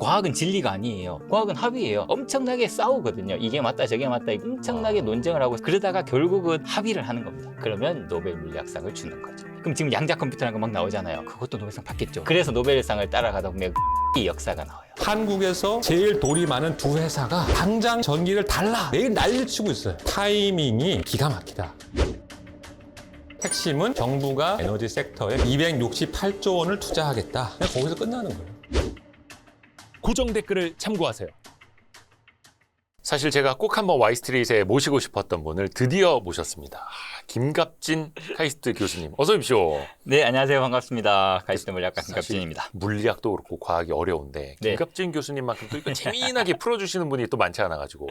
과학은 진리가 아니에요. 과학은 합의예요. 엄청나게 싸우거든요. 이게 맞다 저게 맞다 엄청나게 논쟁을 하고 그러다가 결국은 합의를 하는 겁니다. 그러면 노벨 물리학상을 주는 거죠. 그럼 지금 양자 컴퓨터라는 거 막 나오잖아요. 그것도 노벨상 받겠죠. 그래서 노벨상을 따라가다 보면 이 역사가 나와요. 한국에서 제일 돈이 많은 두 회사가 당장 전기를 달라 매일 난리치고 있어요. 타이밍이 기가 막히다. 핵심은 정부가 에너지 섹터에 268조 원을 투자하겠다. 그냥 거기서 끝나는 거예요. 고정 댓글을 참고하세요. 사실 제가 꼭 한번 Y스트릿에 모시고 싶었던 분을 드디어 모셨습니다. 김갑진 카이스트 교수님, 어서 오십시오. 네, 안녕하세요. 반갑습니다. 카이스트 물리학과 김갑진입니다. 물리학도 그렇고 과학이 어려운데 네. 김갑진 교수님만큼 또 이거 재미나게 풀어주시는 분이 또 많지 않아가지고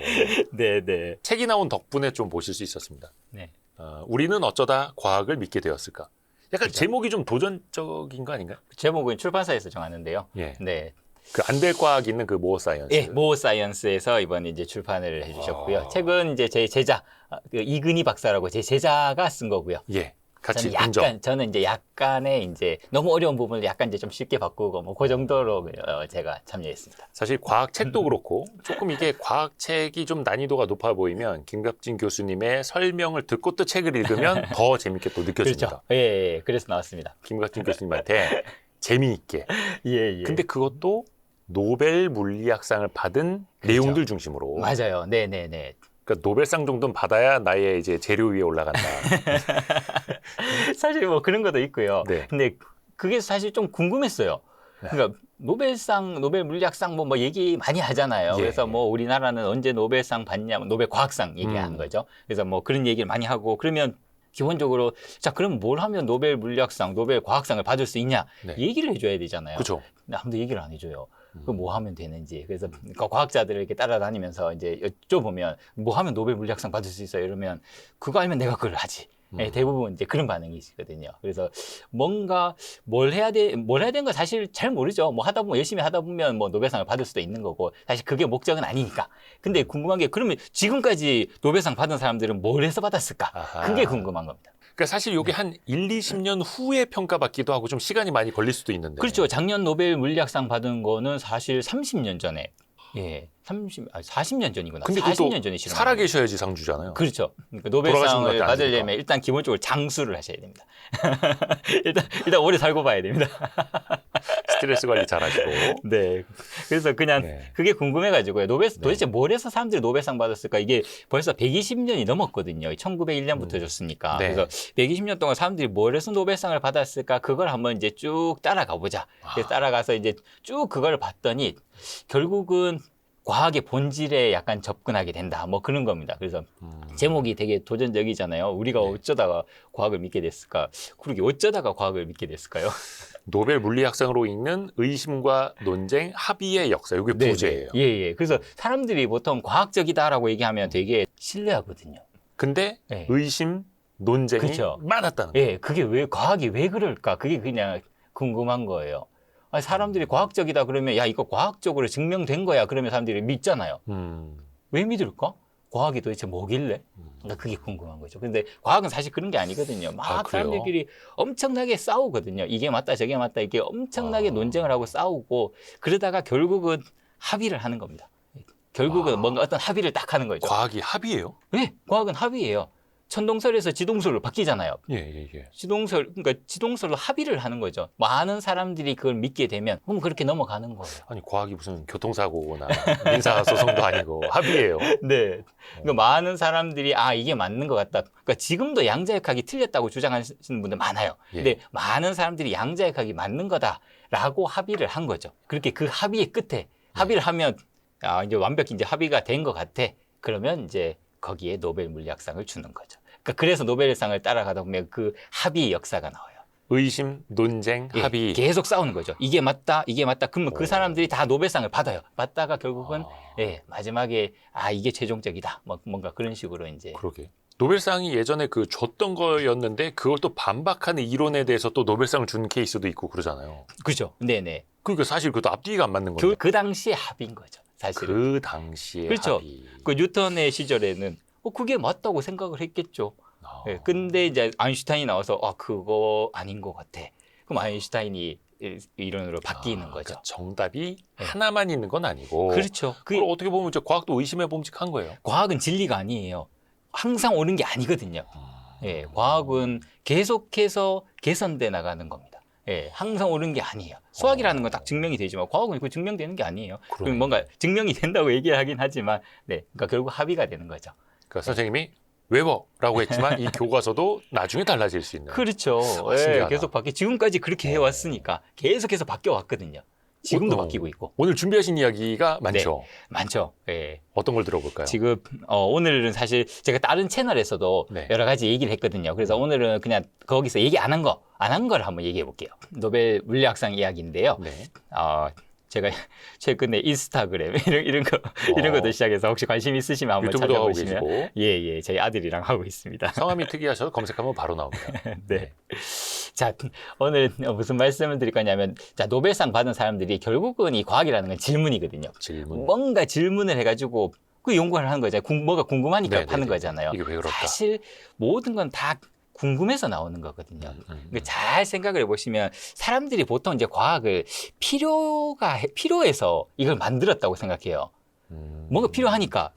네. 책이 나온 덕분에 좀 보실 수 있었습니다. 네. 우리는 어쩌다 과학을 믿게 되었을까? 약간 그렇죠. 제목이 좀 도전적인 거 아닌가요? 제목은 출판사에서 정하는데요. 예. 네. 그 안 될 과학 있는 그 모어 사이언스. 예, 모어 사이언스에서 이번에 이제 출판을 해주셨고요. 책은 이제 제 제자, 그 이근희 박사라고 제 제자가 쓴 거고요. 예. 같이 저는 이제 약간의 이제 너무 어려운 부분을 약간 이제 좀 쉽게 바꾸고 뭐 그 정도로 제가 참여했습니다. 사실 과학책도 그렇고 조금 이게 과학책이 좀 난이도가 높아 보이면 김갑진 교수님의 설명을 듣고 또 책을 읽으면 더 재밌게 또 느껴집니다. 그렇죠. 예, 그래서 나왔습니다. 김갑진 교수님한테 재미있게. 예. 근데 그것도 노벨 물리학상을 받은 그렇죠. 내용들 중심으로. 맞아요. 네. 그러니까 노벨상 정도는 받아야 나의 이제 재료 위에 올라간다. 사실 뭐 그런 것도 있고요. 네. 근데 그게 사실 좀 궁금했어요. 그러니까 노벨상, 노벨 물리학상 뭐 얘기 많이 하잖아요. 예. 그래서 뭐 우리나라는 언제 노벨상 받냐, 노벨 과학상 얘기하는 거죠. 그래서 뭐 그런 얘기를 많이 하고 그러면 기본적으로 자 그럼 뭘 하면 노벨 물리학상, 노벨 과학상을 받을 수 있냐 네. 얘기를 해줘야 되잖아요. 그렇죠. 근데 아무도 얘기를 안 해줘요. 그 뭐 하면 되는지. 그래서 과학자들을 이렇게 따라다니면서 이제 여쭤보면 뭐 하면 노벨 물리학상 받을 수 있어요? 이러면 그거 알면 내가 그걸 하지. 네, 대부분 이제 그런 반응이시거든요. 그래서 뭔가 뭘 해야 되는 거 사실 잘 모르죠. 뭐 하다 보면 열심히 하다 보면 뭐 노벨상을 받을 수도 있는 거고 사실 그게 목적은 아니니까. 근데 궁금한 게 그러면 지금까지 노벨상 받은 사람들은 뭘 해서 받았을까? 아하. 그게 궁금한 겁니다. 그러니까 사실 이게 한 1, 20년 후에 평가받기도 하고 좀 시간이 많이 걸릴 수도 있는데. 그렇죠. 작년 노벨 물리학상 받은 거는 사실 30년 전에. 예. 40년 전이구나. 근데 40년 전에 실험. 살아 계셔야지 상 주잖아요. 그렇죠. 그러니까 돌아가신 노벨상을 것도 안 받으려면 되니까. 일단 기본적으로 장수를 하셔야 됩니다. 일단 오래 살고 봐야 됩니다. 스트레스 관리 잘하시고. 네. 그래서 그냥 네. 그게 궁금해가지고요. 도대체 뭘 해서 사람들이 노벨상 받았을까? 이게 벌써 120년이 넘었거든요. 1901년부터 줬으니까. 네. 그래서 120년 동안 사람들이 뭘 해서 노벨상을 받았을까? 그걸 한번 이제 쭉 따라가 보자. 그래서 따라가서 이제 쭉 그걸 봤더니 결국은 과학의 본질에 약간 접근하게 된다. 뭐 그런 겁니다. 그래서 제목이 되게 도전적이잖아요. 우리가 네. 어쩌다가 과학을 믿게 됐을까? 그러게 어쩌다가 과학을 믿게 됐을까요? 노벨 물리학상으로 읽는 의심과 논쟁, 합의의 역사. 이게 네, 부제예요. 예. 그래서 사람들이 보통 과학적이다라고 얘기하면 되게 신뢰하거든요. 근데 네. 의심, 논쟁이 그렇죠. 많았다는 거예요. 예, 그게 과학이 왜 그럴까? 그게 그냥 궁금한 거예요. 아니, 사람들이 과학적이다 그러면 야 이거 과학적으로 증명된 거야. 그러면 사람들이 믿잖아요. 왜 믿을까? 과학이 도대체 뭐길래? 그러니까 그게 궁금한 거죠. 근데 과학은 사실 그런 게 아니거든요. 막 그래요? 사람들끼리 엄청나게 싸우거든요. 이게 맞다, 저게 맞다. 이게 엄청나게 논쟁을 하고 싸우고 그러다가 결국은 합의를 하는 겁니다. 결국은 뭔가 어떤 합의를 딱 하는 거죠. 과학이 합의예요? 네, 과학은 합의예요. 천동설에서 지동설로 바뀌잖아요. 예. 그러니까 지동설로 합의를 하는 거죠. 많은 사람들이 그걸 믿게 되면 그럼 그렇게 넘어가는 거예요. 아니 과학이 무슨 교통사고나 민사소송도 아니고 합의예요. 네. 그러니까 많은 사람들이 이게 맞는 것 같다. 그러니까 지금도 양자역학이 틀렸다고 주장하시는 분들 많아요. 예. 근데 많은 사람들이 양자역학이 맞는 거다라고 합의를 한 거죠. 그렇게 그 합의의 끝에 합의를 하면 이제 완벽히 이제 합의가 된 것 같아. 그러면 이제 거기에 노벨 물리학상을 주는 거죠. 그러니까 그래서 노벨상을 따라가다 보면 그 합의의 역사가 나와요. 의심, 논쟁, 예, 합의. 계속 싸우는 거죠. 이게 맞다, 이게 맞다. 그러면 그 사람들이 다 노벨상을 받아요. 받다가 결국은 마지막에 이게 최종적이다. 뭔가 그런 식으로 이제. 그러게. 노벨상이 예전에 그 줬던 거였는데 그걸 또 반박하는 이론에 대해서 또 노벨상을 준 케이스도 있고 그러잖아요. 그죠. 네네. 그러니까 사실 그것도 앞뒤가 안 맞는 건데. 그 당시에 합의인 거죠. 사실은. 그 당시에 그렇죠. 합의. 그 뉴턴의 시절에는 그게 맞다고 생각을 했겠죠. 근데 이제 아인슈타인이 나와서 그거 아닌 것 같아. 그럼 아인슈타인이 이론으로 바뀌는 거죠. 그러니까 정답이 네. 하나만 있는 건 아니고. 그렇죠. 그걸 어떻게 보면 이제 과학도 의심해 봄직한 거예요. 과학은 진리가 아니에요. 항상 옳은 게 아니거든요. 예, 과학은 계속해서 개선돼 나가는 겁니다. 예, 항상 옳은 게 아니에요. 수학이라는 건 딱 증명이 되지만 과학은 그 증명되는 게 아니에요. 그러네. 뭔가 증명이 된다고 얘기하긴 하지만, 네, 그러니까 결국 합의가 되는 거죠. 그러니까 선생님이 외워라고 했지만 이 교과서도 나중에 달라질 수 있는. 그렇죠. 예, 신기하다. 계속 바뀌. 지금까지 그렇게 해왔으니까 계속해서 바뀌어 왔거든요. 지금도 어, 바뀌고 있고 오늘 준비하신 이야기가 많죠. 많죠. 예. 어떤 걸 들어볼까요? 지금 오늘은 사실 제가 다른 채널에서도 네. 여러 가지 얘기를 했거든요. 그래서 오늘은 그냥 거기서 얘기 안 한 걸 한번 얘기해 볼게요. 노벨 물리학상 이야기인데요. 네. 제가 최근에 인스타그램 이런 것도 시작해서 혹시 관심 있으시면 한번 유튜브도 하고 찾아보시면 계시고 예, 저희 아들이랑 하고 있습니다. 성함이 특이하셔서 검색하면 바로 나옵니다. 네. 자, 오늘 무슨 말씀을 드릴 거냐면, 자, 노벨상 받은 사람들이 결국은 이 과학이라는 건 질문이거든요. 질문. 뭔가 질문을 해가지고 그 연구를 하는 거잖아요. 뭐가 궁금하니까 네네네. 하는 거잖아요. 이게 왜 그럴까? 사실 모든 건 다 궁금해서 나오는 거거든요. 그러니까 잘 생각을 해보시면 사람들이 보통 이제 과학을 필요해서 이걸 만들었다고 생각해요. 뭔가 필요하니까.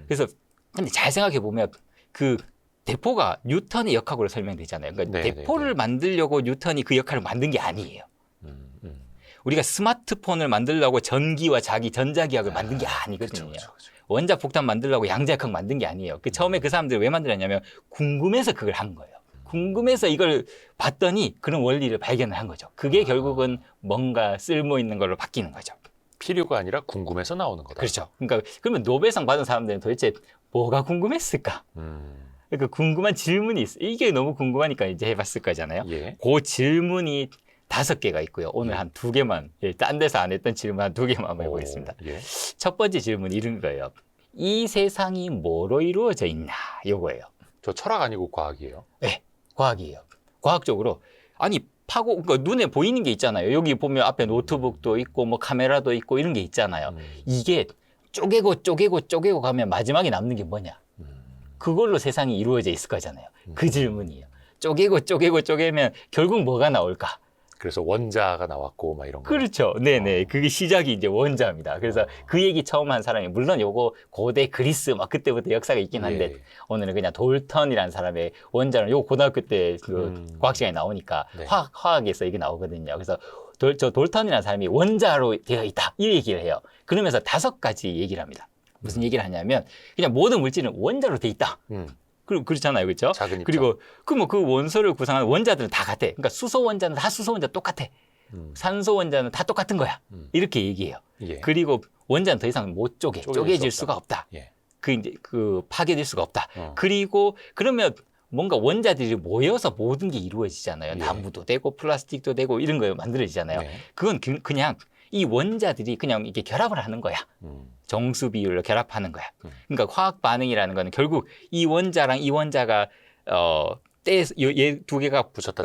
그래서 근데 잘 생각해 보면 그 대포가 뉴턴의 역학으로 설명되잖아요. 그러니까 네네네. 대포를 만들려고 뉴턴이 그 역할을 만든 게 아니에요. 우리가 스마트폰을 만들려고 전기와 전자기학을 만든 게 아니거든요. 그쵸. 원자 폭탄 만들려고 양자역학 만든 게 아니에요. 처음에 그 사람들이 왜 만들었냐면 궁금해서 그걸 한 거예요. 궁금해서 이걸 봤더니 그런 원리를 발견을 한 거죠. 그게 결국은 뭔가 쓸모 있는 걸로 바뀌는 거죠. 필요가 아니라 궁금해서 나오는 거다. 그렇죠. 그러니까 그러면 노벨상 받은 사람들은 도대체 뭐가 궁금했을까? 그러니까 궁금한 질문이 있어. 이게 너무 궁금하니까 이제 해봤을 거잖아요. 예. 그 질문이 5개가 있고요. 오늘 한 2개만, 딴 데서 안 했던 질문 한 2개만 한번 해보겠습니다. 예. 첫 번째 질문이 이런 거예요. 이 세상이 뭐로 이루어져 있나? 요거예요. 저 철학 아니고 과학이에요. 네, 과학이에요. 과학적으로. 아니, 그러니까 눈에 보이는 게 있잖아요. 여기 보면 앞에 노트북도 있고, 뭐 카메라도 있고, 이런 게 있잖아요. 이게 쪼개고 가면 마지막에 남는 게 뭐냐? 그걸로 세상이 이루어져 있을 거잖아요. 그 질문이에요. 쪼개면 결국 뭐가 나올까? 그래서 원자가 나왔고 막 이런 거. 그렇죠. 네네. 그게 시작이 이제 원자입니다. 그래서 그 얘기 처음 한 사람이, 물론 요거 고대 그리스 막 그때부터 역사가 있긴 한데, 예. 오늘은 그냥 돌턴이라는 사람의 원자는 요거 고등학교 때 그 과학 시간에 나오니까 네. 화학에서 이게 나오거든요. 그래서 저 돌턴이라는 사람이 원자로 되어 있다. 이 얘기를 해요. 그러면서 5가지 얘기를 합니다. 무슨 얘기를 하냐면, 그냥 모든 물질은 원자로 되어 있다. 그렇잖아요. 그렇죠? 작은 입자. 그리고 그 원소를 구성하는 원자들은 다 같아. 그러니까 수소 원자는 다 수소 원자 똑같아. 산소 원자는 다 똑같은 거야. 이렇게 얘기해요. 예. 그리고 원자는 더 이상 못 쪼개질 수 수가 없다. 예. 그 파괴될 수가 없다. 그리고 그러면 뭔가 원자들이 모여서 모든 게 이루어지잖아요. 예. 나무도 되고 플라스틱도 되고 이런 거 만들어지잖아요. 네. 그건 그냥 이 원자들이 그냥 이렇게 결합을 하는 거야. 정수 비율로 결합하는 거야. 그러니까 화학 반응이라는 거는 결국 이 원자랑 이 원자가 얘 2개가 붙였다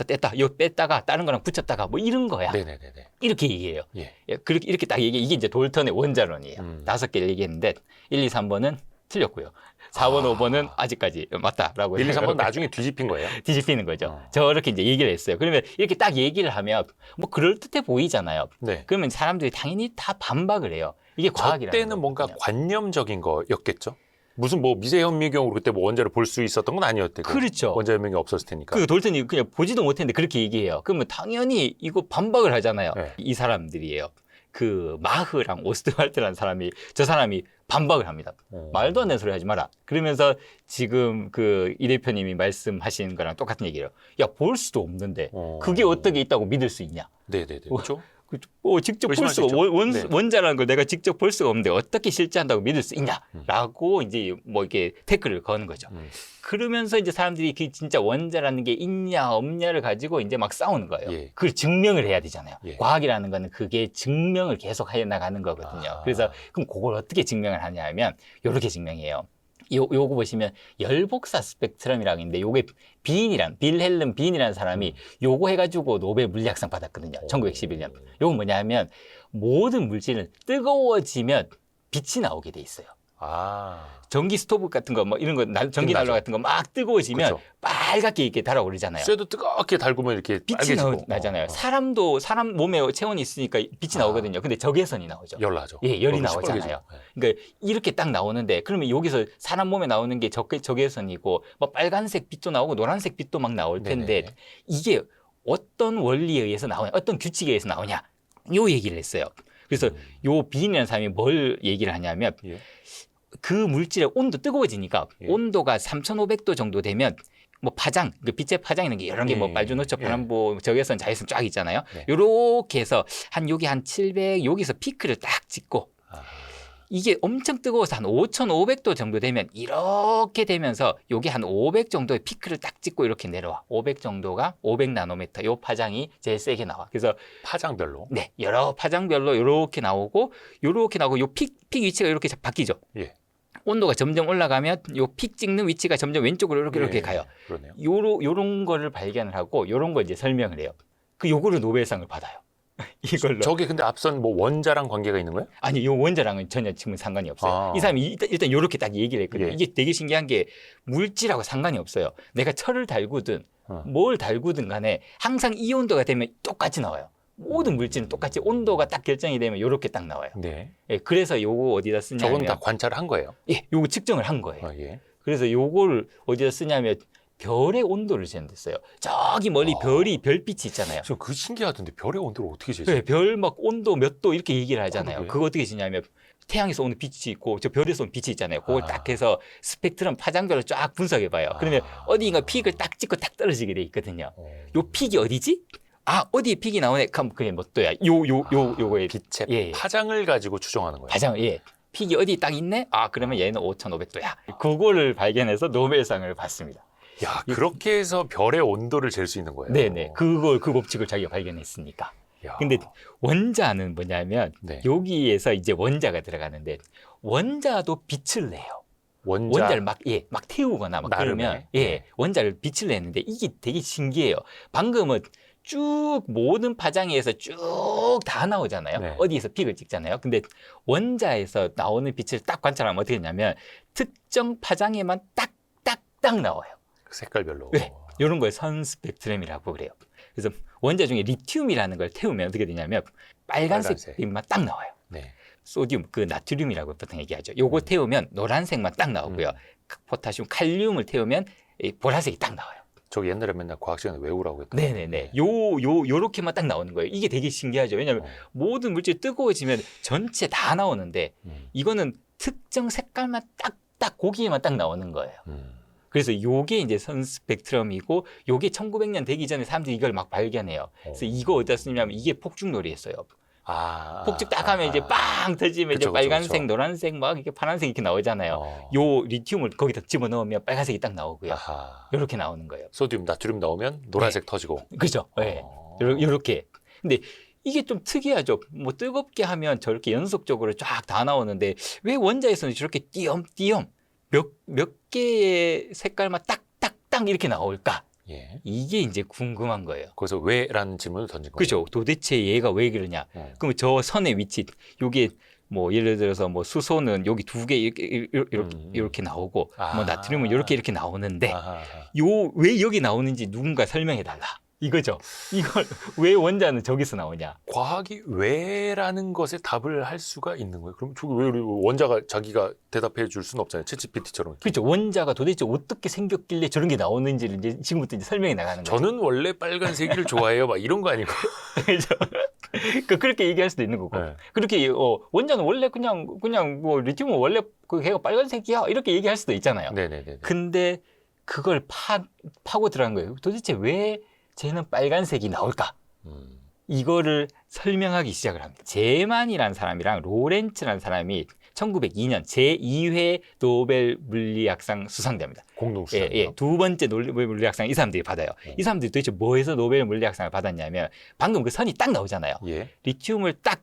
뗐다. 요 뺐다가 다른 거랑 붙였다가 뭐 이런 거야. 네네네네. 이렇게 얘기해요. 예. 이렇게 딱 얘기해. 이게 이제 돌턴의 원자론이에요. 5개를 얘기했는데 1, 2, 3번은 틀렸고요. 4번, 5번은 아직까지 맞다라고 1, 2, 3번 나중에 뒤집힌 거예요? 뒤집히는 거죠. 저렇게 이제 얘기를 했어요. 그러면 이렇게 딱 얘기를 하면 뭐 그럴듯해 보이잖아요. 네. 그러면 사람들이 당연히 다 반박을 해요. 이게 저 과학이라는 때는 뭔가 거거든요. 관념적인 거였겠죠? 무슨 뭐 미세현미경으로 그때 뭐 원자를 볼 수 있었던 건 아니었대요. 그렇죠. 원자현미경이 없었을 테니까. 그 돌턴이 그냥 보지도 못했는데 그렇게 얘기해요. 그러면 당연히 이거 반박을 하잖아요. 네. 이 사람들이에요. 그 마흐랑 오스트왈트라는 사람이, 저 사람이 반박을 합니다. 말도 안 되는 소리 하지 마라. 그러면서 지금 그 이 대표님이 말씀하신 거랑 똑같은 얘기예요. 야, 볼 수도 없는데 그게 어떻게 있다고 믿을 수 있냐? 네네네. 그렇죠? 직접 볼 의심할 수 수가 있죠. 네. 원자라는 걸 내가 직접 볼 수가 없는데 어떻게 실제한다고 믿을 수 있냐라고 이제 뭐 이렇게 태클을 거는 거죠. 그러면서 이제 사람들이 그 진짜 원자라는 게 있냐 없냐를 가지고 이제 막 싸우는 거예요. 예. 그걸 증명을 해야 되잖아요. 예. 과학이라는 거는 그게 증명을 계속 해 나가는 거거든요. 그래서 그럼 그걸 어떻게 증명을 하냐 하면 이렇게 증명해요. 요거 보시면 열복사 스펙트럼이라고 있는데 요게 빌헬름 빈이라는 사람이 요거 해가지고 노벨 물리학상 받았거든요. 1911년. 요건 뭐냐 하면 모든 물질은 뜨거워지면 빛이 나오게 돼 있어요. 아. 전기 스토브 같은 거 뭐 이런 거 전기 난로 같은 거 막 뜨거워지면 그쵸. 빨갛게 이렇게 달아오르잖아요. 쇠도 뜨겁게 달구면 이렇게 빛이 빨개지고. 나잖아요. 사람 몸에 체온이 있으니까 빛이 나오거든요. 근데 적외선이 나오죠. 열 나죠. 예, 열이 얼굴 나오잖아요. 시뻘개지고. 네. 그러니까 이렇게 딱 나오는데 그러면 여기서 사람 몸에 나오는 게 적외선이고 뭐 빨간색 빛도 나오고 노란색 빛도 막 나올 텐데 네네. 이게 어떤 원리에 의해서 나오냐, 어떤 규칙에 의해서 나오냐, 요 얘기를 했어요. 그래서 요 비인이라는 사람이 뭘 얘기를 하냐면 예. 그 물질의 온도 뜨거워지니까 예. 온도가 3,500도 정도 되면 뭐 파장, 그 빛의 파장 이런 게 여러 개 뭐 예. 빨주노초, 예. 파란보, 적외선, 자외선 쫙 있잖아요. 네. 요렇게 해서 여기 한 700, 여기서 피크를 딱 찍고 아. 이게 엄청 뜨거워서 한 5,500도 정도 되면 이렇게 되면서 여기 한 500 정도의 피크를 딱 찍고 이렇게 내려와. 500 정도가 500 나노미터 요 파장이 제일 세게 나와. 그래서 파장별로. 네, 여러 파장별로 이렇게 나오고 요 픽 위치가 이렇게 바뀌죠. 예. 온도가 점점 올라가면 요 픽 찍는 위치가 점점 왼쪽으로 이렇게 예. 가요. 그러네요. 요런 거를 발견을 하고 요런 걸 이제 설명을 해요. 요거를 노벨상을 받아요. 이걸로. 저게 근데 앞선 뭐 원자랑 관계가 있는 거예요? 아니, 요 원자랑은 전혀 지금 상관이 없어요. 아. 이 사람이 일단 요렇게 딱 얘기를 했거든요. 예. 이게 되게 신기한 게 물질하고 상관이 없어요. 내가 철을 달구든 뭘 달구든 간에 항상 이 온도가 되면 똑같이 나와요. 모든 물질은 똑같이 온도가 딱 결정이 되면 요렇게 딱 나와요. 네. 예, 그래서 요거 어디다 쓰냐면 저건 다 관찰을 한 거예요. 예, 요거 측정을 한 거예요. 아, 예. 그래서 요거를 어디다 쓰냐면 별의 온도를 재는댔어요. 저기 멀리 별빛이 있잖아요. 저 그 신기하던데 별의 온도를 어떻게 재세요? 네, 별 막 온도 몇 도 이렇게 얘기를 하잖아요. 그러게요. 그거 어떻게 지냐면 태양에서 오는 빛이 있고 저 별에서 오는 빛이 있잖아요. 그걸 아. 딱 해서 스펙트럼 파장별로 쫙 분석해 봐요. 그러면 어디인가 픽을 딱 찍고 딱 떨어지게 돼 있거든요. 요 픽이 어디지? 아, 어디에 픽이 나오네. 그럼 그게 뭐 또야. 요거에 빛의 예, 예. 파장을 가지고 추정하는 거예요. 파장, 예. 픽이 어디 딱 있네? 아, 그러면 얘는 5,500도야. 그거를 발견해서 노벨상을 받습니다. 야, 그렇게 해서 별의 온도를 잴 수 있는 거예요. 네네. 그 법칙을 자기가 발견했으니까. 야. 근데 원자는 뭐냐면 네. 여기에서 이제 원자가 들어가는데 원자도 빛을 내요. 원자를 막 태우거나 막 나름의. 그러면 네. 원자를 빛을 내는데 이게 되게 신기해요. 방금은 쭉 모든 파장에서 쭉 다 나오잖아요. 네. 어디에서 픽을 찍잖아요. 근데 원자에서 나오는 빛을 딱 관찰하면 어떻게 되냐면 특정 파장에만 딱딱딱 나와요. 그 색깔별로. 네. 이런 걸 선 스펙트럼이라고 그래요. 그래서 원자 중에 리튬이라는 걸 태우면 어떻게 되냐면 빨간색 빛만 딱 나와요. 네. 소디움, 그 나트륨이라고 보통 얘기하죠. 요거 태우면 노란색만 딱 나오고요. 포타슘, 칼륨을 태우면 이 보라색이 딱 나와요. 저 옛날에 맨날 과학 시간에 외우라고 했거든요. 네네네. 요렇게만 딱 나오는 거예요. 이게 되게 신기하죠. 왜냐하면 모든 물질이 뜨거워지면 전체 다 나오는데 이거는 특정 색깔만 딱 거기에만 딱 나오는 거예요. 그래서 요게 이제 선 스펙트럼이고 요게 1900년 되기 전에 사람들이 이걸 막 발견해요. 그래서 이거 어디다 쓰냐면 이게 폭죽놀이였어요. 폭죽 딱 하면 이제 빵 터지면 이제 그쵸, 빨간색, 그쵸. 노란색 막 이렇게 파란색 이렇게 나오잖아요. 요 리튬을 거기다 집어넣으면 빨간색이 딱 나오고요. 아하. 요렇게 나오는 거예요. 소디움, 나트륨 넣으면 노란색 터지고. 그죠? 예. 요렇게. 근데 이게 좀 특이하죠. 뭐 뜨겁게 하면 저렇게 연속적으로 쫙 다 나오는데 왜 원자에서는 저렇게 띄엄띄엄 몇 개의 색깔만 딱딱딱 이렇게 나올까? 예. 이게 이제 궁금한 거예요. 거기서 왜라는 질문을 던진 거예요. 그죠? 도대체 얘가 왜 그러냐? 그럼 저 선의 위치, 요게 뭐 예를 들어서 뭐 수소는 여기 두 개 이렇게 나오고 뭐 나트륨은 이렇게 나오는데 왜 여기 나오는지 누군가 설명해 달라. 이거죠. 이걸 왜 원자는 저기서 나오냐? 과학이 왜라는 것에 답을 할 수가 있는 거예요. 그럼 저기 왜 원자가 자기가 대답해 줄 수는 없잖아요. 챗GPT처럼. 그렇죠. 원자가 도대체 어떻게 생겼길래 저런 게 나오는지를 이제 지금부터 이제 설명해 나가는 거죠. 저는 원래 빨간색을 좋아해요. 막 이런 거 아니고. 그렇죠. 그렇게 얘기할 수도 있는 거고. 네. 그렇게 원자는 원래 그냥 뭐 리튬은 원래 그 걔가 빨간색이야 이렇게 얘기할 수도 있잖아요. 네네네. 근데 그걸 파고 들어간 거예요. 도대체 왜 쟤는 빨간색이 나올까? 이거를 설명하기 시작을 합니다. 제만이라는 사람이랑 로렌츠라는 사람이 1902년 제2회 노벨 물리학상 수상자입니다. 공동수상. 두 번째 노벨 물리학상 이 사람들이 받아요. 이 사람들이 도대체 뭐해서 노벨 물리학상을 받았냐면 방금 그 선이 딱 나오잖아요. 예. 리튬을 딱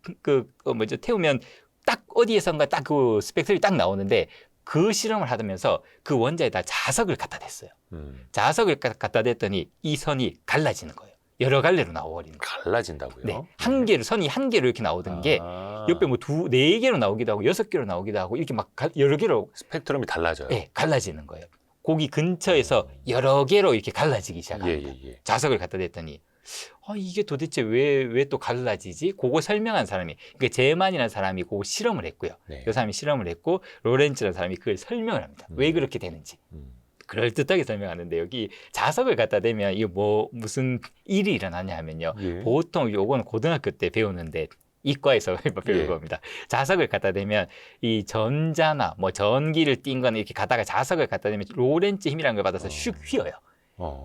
태우면 딱 어디에선가 딱 그 스펙트럼이 딱 나오는데 그 실험을 하면서 그 원자에다 자석을 갖다 댔어요. 자석을 갖다 댔더니 이 선이 갈라지는 거예요. 여러 갈래로 나와버리는 거예요. 갈라진다고요? 네, 한 개로 선이 한 개로 이렇게 나오던 게 옆에 뭐 네 개로 나오기도 하고 6개로 나오기도 하고 이렇게 막 여러 개로 스펙트럼이 달라져요. 네, 갈라지는 거예요. 고기 근처에서 여러 개로 이렇게 갈라지기 시작합니다. 예. 자석을 갖다 댔더니 이게 도대체 왜 또 갈라지지? 그거 설명한 사람이 그러니까 제만이라는 사람이 그거 실험을 했고요. 네. 그 사람이 실험을 했고 로렌츠라는 사람이 그걸 설명을 합니다. 왜 그렇게 되는지. 그럴듯하게 설명하는데 여기 자석을 갖다 대면 이거 뭐 무슨 일이 일어나냐 하면요. 예. 보통 요거는 고등학교 때 배우는데 이과에서 배울 예. 겁니다. 자석을 갖다 대면 이 전자나 뭐 전기를 띈 거는 이렇게 가다가 자석을 갖다 대면 로렌츠 힘이라는 걸 받아서 슉 휘어요.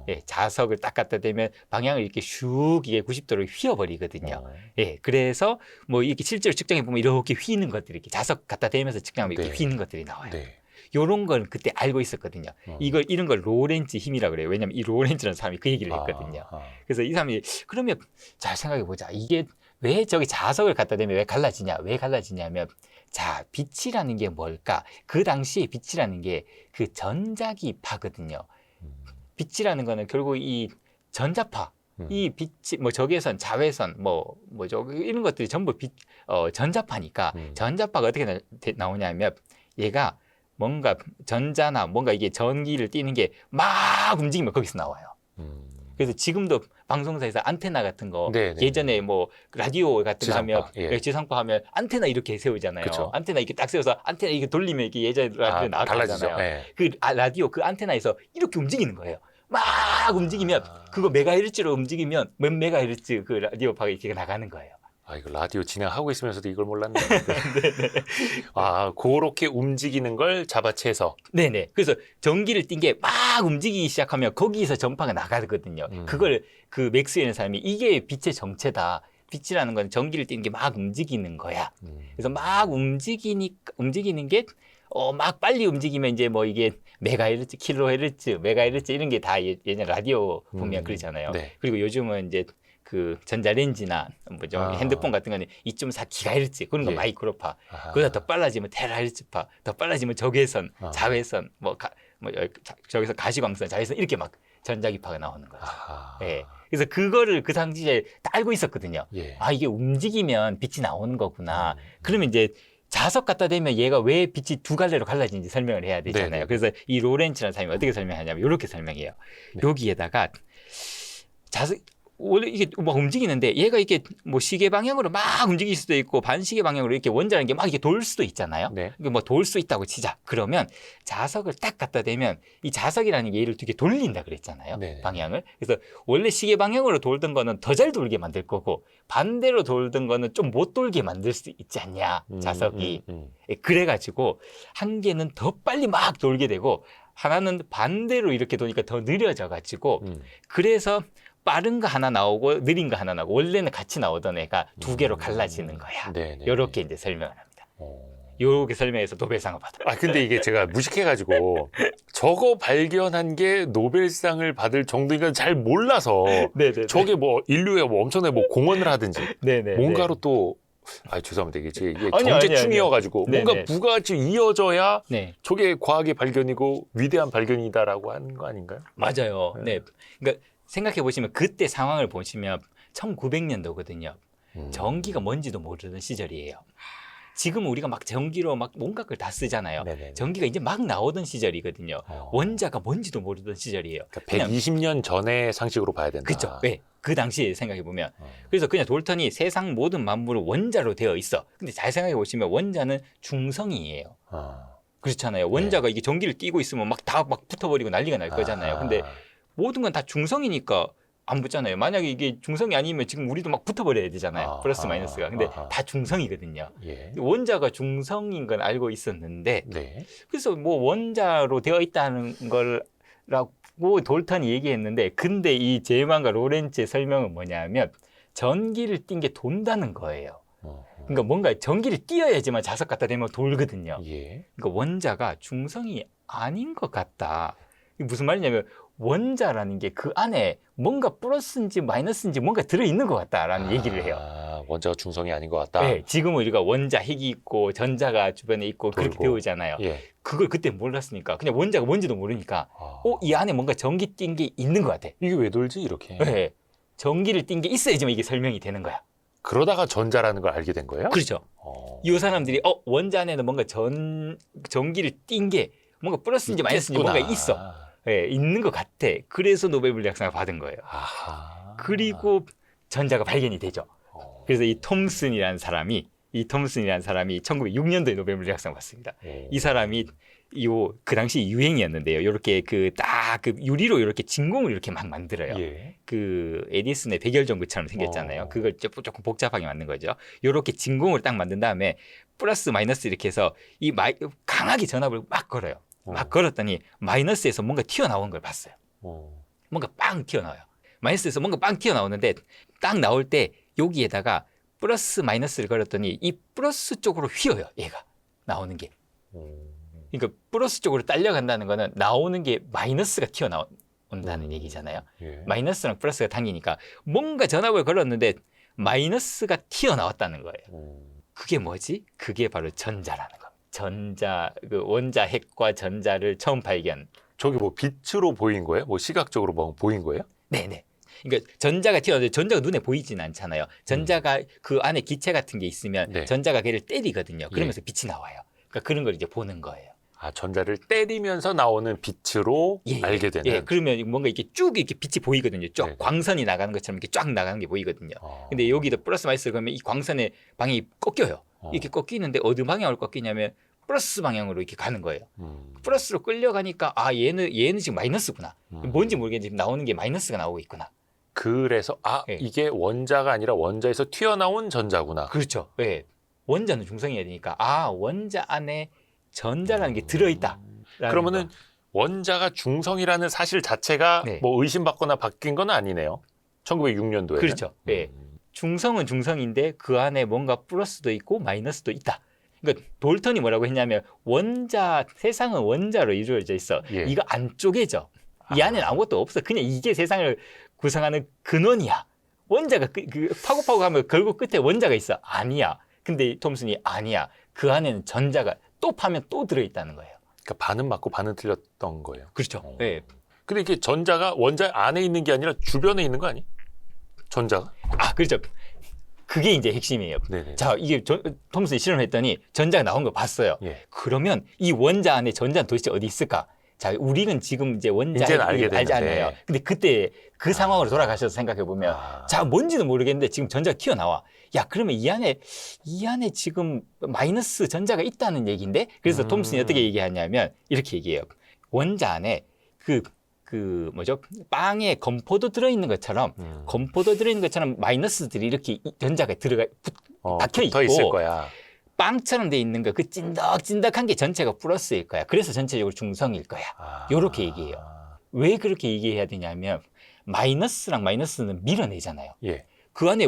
예, 자석을 딱 갖다 대면 방향을 이렇게 슉 이게 90도로 휘어버리거든요. 예, 그래서 뭐 이렇게 실제로 측정해 보면 이렇게 휘는 것들이 이렇게 자석 갖다 대면서 측정하면 이렇게 네. 휘는 것들이 나와요. 네. 요런 건 그때 알고 있었거든요. 이런 걸 로렌츠 힘이라고 그래요. 왜냐면 이 로렌츠라는 사람이 그 얘기를 했거든요. 그래서 이 사람이 그러면 잘 생각해 보자. 이게 왜 저기 자석을 갖다 대면 왜 갈라지냐? 왜 갈라지냐면 자, 빛이라는 게 뭘까? 그 당시에 빛이라는 게 그 전자기파거든요. 빛이라는 거는 결국 이 전자파, 이 빛이 뭐 적외선, 자외선, 뭐저 이런 것들이 전부 전자파니까 전자파가 어떻게 나오냐면 얘가 뭔가 전자나 뭔가 이게 전기를 띠는 게 막 움직이면 거기서 나와요. 그래서 지금도 방송사에서 안테나 같은 거 네네. 예전에 뭐 라디오 같은 지상파, 거 하면 예. 지상파 하면 안테나 이렇게 세우잖아요. 그쵸. 안테나 이렇게 딱 세워서 안테나 이렇게 돌리면 이게 예전에 라디오 달라지죠. 나왔잖아요. 예. 그 라디오 그 안테나에서 이렇게 움직이는 거예요. 막 움직이면 그거 메가헤르츠로 움직이면 몇 메가헤르츠 그 라디오파가 이렇게 나가는 거예요. 이거 라디오 진행하고 있으면서도 이걸 몰랐네. 그렇게 움직이는 걸 잡아채서. 네네. 그래서 전기를 띈 게 막 움직이기 시작하면 거기서 전파가 나가거든요. 그걸 그 맥스웰이라는 사람이 이게 빛의 정체다. 빛이라는 건 전기를 띠는 게 막 움직이는 거야. 그래서 막 움직이는 게 막 빨리 움직이면 이제 뭐 이게 메가헤르츠, 킬로헤르츠, 메가헤르츠 이런 게 다 예전에 라디오 보면 그러잖아요. 네. 그리고 요즘은 이제 그 전자레인지나 뭐죠 핸드폰 같은 거는 2.4 기가헤르츠 그런 거 예. 마이크로파. 그보다 더 빨라지면 테라헤르츠파, 더 빨라지면 적외선, 자외선, 저기서 가시광선, 자외선 이렇게 막 전자기파가 나오는 거죠. 예. 그래서 그거를 그 당시에 다 알고 있었거든요. 예. 이게 움직이면 빛이 나오는 거구나. 그러면 이제 자석 갖다 대면 얘가 왜 빛이 두 갈래로 갈라지는지 설명을 해야 되잖아요. 네네. 그래서 이 로렌츠라는 사람이 어떻게 설명하냐면 이렇게 설명해요. 여기에다가 자석 원래 이게 막 움직이는데 얘가 이렇게 뭐 시계 방향으로 막 움직일 수도 있고 반시계 방향으로 이렇게 원자라는 게 막 이렇게 돌 수도 있잖아요. 네. 이게 뭐 돌 수 있다고 치자. 그러면 자석을 딱 갖다 대면 이 자석이라는 게 얘를 되게 돌린다 그랬잖아요. 네네. 방향을. 그래서 원래 시계 방향으로 돌던 거는 더 잘 돌게 만들 거고 반대로 돌던 거는 좀 못 돌게 만들 수 있지 않냐. 자석이. 예, 그래가지고 한 개는 더 빨리 막 돌게 되고 하나는 반대로 이렇게 도니까 더 느려져가지고 그래서 빠른 거 하나 나오고 느린 거 하나 나오고 원래는 같이 나오던 애가 두 개로 갈라지는 거야. 네네. 이렇게 이제 설명을 합니다. 요렇게 설명해서 노벨상을 받아요. 근데 이게 제가 무식해가지고 저거 발견한 게 노벨상을 받을 정도인 잘 몰라서 네네. 저게 뭐 인류에 뭐 엄청나게 뭐 공헌을 하든지 네네. 뭔가로 또 죄송합니다. 이게 아니요, 경제충이어가지고 아니요. 뭔가 네네. 부가가치 이어져야 네. 저게 과학의 발견이고 위대한 발견이다라고 하는 거 아닌가요? 맞아요. 네. 그러니까 생각해 보시면 그때 상황을 보시면 1900년도거든요. 전기가 뭔지도 모르던 시절이에요. 지금 우리가 막 전기로 막 뭔가 걸 다 쓰잖아요. 네네네. 전기가 이제 막 나오던 시절이거든요. 원자가 뭔지도 모르던 시절이에요. 그러니까 120년 전의 상식으로 봐야 된다. 그렇죠. 네. 그 당시에 생각해 보면 그래서 그냥 돌더니 세상 모든 만물은 원자로 되어 있어. 근데 잘 생각해 보시면 원자는 중성이에요. 그렇잖아요. 원자가 이게 전기를 띠고 있으면 막 다 막 붙어버리고 난리가 날 거잖아요. 근데 모든 건 다 중성이니까 안 붙잖아요. 만약에 이게 중성이 아니면 지금 우리도 막 붙어버려야 되잖아요. 플러스 마이너스가. 근데 다 중성이거든요. 예. 원자가 중성인 건 알고 있었는데 네. 그래서 뭐 원자로 되어 있다는 걸라고 돌턴이 얘기했는데 근데 이 제만과 로렌츠의 설명은 뭐냐면 전기를 띈 게 돈다는 거예요. 그러니까 뭔가 전기를 띄어야지만 자석 갖다 대면 돌거든요. 예. 그러니까 원자가 중성이 아닌 것 같다. 이게 무슨 말이냐면 원자라는 게 그 안에 뭔가 플러스인지 마이너스인지 뭔가 들어있는 것 같다라는 얘기를 해요. 원자가 중성이 아닌 것 같다. 네, 지금은 우리가 원자 핵이 있고 전자가 주변에 있고 그렇게 돌고. 배우잖아요. 예. 그걸 그때 몰랐으니까 그냥 원자가 뭔지도 모르니까 이 안에 뭔가 전기 띈 게 있는 것 같아. 이게 왜 돌지 이렇게? 네. 전기를 띈 게 있어야지만 이게 설명이 되는 거야. 그러다가 전자라는 걸 알게 된 거예요? 그렇죠. 이 사람들이 원자 안에는 뭔가 전기를 띈 게 뭔가 플러스인지 마이너스인지 뭔가 있어. 예, 있는 것 같아. 그래서 노벨 물리학상을 받은 거예요. 아하. 그리고 전자가 발견이 되죠. 그래서 이 톰슨이라는 사람이 1906년도에 노벨 물리학상 받습니다. 이 사람이 그 당시 유행이었는데요. 요렇게 그 유리로 이렇게 진공을 이렇게 막 만들어요. 예. 그 에디슨의 백열전구처럼 생겼잖아요. 그걸 조금 복잡하게 만든 거죠. 요렇게 진공을 딱 만든 다음에 플러스 마이너스 이렇게 해서 강하게 전압을 막 걸어요. 막 걸었더니 마이너스에서 뭔가 튀어나온 걸 봤어요. 뭔가 빵 튀어나와요. 마이너스에서 뭔가 빵 튀어나오는데 딱 나올 때 여기에다가 플러스 마이너스를 걸었더니 이 플러스 쪽으로 휘어요. 얘가 나오는 게. 그러니까 플러스 쪽으로 딸려간다는 거는 나오는 게 마이너스가 튀어나온다는 얘기잖아요. 예. 마이너스랑 플러스가 당기니까 뭔가 전압을 걸었는데 마이너스가 튀어나왔다는 거예요. 그게 뭐지? 그게 바로 전자라는 겁니다. 원자 핵과 전자를 처음 발견. 저기 뭐 빛으로 보인 거예요? 뭐 시각적으로 뭐 보인 거예요? 네네. 그러니까 전자가 튀어나오는데 전자가 눈에 보이지는 않잖아요. 전자가 그 안에 기체 같은 게 있으면 네. 전자가 걔를 때리거든요. 그러면서 빛이 나와요. 그러니까 그런 걸 이제 보는 거예요. 아, 전자를 때리면서 나오는 빛으로 알게 되는. 예, 그러면 뭔가 이렇게 쭉 이렇게 빛이 보이거든요. 쭉 네. 광선이 나가는 것처럼 이렇게 쫙 나가는 게 보이거든요. 근데 여기도 플러스 마이너스 그러면 이 광선의 방향이 꺾여요. 이렇게 꺾이는데 어느 방향으로 꺾이냐면 플러스 방향으로 이렇게 가는 거예요. 플러스로 끌려가니까 얘는 지금 마이너스구나. 뭔지 모르겠는데 지금 나오는 게 마이너스가 나오고 있구나. 그래서 예. 이게 원자가 아니라 원자에서 튀어나온 전자구나. 그렇죠. 예. 원자는 중성이어야 되니까 원자 안에 전자라는 게 들어있다. 그러면은 원자가 중성이라는 사실 자체가 네. 뭐 의심받거나 바뀐 건 아니네요. 1906년도에. 그렇죠. 예. 중성은 중성인데 그 안에 뭔가 플러스도 있고 마이너스도 있다. 그러니까 돌턴이 뭐라고 했냐면 세상은 원자로 이루어져 있어. 예. 이거 안 쪼개져. 이 안에는 아무것도 없어. 그냥 이게 세상을 구성하는 근원이야. 원자가 파고 가면 결국 끝에 원자가 있어. 아니야. 근데 톰슨이 아니야. 그 안에는 전자가 또 파면 또 들어있다는 거예요. 그러니까 반은 맞고 반은 틀렸던 거예요. 그렇죠. 예. 근데 이게 전자가 원자 안에 있는 게 아니라 주변에 있는 거 아니? 전자가? 그렇죠. 그게 이제 핵심이에요. 네네. 자, 이게 톰슨이 실험했더니 전자가 나온 걸 봤어요. 예. 그러면 이 원자 안에 전자는 도대체 어디 있을까? 자, 우리는 지금 이제 원자 이제는 알게 알지 되는데. 않아요. 근데 그때 그 상황으로 돌아가셔서 생각해 보면 자, 뭔지는 모르겠는데 지금 전자가 튀어나와. 야, 그러면 이 안에 지금 마이너스 전자가 있다는 얘기인데? 그래서 톰슨이 어떻게 얘기하냐면 이렇게 얘기해요. 원자 안에 빵에 건포도 들어있는 것처럼 마이너스들이 이렇게 전자가 박혀 있고 붙어 있을 거야. 빵처럼 돼 있는 거 그 찐덕찐덕한 게 전체가 플러스일 거야. 그래서 전체적으로 중성일 거야. 요렇게 얘기해요. 왜 그렇게 얘기해야 되냐면 마이너스랑 마이너스는 밀어내잖아요. 예. 그 안에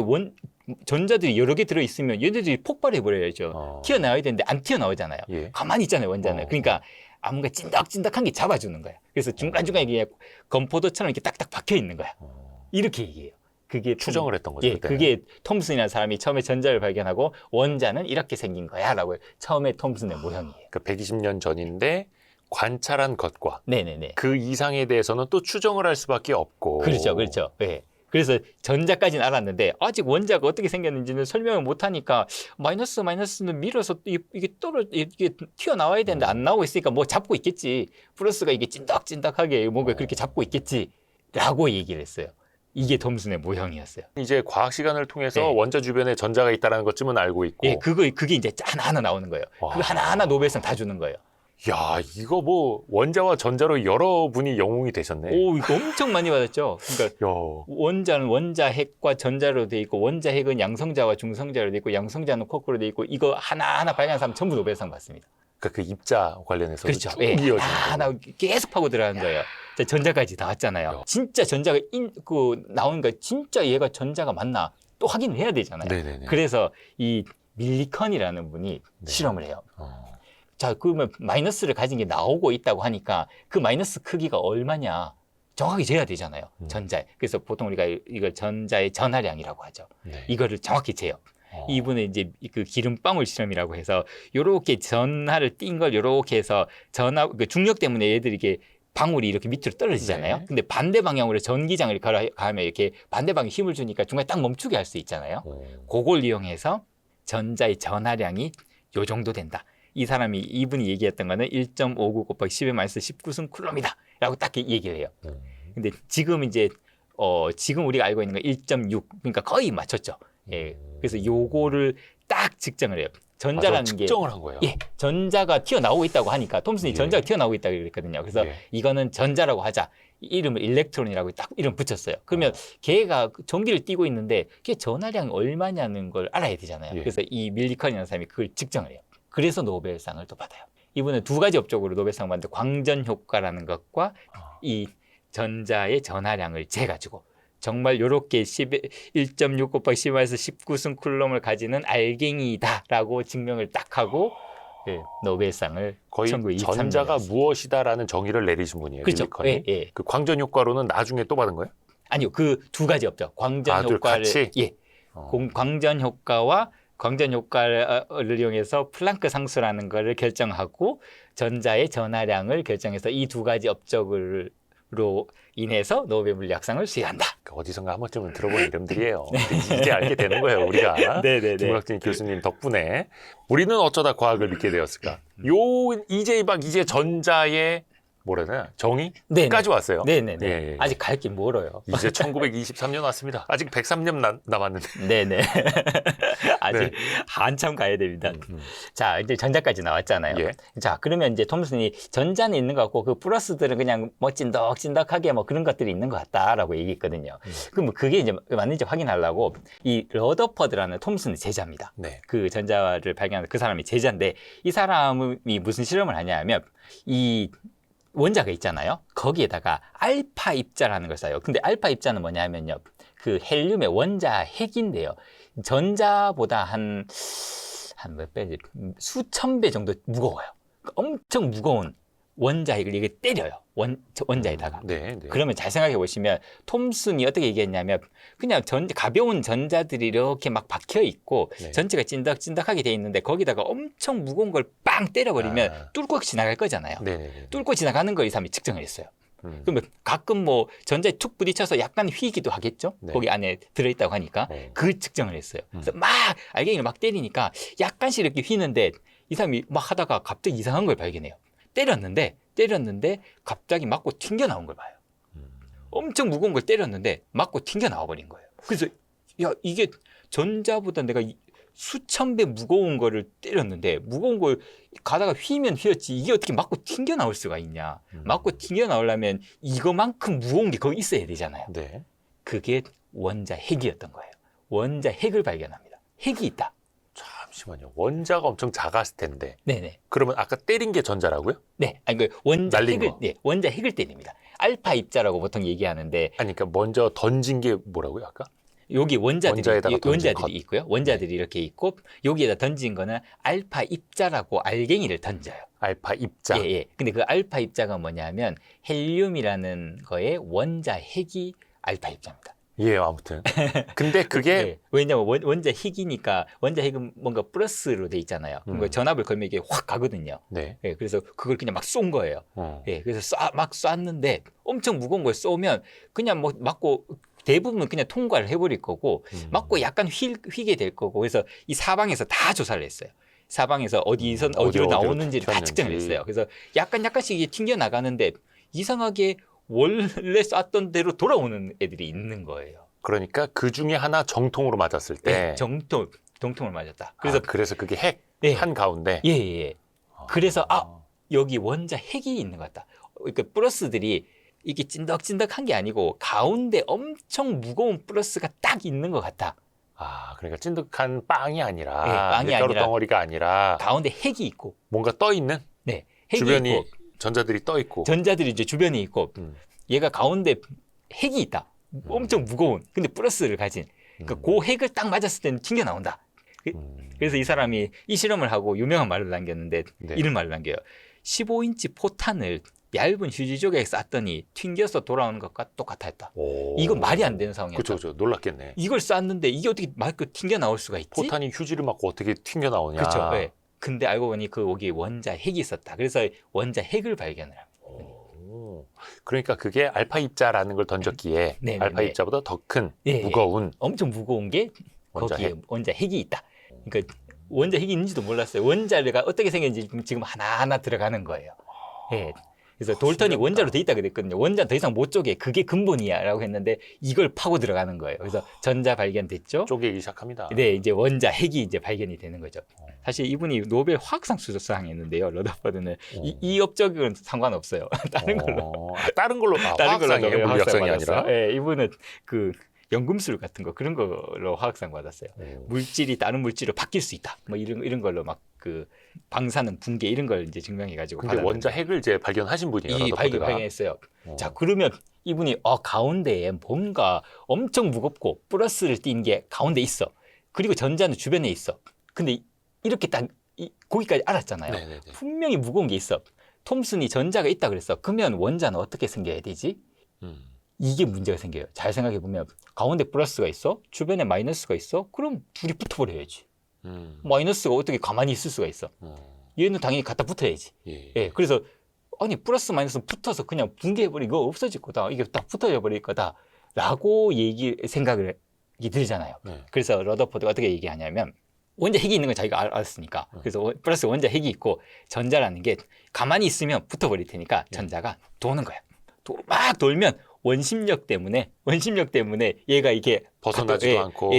전자들이 여러 개 들어있으면 얘네들이 폭발해 버려야죠. 튀어나와야 되는데 안 튀어나오잖아요. 예. 가만히 있잖아요, 원자는. 그러니까 뭔가 찐덕찐덕한 게 잡아주는 거야. 그래서 중간중간에 이게 건포도처럼 이렇게 딱딱 박혀 있는 거야. 이렇게 얘기해요. 그게 추정을 했던 거죠. 예, 그때는. 그게 톰슨이라는 사람이 처음에 전자를 발견하고 원자는 이렇게 생긴 거야라고 처음에 톰슨의 모형이에요. 그러니까 120년 전인데 관찰한 것과 네네네. 그 이상에 대해서는 또 추정을 할 수밖에 없고. 그렇죠. 예. 그래서 전자까지는 알았는데 아직 원자가 어떻게 생겼는지는 설명을 못 하니까 마이너스는 밀어서 이게 튀어나와야 되는데 안 나오고 있으니까 뭐 잡고 있겠지. 플러스가 이게 찐덕찐덕하게 뭔가 그렇게 잡고 있겠지라고 얘기를 했어요. 이게 톰슨의 모형이었어요. 이제 과학 시간을 통해서 네. 원자 주변에 전자가 있다는 것쯤은 알고 있고. 예, 그게 이제 하나하나 나오는 거예요. 와. 그 하나하나 노벨상 다 주는 거예요. 야, 이거 뭐 원자와 전자로 여러분이 영웅이 되셨네. 오, 이거 엄청 많이 받았죠. 그러니까 야. 원자는 원자 핵과 전자로 돼 있고 원자 핵은 양성자와 중성자로 돼 있고 양성자는 쿼크로 돼 있고 이거 하나하나 발견한 사람 전부 노벨상 받습니다. 그러니까 그 입자 관련해서 그렇죠. 쭉 예, 이어지는 하나 계속 파고 들어가는 거예요. 자, 전자까지 나왔잖아요. 진짜 전자가 나오는 거 진짜 얘가 전자가 맞나 또 확인을 해야 되잖아요. 네네네. 그래서 이 밀리컨이라는 분이 네. 실험을 해요. 어. 자, 그러면 마이너스를 가진 게 나오고 있다고 하니까 그 마이너스 크기가 얼마냐 정확히 재야 되잖아요. 전자에. 그래서 보통 우리가 이걸 전자의 전하량이라고 하죠. 네. 이거를 정확히 재요. 이분은 이제 그 기름방울 실험이라고 해서 요렇게 전하를 띈 걸 요렇게 해서 중력 때문에 얘들이 이게 방울이 이렇게 밑으로 떨어지잖아요. 네. 근데 반대 방향으로 전기장을 가하면 이렇게 반대 방향 힘을 주니까 중간에 딱 멈추게 할 수 있잖아요. 그걸 이용해서 전자의 전하량이 요 정도 된다. 이분이 얘기했던 거는 1.59 곱하기 10의 마이너스 19승 쿨럼이다. 라고 딱 얘기를 해요. 근데 지금 이제, 지금 우리가 알고 있는 건 1.6. 그러니까 거의 맞췄죠. 예. 그래서 요거를 딱 측정을 해요. 전자라는 게. 측정을 한 거예요. 예. 전자가 튀어나오고 있다고 하니까, 톰슨이 예. 전자가 튀어나오고 있다고 그랬거든요. 그래서 예. 이거는 전자라고 하자. 이름을 일렉트론이라고 딱 이름 붙였어요. 그러면 걔가 전기를 띠고 있는데 걔 전하량이 얼마냐는 걸 알아야 되잖아요. 예. 그래서 이 밀리컨이라는 사람이 그걸 측정을 해요. 그래서 노벨상을 또 받아요. 이분은 두 가지 업적으로 노벨상 받는데 광전 효과라는 것과 이 전자의 전하량을 재가지고 정말 요렇게 1.6 곱하기 10에서 19승 쿨럼을 가지는 알갱이다라고 증명을 딱 하고 예, 노벨상을 거의 1923 전자가 년에 무엇이다라는 정의를 내리신 분이에요. 그렇죠. 밀리컨이. 예, 예. 그 광전 효과로는 나중에 또 받은 거예요? 아니요, 그 두 가지 업적. 광전 둘 효과를 같이? 예, 광전 효과와 광전 효과를 이용해서 플랑크 상수라는 것을 결정하고 전자의 전하량을 결정해서 이 두 가지 업적으로 인해서 노벨 물리학상을 수여한다. 어디선가 한 번쯤은 들어본 이름들이에요. 이제 알게 되는 거예요, 우리가. 네네네. 김학진 교수님 덕분에. 우리는 어쩌다 과학을 믿게 되었을까? 이제 전자의 뭐라 해야 되나? 정의까지 왔어요. 네네네. 예, 예. 아직 갈 길 멀어요. 이제 1923년 왔습니다. 아직 103년 남았는데. 네네. 아직 네. 한참 가야 됩니다. 자, 이제 전자까지 나왔잖아요. 예. 자, 그러면 이제 톰슨이 전자는 있는 것 같고 그 플러스들은 그냥 뭐 찐덕찐덕하게 뭐 그런 것들이 있는 것 같다라고 얘기했거든요. 그럼 그게 이제 맞는지 확인하려고 이 러더퍼드라는 톰슨의 제자입니다. 네. 그 전자를 발견한 그 사람이 제자인데 이 사람이 무슨 실험을 하냐면 이 원자가 있잖아요. 거기에다가 알파 입자라는 걸 써요. 근데 알파 입자는 뭐냐면요. 그 헬륨의 원자 핵인데요. 전자보다 한 몇 배, 수천 배 정도 무거워요. 엄청 무거운 원자 핵을 이게 때려요. 원자에다가. 네, 네. 그러면 잘 생각해 보시면 톰슨이 어떻게 얘기했냐면 그냥 가벼운 전자들이 이렇게 막 박혀 있고 네. 전체가 찐덕찐덕하게 돼 있는데 거기다가 엄청 무거운 걸 빵 때려버리면 뚫고 지나갈 거잖아요. 네, 네. 뚫고 지나가는 걸 이 사람이 측정을 했어요. 그러면 가끔 뭐 전자에 툭 부딪혀서 약간 휘기도 하겠죠. 네. 거기 안에 들어있다고 하니까 그 측정을 했어요. 그래서 막 알갱이를 막 때리니까 약간씩 이렇게 휘는데 이 사람이 막 하다가 갑자기 이상한 걸 발견해요. 때렸는데 갑자기 맞고 튕겨 나온 걸 봐요. 엄청 무거운 걸 때렸는데 맞고 튕겨 나와 버린 거예요. 그래서 야 이게 전자보다 내가 수천 배 무거운 거를 때렸는데 무거운 걸 가다가 휘면 휘었지 이게 어떻게 맞고 튕겨 나올 수가 있냐. 맞고 튕겨 나오려면 이거만큼 무거운 게 거기 있어야 되잖아요. 네. 그게 원자 핵이었던 거예요. 원자 핵을 발견합니다. 핵이 있다. 잠시만요. 원자가 엄청 작았을 텐데. 네네. 그러면 아까 때린 게 전자라고요? 네. 아니 그 원자 날린 핵을 거. 네, 원자 핵을 때립니다. 알파 입자라고 보통 얘기하는데 아니, 그러니까 먼저 던진 게 뭐라고요, 아까? 여기 원자에다가 던진 원자들이 것. 있고요. 원자들이 이렇게 있고 여기에다 던진 거는 알파 입자라고 알갱이를 던져요. 알파 입자. 예, 예. 근데 그 알파 입자가 뭐냐면 헬륨이라는 거의 원자 핵이 알파 입자입니다. 예, 아무튼. 근데 그게 예. 왜냐면 원자 핵이니까 원자 핵은 뭔가 플러스로 돼 있잖아요. 그러니까 전압을 걸면 이게 확 가거든요. 네. 예, 그래서 그걸 그냥 막 쏜 거예요. 예, 그래서 막 쐈는데 엄청 무거운 걸 쏘면 그냥 뭐 맞고 대부분 그냥 통과를 해버릴 거고 맞고 약간 휘게 될 거고 그래서 이 사방에서 다 조사를 했어요. 사방에서 어디로 어디로 나오는지를 다 튀었는지. 측정을 했어요. 그래서 약간씩 이게 튕겨 나가는데 이상하게 원래 쐈던 대로 돌아오는 애들이 있는 거예요. 그러니까 그 중에 하나 정통으로 맞았을 때. 네, 정통을 맞았다. 그래서 그게 핵 네. 한 가운데. 예. 그래서 여기 원자 핵이 있는 것 같다. 그러니까 플러스들이 이게 찐덕찐덕한 게 아니고 가운데 엄청 무거운 플러스가 딱 있는 것 같다. 그러니까 찐득한 빵이 아니라 네, 빵이 밀가루 아니라 덩어리가 아니라 가운데 핵이 있고, 뭔가 떠 있는 네, 핵이 주변이 있고, 전자들이 떠 있고. 전자들이 이제 주변에 있고, 얘가 가운데 핵이 있다. 엄청 무거운, 근데 플러스를 가진. 그러니까 그 핵을 딱 맞았을 때는 튕겨 나온다. 그래서 이 사람이 이 실험을 하고 유명한 말을 남겼는데 네. 이런 말을 남겨요. 15인치 포탄을 얇은 휴지 조각에 쐈더니 튕겨서 돌아오는 것과 똑같았다. 이건 말이 안 되는 상황이었다. 그렇죠. 놀랐겠네. 이걸 쐈는데 이게 어떻게 막 튕겨 나올 수가 있지? 포탄이 휴지를 맞고 어떻게 튕겨 나오냐. 그렇죠. 네. 근데 알고 보니 그 거기에 원자 핵이 있었다. 그래서 원자 핵을 발견을 합니다. 그러니까 그게 알파 입자라는 걸 던졌기에 네, 네, 알파 네. 입자보다 더 큰 예, 무거운 엄청 무거운 게 원자 거기에 핵. 원자 핵이 있다. 그러니까 원자 핵이 있는지도 몰랐어요. 원자가 어떻게 생겼는지 지금 하나하나 들어가는 거예요. 예. 그래서 돌턴이 신기하다. 원자로 돼 있다 그랬거든요. 원자 더 이상 못 쪼개. 그게 근본이야라고 했는데 이걸 파고 들어가는 거예요. 그래서 전자 발견됐죠. 쪼개기 시작합니다. 네, 이제 원자 핵이 이제 발견이 되는 거죠. 사실 이분이 노벨 화학상 수상했는데요. 러더퍼드는 이 업적은 상관없어요. 다른 걸로. 다른 걸로 다른 걸로 화학상이에요. 노벨 물리학상이 화학상 아니라. 받았어요. 예, 이분은 그 연금술 같은 거 그런 걸로 화학상 받았어요. 물질이 다른 물질로 바뀔 수 있다. 뭐 이런 걸로 막 그 방사능, 붕괴 이런 걸 이제 증명해 가지고 근데 원자 핵을 이제 발견하신 분이에요. 이 러더퍼드가. 발견했어요. 자, 그러면 이분이 가운데에 뭔가 엄청 무겁고 플러스를 띈 게 가운데 있어. 그리고 전자는 주변에 있어. 근데 이렇게 딱 거기까지 알았잖아요. 네네네. 분명히 무거운 게 있어. 톰슨이 전자가 있다 그랬어. 그러면 원자는 어떻게 생겨야 되지? 이게 문제가 생겨요. 잘 생각해 보면 가운데 플러스가 있어, 주변에 마이너스가 있어. 그럼 둘이 붙어버려야지. 마이너스가 어떻게 가만히 있을 수가 있어? 얘는 당연히 갖다 붙어야지. 예. 예, 그래서 아니 플러스 마이너스 붙어서 그냥 붕괴해버리고 없어질 거다. 이게 딱 붙어져 버릴 거다라고 생각이 들잖아요. 네. 그래서 러더포드가 어떻게 얘기하냐면 원자 핵이 있는 건 자기가 알았으니까. 그래서 플러스 원자 핵이 있고 전자라는 게 가만히 있으면 붙어버릴 테니까 전자가 도는 거야. 막 돌면 원심력 때문에 얘가 이게 벗어나지도 않고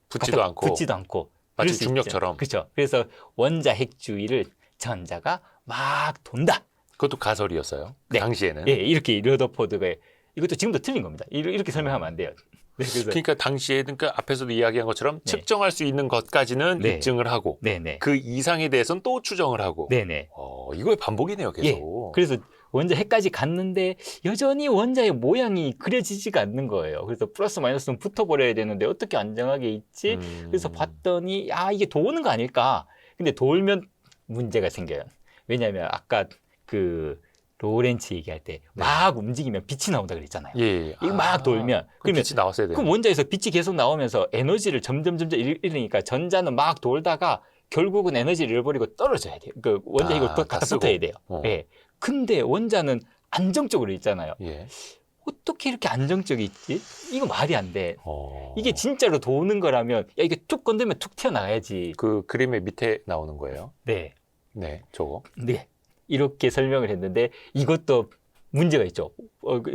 붙지도 않고 붙지도 않고 마치 그럴 수 중력처럼. 있죠. 그렇죠. 그래서 원자 핵 주위를 전자가 막 돈다. 그것도 가설이었어요. 그 네. 당시에는. 예, 이렇게 러더포드가 이것도 지금도 틀린 겁니다. 이렇게 설명하면 안 돼요. 네, 그래서 그러니까 당시에는 그 앞에서도 이야기한 것처럼 측정할 수 있는 것까지는 네. 입증을 하고 네네. 그 이상에 대해서는 또 추정을 하고. 네네. 이거의 반복이네요, 예. 계속. 그래서 원자 핵까지 갔는데 여전히 원자의 모양이 그려지지가 않는 거예요. 그래서 플러스 마이너스는 붙어버려야 되는데 어떻게 안정하게 있지? 그래서 봤더니 이게 도는 거 아닐까? 근데 돌면 문제가 생겨요. 왜냐하면 아까 그 로렌츠 얘기할 때 막 움직이면 빛이 나온다 그랬잖아요. 예. 이거 막 돌면 그러면 빛이 나왔어야 돼요. 그럼 원자에서 빛이 계속 나오면서 에너지를 점점 잃으니까 전자는 막 돌다가 결국은 에너지를 잃어버리고 떨어져야 돼요. 그 원자 핵을 다 갖다 쓰고. 붙어야 돼요. 예. 근데 원자는 안정적으로 있잖아요. 예. 어떻게 이렇게 안정적이 있지? 이거 말이 안 돼. 어. 이게 진짜로 도는 거라면 이게 툭 건들면 툭 튀어나가야지. 그 그림의 밑에 나오는 거예요. 네. 네, 저거. 네. 이렇게 설명을 했는데 이것도 문제가 있죠.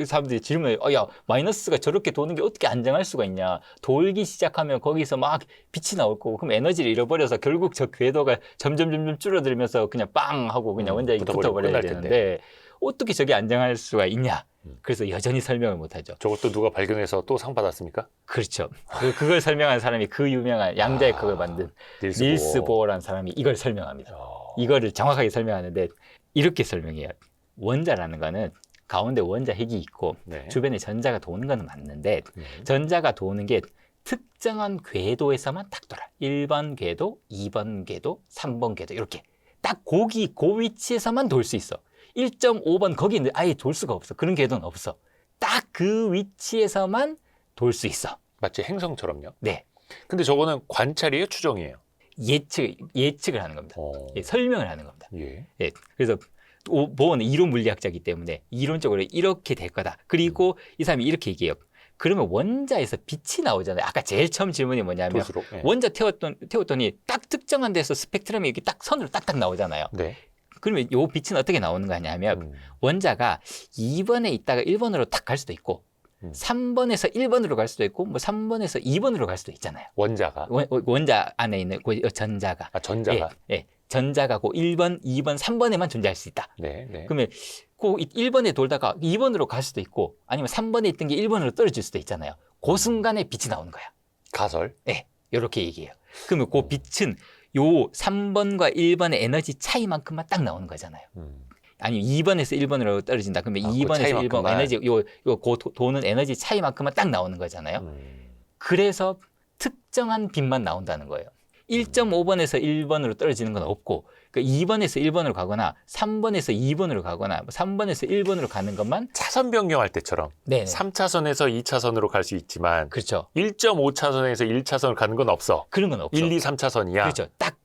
사람들이 질문해요. 야, 마이너스가 저렇게 도는 게 어떻게 안정할 수가 있냐. 돌기 시작하면 거기서 막 빛이 나올 거고 그럼 에너지를 잃어버려서 결국 저 궤도가 점점 줄어들면서 그냥 빵 하고 그냥 원자핵이 붙어버리고 붙어버려야 끝날 되는데 어떻게 저게 안정할 수가 있냐. 그래서 여전히 설명을 못하죠. 저것도 누가 발견해서 또 상 받았습니까? 그렇죠. 그걸 설명한 사람이 그 유명한 양자역학을 만든 닐스 보어라는 사람이 이걸 설명합니다. 이거를 정확하게 설명하는데 이렇게 설명해요. 원자라는 거는 가운데 원자 핵이 있고 네. 주변에 전자가 도는 건 맞는데 전자가 도는 게 특정한 궤도에서만 딱 돌아. 1번 궤도, 2번 궤도, 3번 궤도 이렇게 딱 그 위치에서만 돌 수 있어. 1.5번 거기는 아예 돌 수가 없어. 그런 궤도는 없어. 딱 그 위치에서만 돌 수 있어. 마치 행성처럼요. 네. 근데 저거는 관찰이에요, 추정이에요? 예측을 하는 겁니다. 예, 설명을 하는 겁니다. 예. 예, 그래서 보어는 이론 물리학자이기 때문에 이론적으로 이렇게 될 거다. 그리고 이 사람이 이렇게 얘기해요. 그러면 원자에서 빛이 나오잖아요. 아까 제일 처음 질문이 뭐냐면 돌수록. 예. 원자 태웠더니 딱 특정한 데서 스펙트럼이 이렇게 딱 선으로 딱딱 나오잖아요. 네. 그러면 요 빛은 어떻게 나오는 거냐면 원자가 2번에 있다가 1번으로 딱 갈 수도 있고 3번에서 1번으로 갈 수도 있고 뭐 3번에서 2번으로 갈 수도 있잖아요. 원자가. 원자 안에 있는 그 전자가. 전자가. 예. 전자가 그 1번, 2번, 3번에만 존재할 수 있다. 네. 네. 그러면 그 1번에 돌다가 2번으로 갈 수도 있고 아니면 3번에 있던 게 1번으로 떨어질 수도 있잖아요. 그 순간에 빛이 나오는 거야. 가설. 예. 이렇게 얘기해요. 그러면 그 빛은 요 3번과 1번의 에너지 차이만큼만 딱 나오는 거잖아요. 아니면 2번에서 1번으로 떨어진다. 그러면 그 2번에서 1번 차이만큼만. 에너지 도는 에너지 차이만큼만 딱 나오는 거잖아요. 그래서 특정한 빛만 나온다는 거예요. 1.5번에서 1번으로 떨어지는 건 없고 그러니까 2번에서 1번으로 가거나 3번에서 2번으로 가거나 3번에서 1번으로 가는 것만 차선 변경할 때처럼 네. 3차선에서 2차선으로 갈 수 있지만 그렇죠. 1.5차선에서 1차선을 가는 건 없어. 그런 건 없죠. 1, 2, 3차선이야. 그렇죠. 딱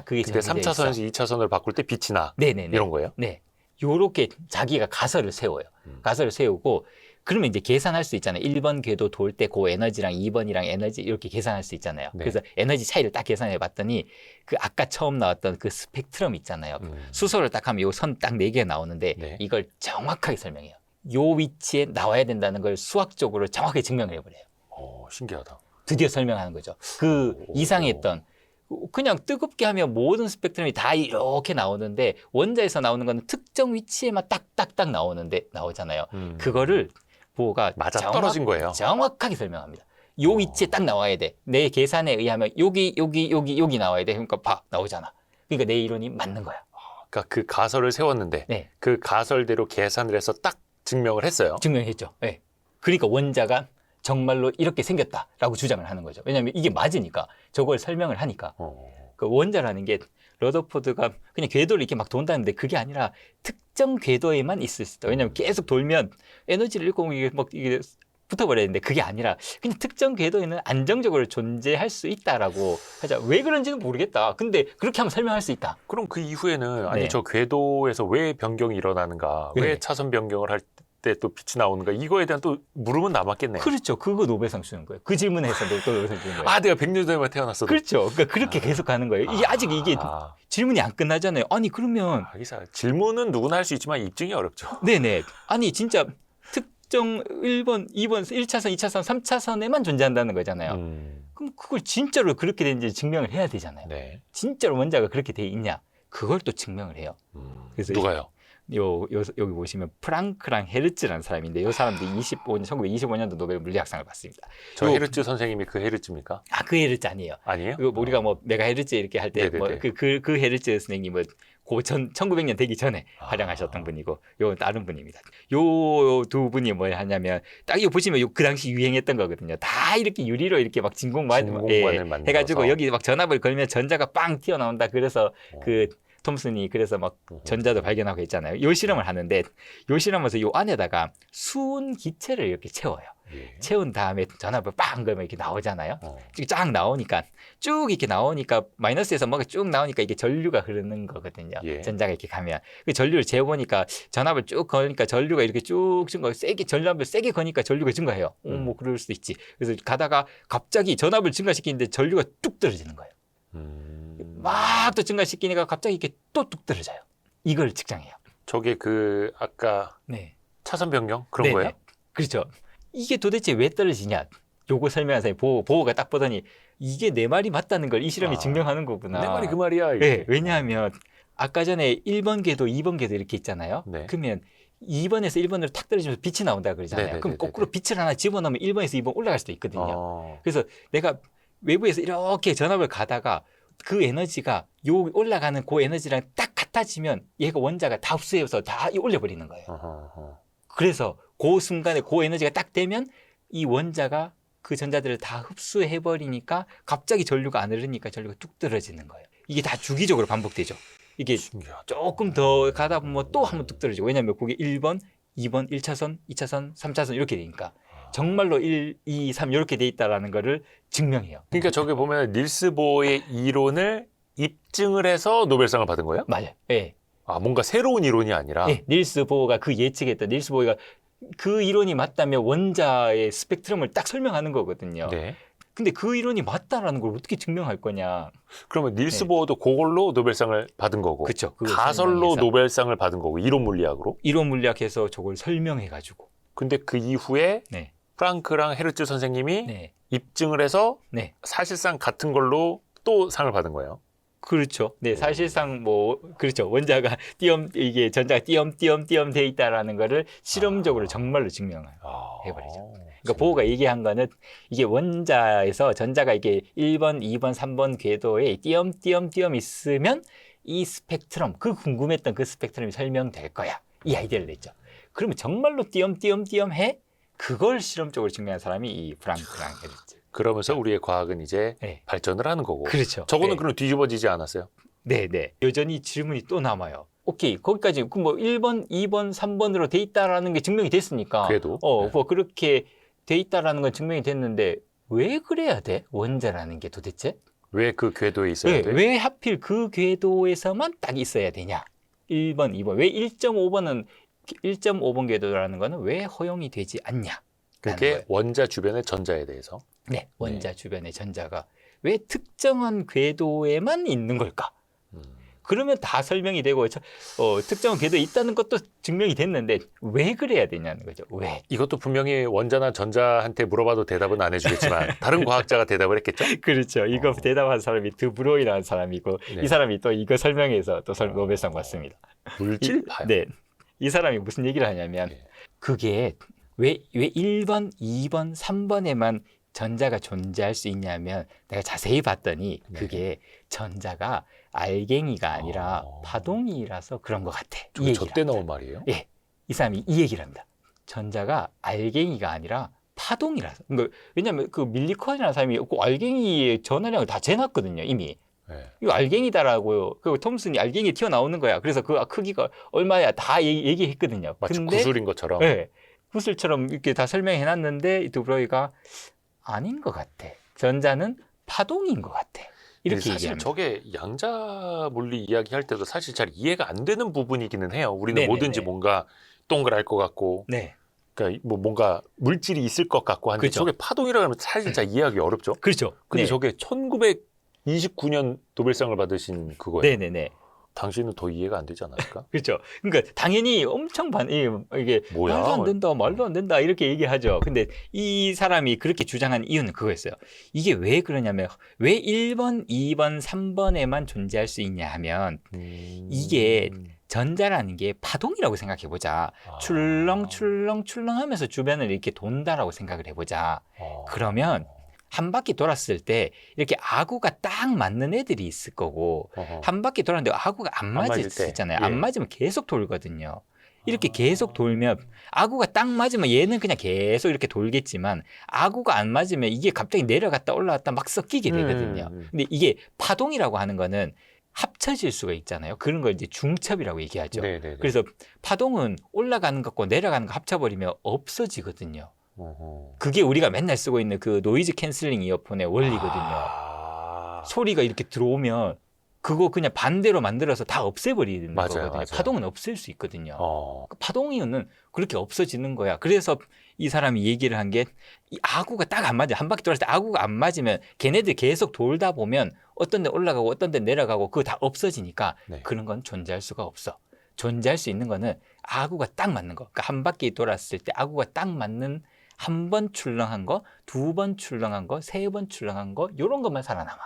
그게 근데 정해져 있어. 3차선에서 2차선을 바꿀 때 빛이 나. 네네네. 이런 거예요? 네. 요렇게 자기가 가설을 세워요. 가설을 세우고 그러면 이제 계산할 수 있잖아요. 1번 궤도 돌 때 그 에너지랑 2번이랑 에너지 이렇게 계산할 수 있잖아요. 네. 그래서 에너지 차이를 딱 계산해 봤더니 그 아까 처음 나왔던 그 스펙트럼 있잖아요. 수소를 딱 하면 요 선 딱 4개 나오는데 네. 이걸 정확하게 설명해요. 요 위치에 나와야 된다는 걸 수학적으로 정확하게 증명을 해버려요. 신기하다. 드디어 설명하는 거죠. 그 오. 이상했던 그냥 뜨겁게 하면 모든 스펙트럼이 다 이렇게 나오는데 원자에서 나오는 거는 특정 위치에만 딱딱딱 나오잖아요. 그거를 보호가 맞아 떨어진 거예요. 정확하게 설명합니다. 요 위치에 딱 나와야 돼. 내 계산에 의하면 여기 나와야 돼. 그러니까 나오잖아. 그러니까 내 이론이 맞는 거야. 그러니까 그 가설을 세웠는데 네. 그 가설대로 계산을 해서 딱 증명을 했어요. 증명했죠. 네. 그러니까 원자가 정말로 이렇게 생겼다라고 주장을 하는 거죠. 왜냐하면 이게 맞으니까 저걸 설명을 하니까. 그 원자라는 게 러더포드가 그냥 궤도를 이렇게 막 돈다는데 그게 아니라 특정 궤도에만 있을 수 있다. 왜냐하면 계속 돌면 에너지를 잃고 이게 붙어버려야 되는데 그게 아니라 그냥 특정 궤도에는 안정적으로 존재할 수 있다라고 하자. 왜 그런지는 모르겠다. 근데 그렇게 하면 설명할 수 있다. 그럼 그 이후에는 아니 네. 저 궤도에서 왜 변경이 일어나는가, 네. 왜 차선 변경을 할 때 또 빛이 나오는가 이거에 대한 또 물음은 남았겠네요. 그렇죠. 그거 노벨상 주는 거예요. 그 질문에서 또 노벨상 주는 거예요. 아 내가 100년 전에만 태어났어도. 그렇죠. 그러니까 그렇게 계속 가는 거예요. 이게 아직 이게 질문이 안 끝나잖아요. 아니 그러면 기사 질문은 누구나 할 수 있지만 입증이 어렵죠. 네네. 아니 진짜 특정 1번, 2번, 1차선, 2차선, 3차선에만 존재한다는 거잖아요. 그럼 그걸 진짜로 그렇게 되는지 증명을 해야 되잖아요. 네. 진짜로 원자가 그렇게 돼 있냐? 그걸 또 증명을 해요. 그래서 누가요? 여기 보시면 프랑크랑 헤르츠라는 사람인데 이 사람도 1925년도 노벨 물리학상을 받습니다. 저 헤르츠 선생님이 그 헤르츠입니까? 그 헤르츠 아니에요. 아니에요? 우리가 뭐 메가 헤르츠 이렇게 할 때 네네네. 그 헤르츠 선생님은 1900년 되기 전에 활용하셨던 분이고 요 다른 분입니다. 요 두 분이 뭘 하냐면 딱 이거 보시면 그 당시 유행했던 거거든요. 다 이렇게 유리로 이렇게 막 진공관을 만들어서. 해가지고 여기 막 전압을 걸면 전자가 빵 튀어나온다. 그래서 그 톰슨이 그래서 막 전자도 발견하고 했잖아요. 요 실험을 하는데 요 실험에서 요 안에다가 수은 기체를 이렇게 채워요. 채운 다음에 전압을 빵 걸면 이렇게 나오잖아요. 쫙 나오니까 쭉 이렇게 나오니까 마이너스에서 뭐가 쭉 나오니까 이게 전류가 흐르는 거거든요. 전자가 이렇게 가면 그 전류를 재보니까 전압을 쭉 거니까 전류가 이렇게 쭉 증가 세게 전압을 세게 거니까 전류가 증가해요. 뭐 그럴 수도 있지. 그래서 가다가 갑자기 전압을 증가시키는데 전류가 뚝 떨어지는 거예요. 막 또 증가시키니까 갑자기 이렇게 또 뚝 떨어져요. 이걸 측정해요. 저게 그 아까 네. 차선 변경 그런 네네. 거예요? 그렇죠. 이게 도대체 왜 떨어지냐? 요거 설명하세요. 보호가 딱 보더니 이게 내 말이 맞다는 걸 이 실험이 증명하는 거구나. 내 말이 그 말이야. 이게. 네, 왜냐하면 아까 전에 1번 궤도, 2번 궤도 이렇게 있잖아요. 네. 그러면 2번에서 1번으로 탁 떨어지면서 빛이 나온다 그러잖아요. 네네네네네. 그럼 거꾸로 빛을 하나 집어넣으면 1번에서 2번 올라갈 수도 있거든요. 그래서 내가 외부에서 이렇게 전압을 가다가 그 에너지가 요 올라가는 그 에너지랑 딱 같아지면 얘가 원자가 다 흡수해서 다 올려버리는 거예요. 그래서 그 순간에 그 에너지가 딱 되면 이 원자가 그 전자들을 다 흡수해버리니까 갑자기 전류가 안 흐르니까 전류가 뚝 떨어지는 거예요. 이게 다 주기적으로 반복되죠. 이게 신기하다. 조금 더 가다 보면 또 한 번 뚝 떨어지고 왜냐하면 그게 1번, 2번, 1차선, 2차선, 3차선 이렇게 되니까 정말로 1, 2, 3 이렇게 돼 있다라는 거를 증명해요. 그러니까 저게 보면 닐스 보어의 이론을 입증을 해서 노벨상을 받은 거예요? 맞아요. 예. 아 뭔가 새로운 이론이 아니라. 예. 닐스 보어가 그 예측했던 닐스 보어가 그 이론이 맞다면 원자의 스펙트럼을 딱 설명하는 거거든요. 네. 근데 그 이론이 맞다라는 걸 어떻게 증명할 거냐? 그러면 닐스 네. 보어도 그걸로 노벨상을 받은 거고. 그렇죠. 가설로 노벨상을 받은 거고 이론 물리학으로. 이론 물리학에서 저걸 설명해 가지고. 근데 그 이후에 네. 프랑크랑 헤르츠 선생님이 네. 입증을 해서 네. 사실상 같은 걸로 또 상을 받은 거예요. 그렇죠. 네, 사실상 뭐 그렇죠. 원자가 이게 전자가 띄엄띄엄 돼 있다라는 거를 실험적으로 정말로 증명을 해버리죠. 그러니까 보호가 얘기한 거는 이게 원자에서 전자가 이게 1번, 2번, 3번 궤도에 띄엄띄엄 있으면 이 스펙트럼, 그 궁금했던 그 스펙트럼이 설명될 거야. 이 아이디어를 냈죠. 그러면 정말로 띄엄띄엄 해? 그걸 실험적으로 증명한 사람이 이 프랑크랑 헤르츠. 그러면서 우리의 과학은 이제 네. 발전을 하는 거고. 그렇죠. 저거는 네. 그럼 뒤집어지지 않았어요? 네. 여전히 질문이 또 남아요. 오케이. 거기까지 그 뭐 1번, 2번, 3번으로 돼 있다라는 게 증명이 됐으니까. 그래도. 네. 뭐 그렇게 돼 있다라는 건 증명이 됐는데 왜 그래야 돼? 원자라는 게 도대체? 왜 그 궤도에 있어야 돼? 왜 하필 그 궤도에서만 딱 있어야 되냐? 1번, 2번. 왜 1.5번은 1.5번 궤도라는 거는 왜 허용이 되지 않냐? 그게 원자 주변의 전자에 대해서. 네, 원자 주변의 전자가 왜 특정한 궤도에만 있는 걸까? 그러면 다 설명이 되고 특정한 궤도에 있다는 것도 증명이 됐는데 왜 그래야 되냐는 거죠. 왜? 이것도 분명히 원자나 전자한테 물어봐도 대답은 안 해주겠지만 다른 과학자가 대답을 했겠죠? 그렇죠. 이거 대답한 사람이 드브로이라는 사람이고 네. 이 사람이 또 이거 설명해서 또 노벨상 받습니다. 물질파요? 네. 이 사람이 무슨 얘기를 하냐면 네. 그게 왜 1번, 2번, 3번에만 전자가 존재할 수 있냐면 내가 자세히 봤더니 그게 전자가 알갱이가 아니라 파동이라서 그런 것 같아. 이 저 때 나온 말이에요? 예, 이 사람이 이 얘기를 합니다. 전자가 알갱이가 아니라 파동이라서. 그러니까 왜냐하면 그 밀리컨이라는 사람이 그 알갱이의 전하량을 다 재놨거든요, 이미. 네. 이거 알갱이다라고요. 그 톰슨이 알갱이 튀어나오는 거야. 그래서 그 크기가 얼마야 다 얘기했거든요. 마치 근데, 구슬인 것처럼. 네, 구슬처럼 이렇게 다 설명해놨는데 이 드브로이가 아닌 것 같아. 전자는 파동인 것 같아. 이렇게 사실 얘기합니다. 저게 양자 물리 이야기할 때도 사실 잘 이해가 안 되는 부분이기는 해요. 우리는 네네네. 뭐든지 뭔가 동그랄 것 같고, 네, 그러니까 뭐 뭔가 물질이 있을 것 같고 하는데 그렇죠. 저게 파동이라고 하면 사실 잘 이해하기 어렵죠. 그렇죠. 근데 네. 저게 1929년 노벨상을 받으신 그거예요. 네네네. 당신은 더 이해가 안 되지 않았을까? 그렇죠. 그러니까 당연히 엄청 이게 뭐야? 말도 안 된다, 말도 안 된다 이렇게 얘기하죠. 근데 이 사람이 그렇게 주장한 이유는 그거였어요. 이게 왜 그러냐면 왜 1번, 2번, 3번에만 존재할 수 있냐 하면 이게 전자라는 게 파동이라고 생각해 보자. 출렁출렁 하면서 주변을 이렇게 돈다라고 생각을 해보자. 그러면 한 바퀴 돌았을 때 이렇게 아구가 딱 맞는 애들이 있을 거고 한 바퀴 돌았는데 아구가 안 맞을 맞을 수 때. 있잖아요. 예. 안 맞으면 계속 돌거든요. 이렇게 계속 돌면 아구가 딱 맞으면 얘는 그냥 계속 이렇게 돌겠지만 아구가 안 맞으면 이게 갑자기 내려갔다 올라갔다 막 섞이게 되거든요. 근데 이게 파동이라고 하는 거는 합쳐질 수가 있잖아요. 그런 걸 이제 중첩이라고 얘기하죠. 네네네. 그래서 파동은 올라가는 것과 내려가는 거 합쳐버리면 없어지거든요. 그게 우리가 맨날 쓰고 있는 그 노이즈 캔슬링 이어폰의 원리거든요. 소리가 이렇게 들어오면 그거 그냥 반대로 만들어서 다 없애버리는 맞아요, 거거든요. 맞아요. 파동은 없앨 수 있거든요. 파동이는 그렇게 없어지는 거야. 그래서 이 사람이 얘기를 한 게 이 아구가 딱 안 맞아. 한 바퀴 돌았을 때 아구가 안 맞으면 걔네들 계속 돌다 보면 어떤 데 올라가고 어떤 데 내려가고 그거 다 없어지니까 네. 그런 건 존재할 수가 없어. 존재할 수 있는 거는 아구가 딱 맞는 거. 그러니까 한 바퀴 돌았을 때 아구가 딱 맞는 한 번 출렁한 거, 두 번 출렁한 거, 세 번 출렁한 거 이런 것만 살아남아.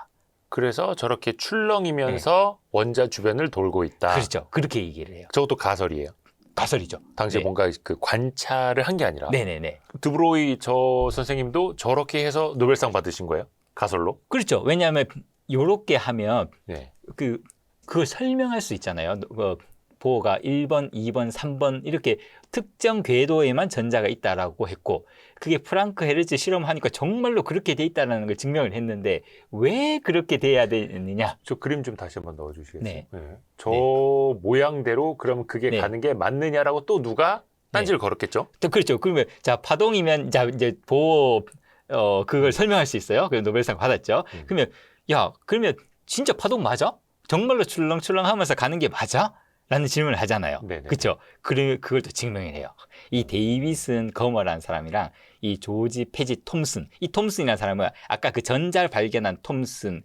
그래서 저렇게 출렁이면서 원자 주변을 돌고 있다. 그렇죠. 그렇게 얘기를 해요. 저것도 가설이에요. 가설이죠. 당시에 네. 뭔가 그 관찰을 한 게 아니라. 네네네. 드브로이 저 선생님도 저렇게 해서 노벨상 받으신 거예요? 가설로? 그렇죠. 왜냐하면 요렇게 하면 네. 그걸 설명할 수 있잖아요. 보호가 1번, 2번, 3번 이렇게 특정 궤도에만 전자가 있다라고 했고 그게 프랑크 헤르츠 실험하니까 정말로 그렇게 돼 있다는 걸 증명을 했는데 왜 그렇게 돼야 되느냐? 저 그림 좀 다시 한번 넣어주시겠어요? 네. 저 모양대로 그럼 그게 네. 가는 게 맞느냐라고 또 누가 딴지를 걸었겠죠? 또 그렇죠. 그러면 자 파동이면 자 이제 보호 그걸 설명할 수 있어요. 그래서 노벨상 받았죠. 그러면 그러면 진짜 파동 맞아? 정말로 출렁출렁하면서 가는 게 맞아? 라는 질문을 하잖아요. 네네. 그렇죠. 그걸 또 증명을 해요. 이 데이비슨 거머라는 사람이랑 이 조지 페지 톰슨. 이 톰슨이라는 사람은 아까 그 전자를 발견한 톰슨,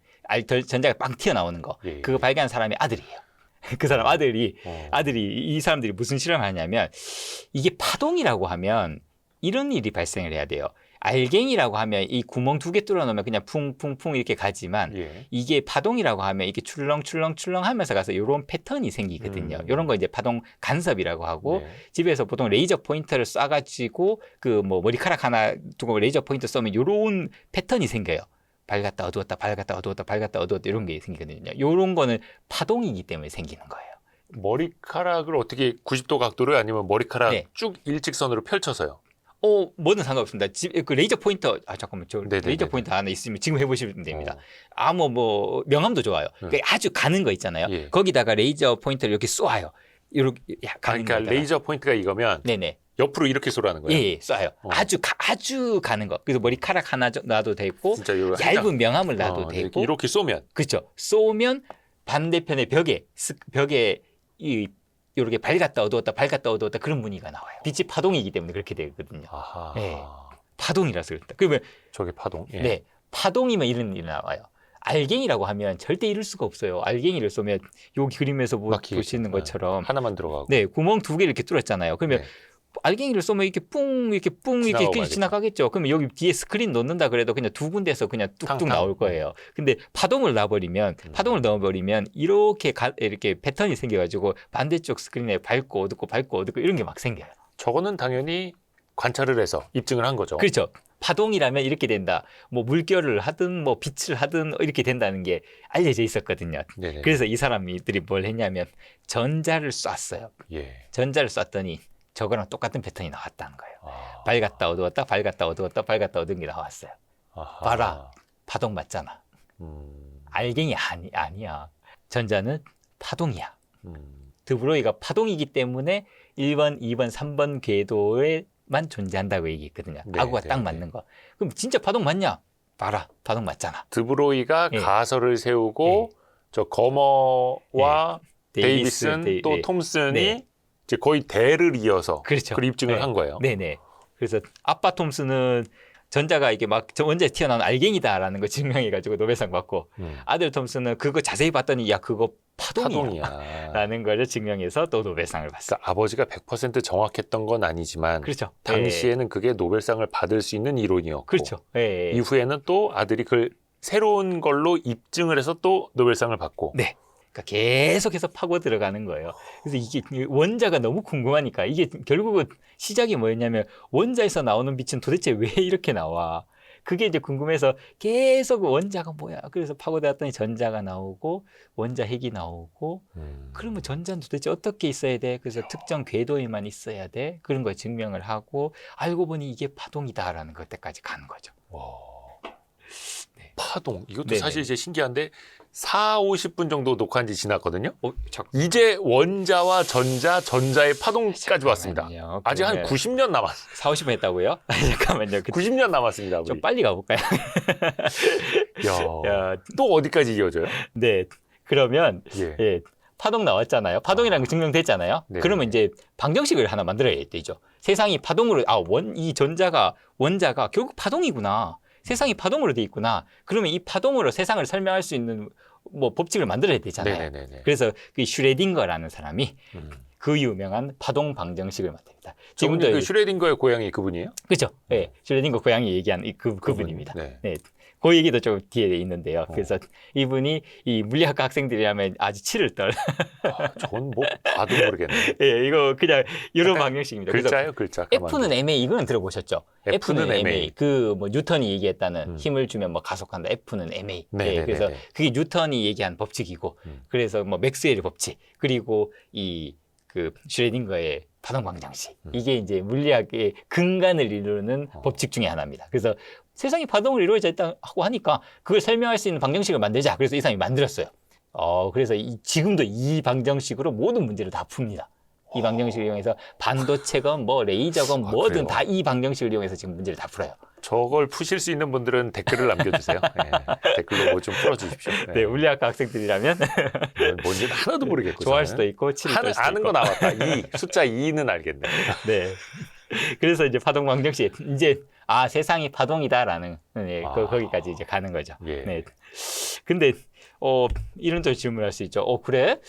전자가 빵 튀어나오는 거. 예. 그거 발견한 사람의 아들이에요. 그 사람 아들이 이 사람들이 무슨 실험을 하냐면 이게 파동이라고 하면 이런 일이 발생을 해야 돼요. 알갱이라고 하면 이 구멍 2개 뚫어 놓으면 그냥 쿵쿵쿵 이렇게 가지만 예. 이게 파동이라고 하면 이게 출렁출렁출렁 하면서 가서 이런 패턴이 생기거든요. 이런 거 이제 파동 간섭이라고 하고 네. 집에서 보통 레이저 포인터를 쏴가지고 그 뭐 머리카락 하나 두고 레이저 포인터 쏘면 이런 패턴이 생겨요. 밝았다 어두웠다 밝았다 어두웠다 밝았다 어두웠다 이런 게 생기거든요. 이런 거는 파동이기 때문에 생기는 거예요. 머리카락을 어떻게 90도 각도로 아니면 머리카락 네. 쭉 일직선으로 펼쳐서요? 뭐든 상관없습니다. 그 레이저 포인터, 잠깐만, 네네네네. 레이저 포인터 하나 있으면 지금 해보시면 됩니다. 어. 명암도 좋아요. 그러니까 아주 가는 거 있잖아요. 예. 거기다가 레이저 포인터를 이렇게 쏘아요. 이렇게 가는 그러니까 거다가. 레이저 포인트가 이거면 네네. 옆으로 이렇게 쏘라는 거예요? 예, 쏴요. 아주 가는 거. 그래서 머리카락 하나 놔도 되고, 진짜 이거 얇은 명암을 놔도 되고, 이렇게 쏘면 그렇죠. 쏘면 반대편의 벽에 이 이렇게 밝았다 어두웠다 밝았다 어두웠다 그런 무늬가 나와요. 빛이 파동이기 때문에 그렇게 되거든요. 아하. 네. 파동이라서 그렇다. 그러면 저게 파동. 예. 네, 파동이면 이런 일이 나와요. 알갱이라고 하면 절대 이룰 수가 없어요. 알갱이를 쏘면 요 그림에서 막히겠죠. 보시는 것처럼 하나만 들어가고. 네, 구멍 두 개를 이렇게 뚫었잖아요. 그러면 네. 알갱이를 쏘면 이렇게 뿡 이렇게 지나가고 그냥 지나가겠죠. 그러면 여기 뒤에 스크린 넣는다 그래도 그냥 두 군데서 그냥 뚝뚝 탕탕. 나올 거예요. 근데 파동을 넣어버리면 이렇게 이렇게 패턴이 생겨가지고 반대쪽 스크린에 밝고 어둡고 이런 게 막 생겨요. 저거는 당연히 관찰을 해서 입증을 한 거죠. 그렇죠. 파동이라면 이렇게 된다. 뭐 물결을 하든 뭐 빛을 하든 이렇게 된다는 게 알려져 있었거든요. 네네. 그래서 이 사람들이 뭘 했냐면 전자를 쐈어요. 예. 전자를 쐈더니 저거랑 똑같은 패턴이 나왔다는 거예요. 아. 밝았다 어두웠다 밝았다 어두웠다 밝았다 어두운 게 나왔어요. 아하. 봐라. 파동 맞잖아. 알갱이 아니야. 전자는 파동이야. 드브로이가 파동이기 때문에 1번, 2번, 3번 궤도에만 존재한다고 얘기했거든요. 네, 아구가 네, 딱 네. 맞는 거. 그럼 진짜 파동 맞냐? 봐라. 파동 맞잖아. 드브로이가 예. 가설을 세우고 저 거머와 데이비슨 또 네. 톰슨이 네. 이제 거의 대를 이어서 그렇죠. 그걸 입증을 네. 한 거예요. 네네. 그래서 아빠 톰슨은 전자가 이게 막 원자에 튀어나온 알갱이다라는 거 증명해가지고 노벨상 받고 아들 톰슨은 그거 자세히 봤더니 야 그거 파동이야. 파동이야. 라는 거를 증명해서 또 노벨상을 받았어요. 그러니까 아버지가 100% 정확했던 건 아니지만 그렇죠. 당시에는 그게 노벨상을 받을 수 있는 이론이었고 그렇죠. 예. 이후에는 또 아들이 그걸 새로운 걸로 입증을 해서 또 노벨상을 받고 네. 그러니까 계속해서 파고 들어가는 거예요. 그래서 이게 원자가 너무 궁금하니까 이게 결국은 시작이 뭐였냐면 원자에서 나오는 빛은 도대체 왜 이렇게 나와? 그게 이제 궁금해서 계속 원자가 뭐야? 그래서 파고 들었더니 전자가 나오고 원자 핵이 나오고 그러면 전자는 도대체 어떻게 있어야 돼? 그래서 특정 궤도에만 있어야 돼. 그런 걸 증명을 하고 알고 보니 이게 파동이다라는 것까지 가는 거죠. 와. 네. 파동 이것도 네네. 사실 이제 신기한데 40-50분 정도 녹화한 지 지났거든요. 잠깐만요. 이제 원자와 전자의 파동까지 왔습니다. 아직 한 그러면 90년 남았어요. 4, 50분 했다고요? 잠깐만요. 90년 남았습니다. 좀 우리. 빨리 가볼까요? 야, 야, 또 어디까지 이어져요? 네. 그러면 예. 예, 파동 나왔잖아요. 파동이라는 게 증명됐잖아요. 네. 그러면 이제 방정식을 하나 만들어야 되죠. 세상이 파동으로 이 원자가 결국 파동이구나. 세상이 파동으로 돼 있구나. 그러면 이 파동으로 세상을 설명할 수 있는 뭐 법칙을 만들어야 되잖아요. 네네네. 그래서 그 슈레딩거라는 사람이 음. 그 유명한 파동 방정식을 만듭니다. 지금도 그 슈레딩거의 고양이 그분이에요? 그렇죠. 네, 슈레딩거 고양이 얘기한 그분입니다. 네. 네. 그 얘기도 좀 뒤에 있는데요. 그래서 이분이 이 물리학과 학생들이라면 아주 치를 떨. 아, 저건 뭐 봐도 모르겠네. 예, 이거 그냥 이런 약간 방정식입니다. 글자요, 글자. F는 ma 이거는 들어보셨죠? F는 ma. 그 뭐 뉴턴이 얘기했다는 힘을 주면 뭐 가속한다. F는 ma. 네네네네. 그래서 그게 뉴턴이 얘기한 법칙이고, 그래서 뭐 맥스웰의 법칙 그리고 이 그 슈레딩거의 파동 방정식 이게 이제 물리학의 근간을 이루는 법칙 중에 하나입니다. 그래서 세상이 파동으로 이루어져 있다고 하니까 그걸 설명할 수 있는 방정식을 만들자. 그래서 이 사람이 만들었어요. 그래서 지금도 이 방정식으로 모든 문제를 다 풉니다. 이 방정식을 이용해서 반도체건 뭐 레이저건 뭐든 그래요? 다 이 방정식을 이용해서 지금 문제를 다 풀어요. 저걸 푸실 수 있는 분들은 댓글을 남겨주세요. 네. 댓글로 뭐 좀 풀어주십시오. 네, 물리학과 학생들이라면 뭔지는 하나도 모르겠고. 좋아할 저는. 수도 있고 치를 떨 수도 아는 있고. 거 나왔다. 숫자 2는 알겠네. 네. 그래서 이제 파동 방정식 이제 세상이 파동이다라는 네, 거기까지 이제 가는 거죠. 예. 네. 근데 이런 또 질문을 할 수 있죠. 그래?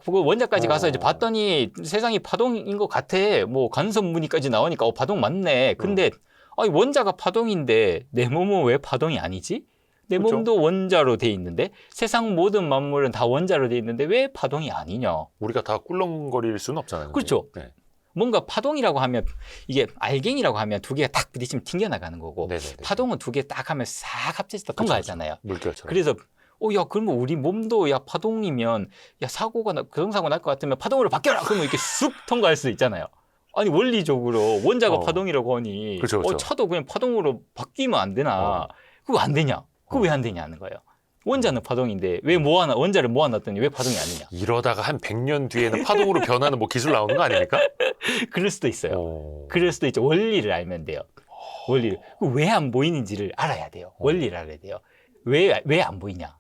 그거 원자까지 가서 이제 봤더니 세상이 파동인 것 같아. 뭐 간섭 무늬까지 나오니까 파동 맞네. 근데 원자가 파동인데 내 몸은 왜 파동이 아니지? 내 그렇죠. 몸도 원자로 돼 있는데 세상 모든 만물은 다 원자로 돼 있는데 왜 파동이 아니냐? 우리가 다 꿀렁거릴 수는 없잖아요. 그렇죠. 네. 뭔가 파동이라고 하면 이게 알갱이라고 하면 두 개가 딱 부딪히면 튕겨나가는 거고 네네네. 파동은 두 개 딱 하면 싹 합쳐서 그렇죠, 통과하잖아요. 물결처럼. 그래서 야 그러면 우리 몸도 파동이면 사고가 교통사고 날 것 같으면 파동으로 바뀌어라 그러면 이렇게 쑥 통과할 수 있잖아요. 아니 원리적으로 원자가 파동이라고 하니 그렇죠, 그렇죠. 차도 그냥 파동으로 바뀌면 안 되나? 그거 안 되냐? 그거 왜 안 되냐는 거예요. 원자는 파동인데 왜 원자를 모아놨더니 왜 파동이 아니냐? 이러다가 한 100년 뒤에는 파동으로 변하는 뭐 기술 나오는 거 아닙니까? 그럴 수도 있어요. 그럴 수도 있죠. 원리를 알면 돼요. 원리를. 왜 안 보이는지를 알아야 돼요. 원리를 알아야 돼요. 왜 안 보이냐?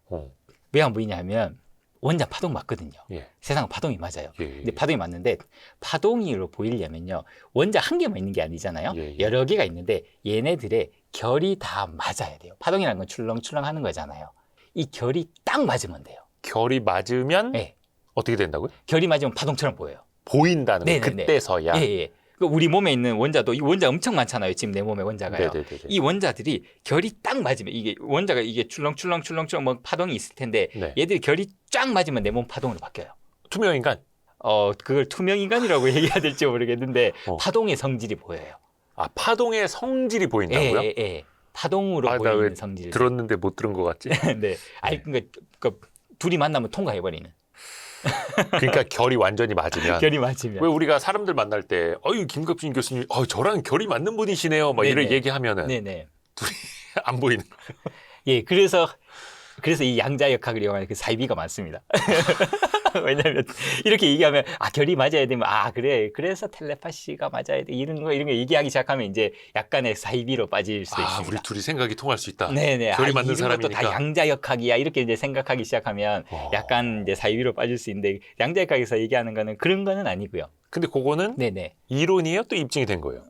왜 안 보이냐 하면 원자 파동 맞거든요. 예. 세상은 파동이 맞아요. 예. 근데 파동이 맞는데 파동으로 보이려면요. 원자 한 개만 있는 게 아니잖아요. 예. 여러 개가 있는데 얘네들의 결이 다 맞아야 돼요. 파동이라는 건 출렁출렁 하는 거잖아요. 이 결이 딱 맞으면 돼요. 결이 맞으면 네. 어떻게 된다고요? 결이 맞으면 파동처럼 보여요. 보인다는 거. 네네네. 그때서야. 예, 예. 그 우리 몸에 있는 원자도 이 원자 엄청 많잖아요. 지금 내 몸에 원자가요. 네네네. 이 원자들이 결이 딱 맞으면 이게 원자가 이게 출렁출렁 뭐 파동이 있을 텐데 네. 얘들이 결이 쫙 맞으면 내 몸 파동으로 바뀌어요. 투명 인간. 그걸 투명 인간이라고 얘기해야 될지 모르겠는데 파동의 성질이 보여요. 아, 파동의 성질이 보인다고요? 예, 예. 파동으로 아, 나 보이는 왜 성질. 들었는데 못 들은 것 같지? 네. 아니 그러니까 둘이 만나면 통과해버리는. 그러니까 결이 완전히 맞으면. 결이 맞으면. 왜 우리가 사람들 만날 때, 어유 김갑진 교수님, 저랑 결이 맞는 분이시네요. 막 이런 네네. 얘기하면은 네네. 안 보이는 거예요. 예, 그래서 이 양자역학을 이용하는 그 사이비가 많습니다. 왜냐하면 이렇게 얘기하면 결이 맞아야 되면 그래 그래서 텔레파시가 맞아야 돼 이런 거 얘기하기 시작하면 이제 약간의 사이비로 빠질 수 있습니다. 우리 둘이 생각이 통할 수 있다. 네네. 결이 맞는 이런 사람이니까. 것도 다 양자역학이야 이렇게 이제 생각하기 시작하면 약간 이제 사이비로 빠질 수 있는데 양자역학에서 얘기하는 거는 그런 거는 아니고요. 근데 그거는 네네. 이론이에요? 또 입증이 된 거예요?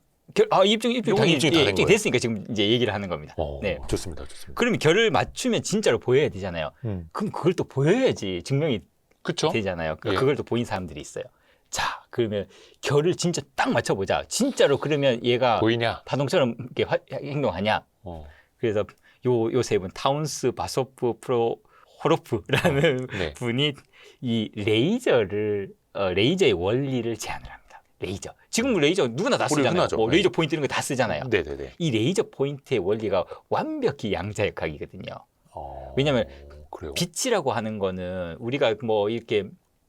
입증 요건 당연히 입증이 다된 입증이 거예요? 됐으니까 지금 이제 얘기를 하는 겁니다. 네. 좋습니다. 그러면 결을 맞추면 진짜로 보여야 되잖아요. 그럼 그걸 또 보여야지 증명이 그렇죠? 되잖아요. 예. 그걸 또 보인 사람들이 있어요. 자, 그러면 결을 진짜 딱 맞춰보자. 진짜로 그러면 얘가 보이냐? 파동처럼 이렇게 행동하냐? 그래서 요 세 분 타운스, 바소프, 호로프라는 네. 분이 이 레이저의 원리를 제안을 합니다. 레이저. 지금 레이저 누구나 다 쓰잖아요. 흔하죠. 뭐 네. 레이저 포인트 이런 거 다 쓰잖아요. 네네네. 이 레이저 포인트의 원리가 완벽히 양자역학이거든요. 왜냐하면 그래요? 빛이라고 하는 거는 우리가 뭐 이렇게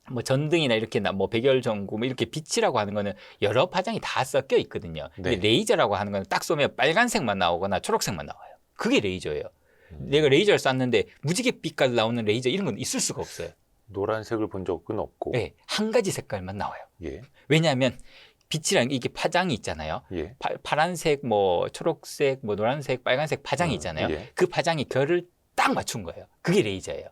뭐 전등이나 이렇게 뭐 백열전구 뭐 이렇게 빛이라고 하는 거는 여러 파장이 다 섞여 있거든요. 근데 네. 레이저라고 하는 거는 딱 쏘면 빨간색만 나오거나 초록색만 나와요. 그게 레이저예요. 내가 레이저를 쐈는데 무지개 빛깔 나오는 레이저 이런 건 있을 수가 없어요. 노란색을 본 적은 없고. 네, 한 가지 색깔만 나와요. 예. 왜냐하면 빛이라는 게 이게 파장이 있잖아요. 예. 파란색, 뭐 초록색, 뭐 노란색, 빨간색 파장이 있잖아요. 예. 그 파장이 결을 딱 맞춘 거예요. 그게 레이저예요.